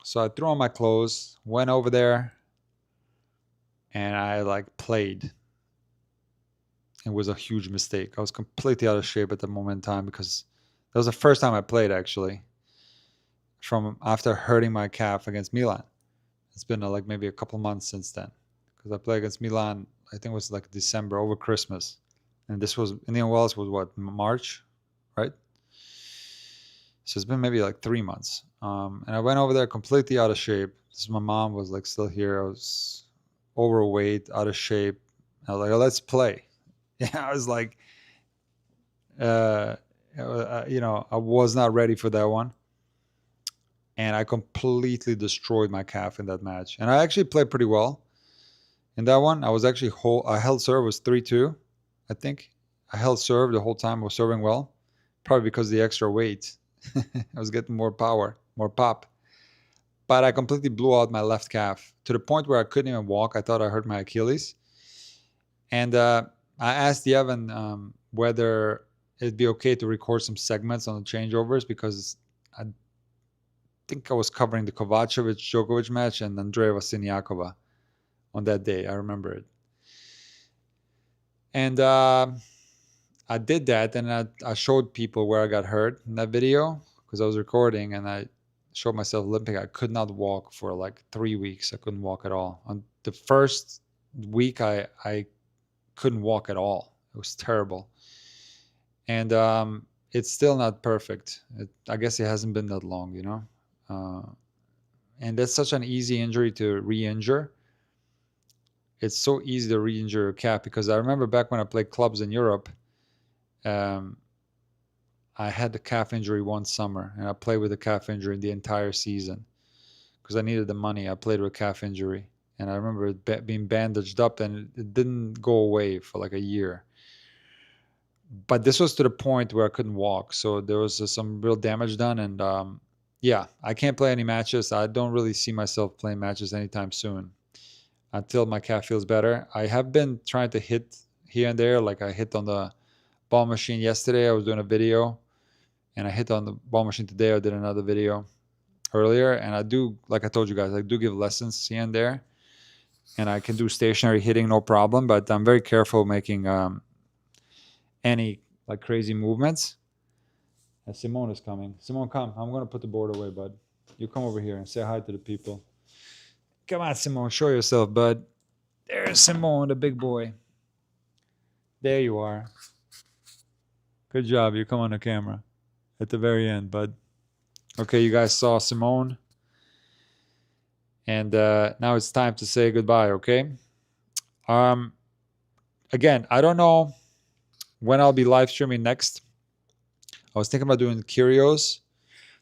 So I threw on my clothes, went over there, and I played. It was a huge mistake. I was completely out of shape at the moment in time, because that was the first time I played, actually, from after hurting my calf against Milan. It's been like maybe a couple months since then, because I played against Milan, I think it was like December, over Christmas. And this was, Indian Wells was what, March, right? So it's been maybe like 3 months. And I went over there completely out of shape. My mom was like still here. I was overweight, out of shape. I was like, "Oh, let's play." Yeah, I was like, I was not ready for that one. And I completely destroyed my calf in that match. And I actually played pretty well in that one. I was actually I held serve, was 3-2, I think. I held serve the whole time. I was serving well, probably because of the extra weight. I was getting more power, more pop. But I completely blew out my left calf to the point where I couldn't even walk. I thought I hurt my Achilles. And I asked Yevon whether it'd be okay to record some segments on the changeovers, because I think I was covering the Kovacevic-Djokovic match and Andreeva Siniakova on that day. I remember it. And I did that, and I showed people where I got hurt in that video, because I was recording, and I showed myself limping. I could not walk for like 3 weeks. I couldn't walk at all. On the first week, I couldn't walk at all. It was terrible. And it's still not perfect. I guess it hasn't been that long, and that's such an easy injury to re-injure. It's so easy to re-injure your calf, because I remember back when I played clubs in Europe, I had the calf injury one summer, and I played with a calf injury the entire season because I needed the money. I played with a calf injury, and I remember it being bandaged up, and it didn't go away for like a year. But this was to the point where I couldn't walk, so there was some real damage done, and yeah, I can't play any matches. I don't really see myself playing matches anytime soon until my calf feels better. I have been trying to hit here and there, like I hit on the ball machine yesterday. I was doing a video, and I hit on the ball machine today. I did another video earlier, and I do, like I told you guys, I do give lessons here and there, and I can do stationary hitting, no problem, but I'm very careful making any like crazy movements. And Simone is coming. Simone, come. I'm going to put the board away, bud. You come over here and say hi to the people. Come on, Simone. Show yourself, bud. There's Simone, the big boy. There you are. Good job. You come on the camera at the very end, bud. Okay, you guys saw Simone. And now it's time to say goodbye, okay? Again, I don't know when I'll be live streaming next. I was thinking about doing Kyrgios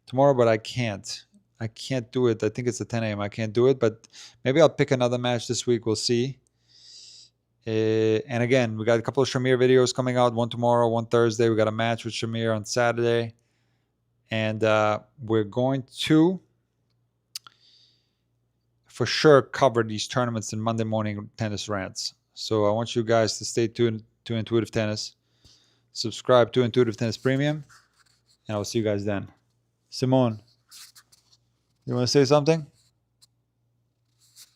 tomorrow, but I can't. I can't do it. I think it's at 10 a.m. I can't do it, but maybe I'll pick another match this week. We'll see. And again, we got a couple of Shamir videos coming out. One tomorrow, one Thursday. We got a match with Shamir on Saturday. And we're going to, for sure, cover these tournaments in Monday morning tennis rants. So I want you guys to stay tuned to Intuitive Tennis. Subscribe to Intuitive Tennis Premium. And I'll see you guys then. Simone, you want to say something?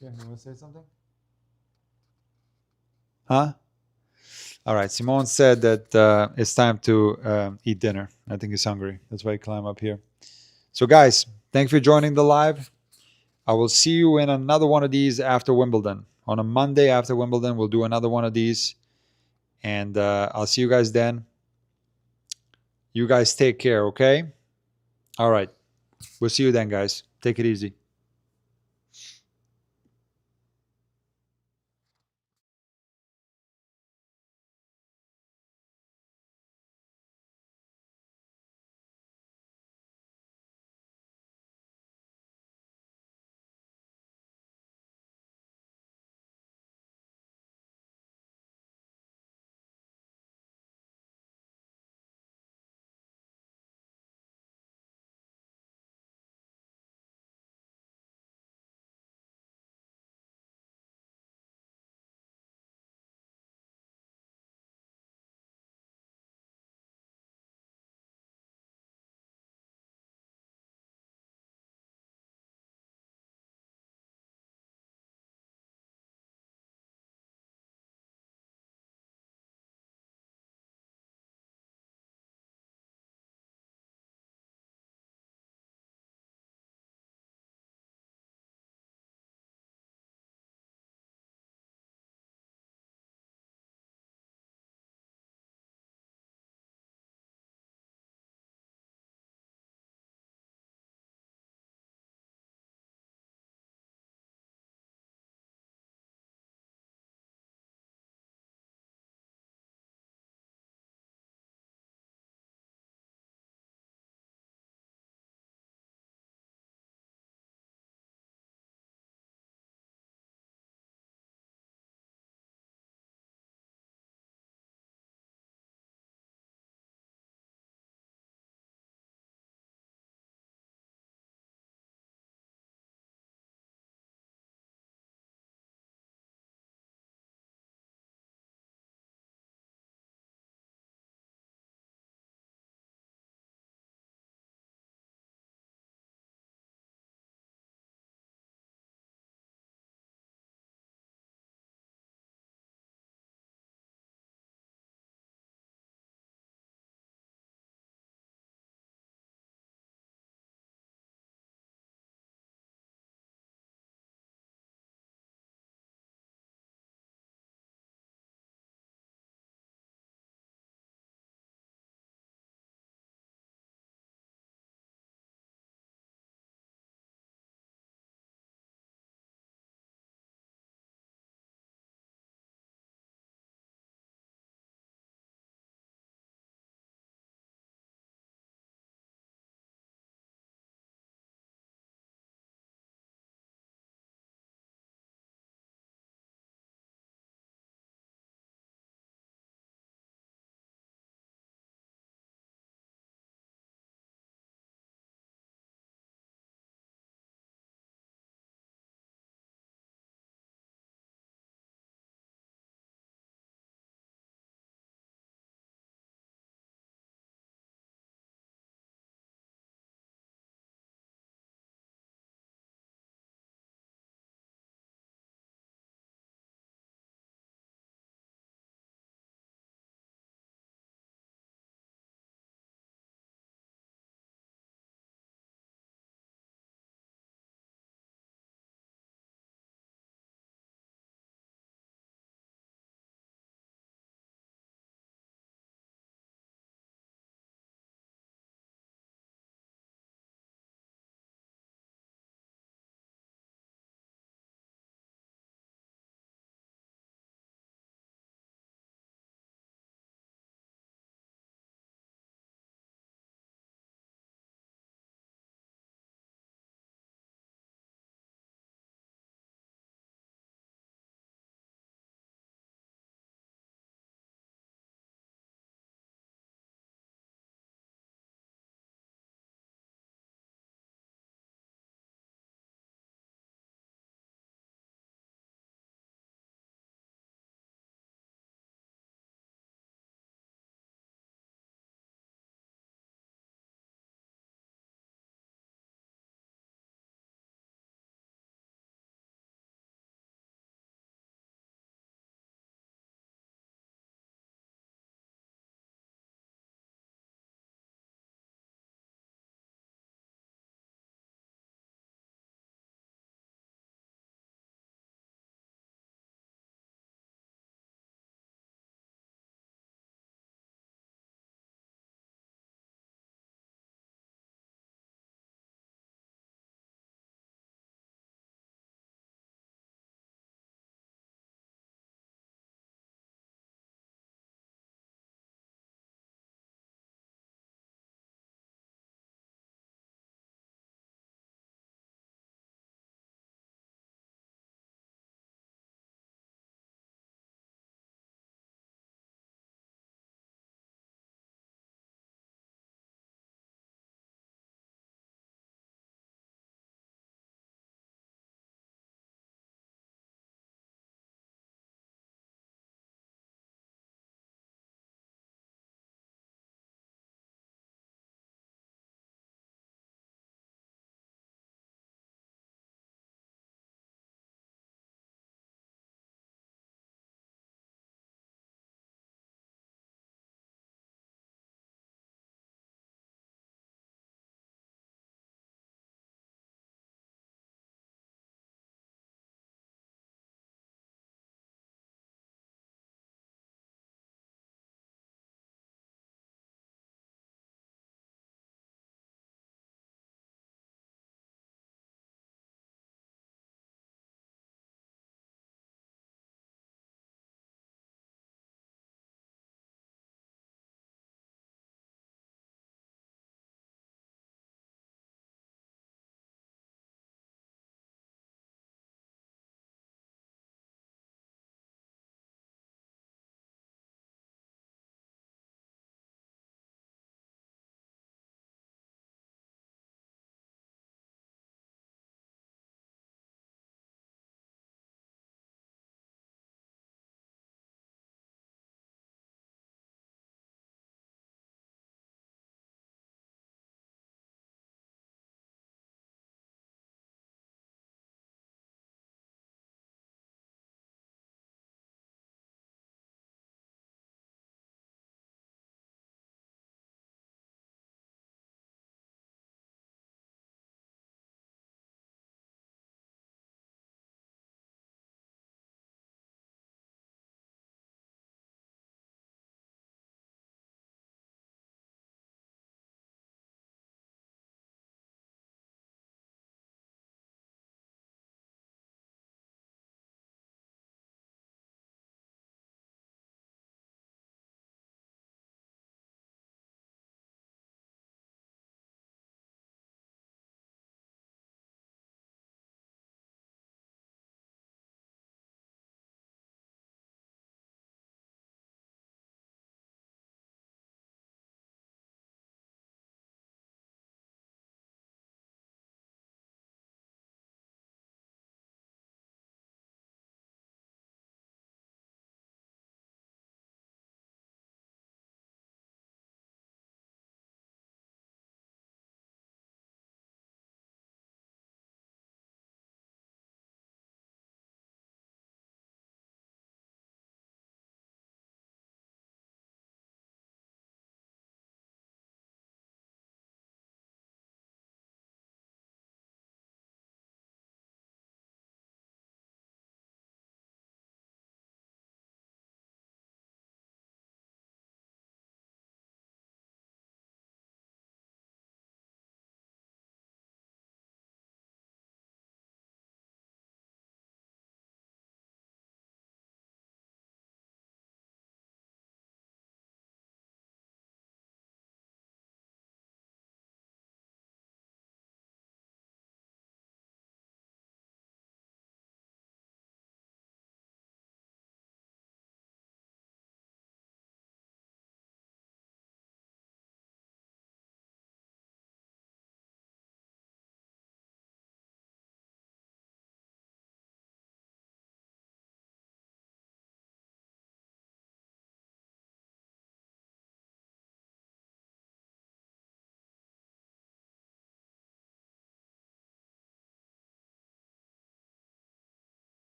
Yeah, you want to say something? Huh? All right. Simone said that it's time to eat dinner. I think he's hungry. That's why he climbed up here. So, guys, thanks for joining the live. I will see you in another one of these after Wimbledon. On a Monday after Wimbledon, we'll do another one of these. And I'll see you guys then. You guys take care, okay? All right. We'll see you then, guys. Take it easy.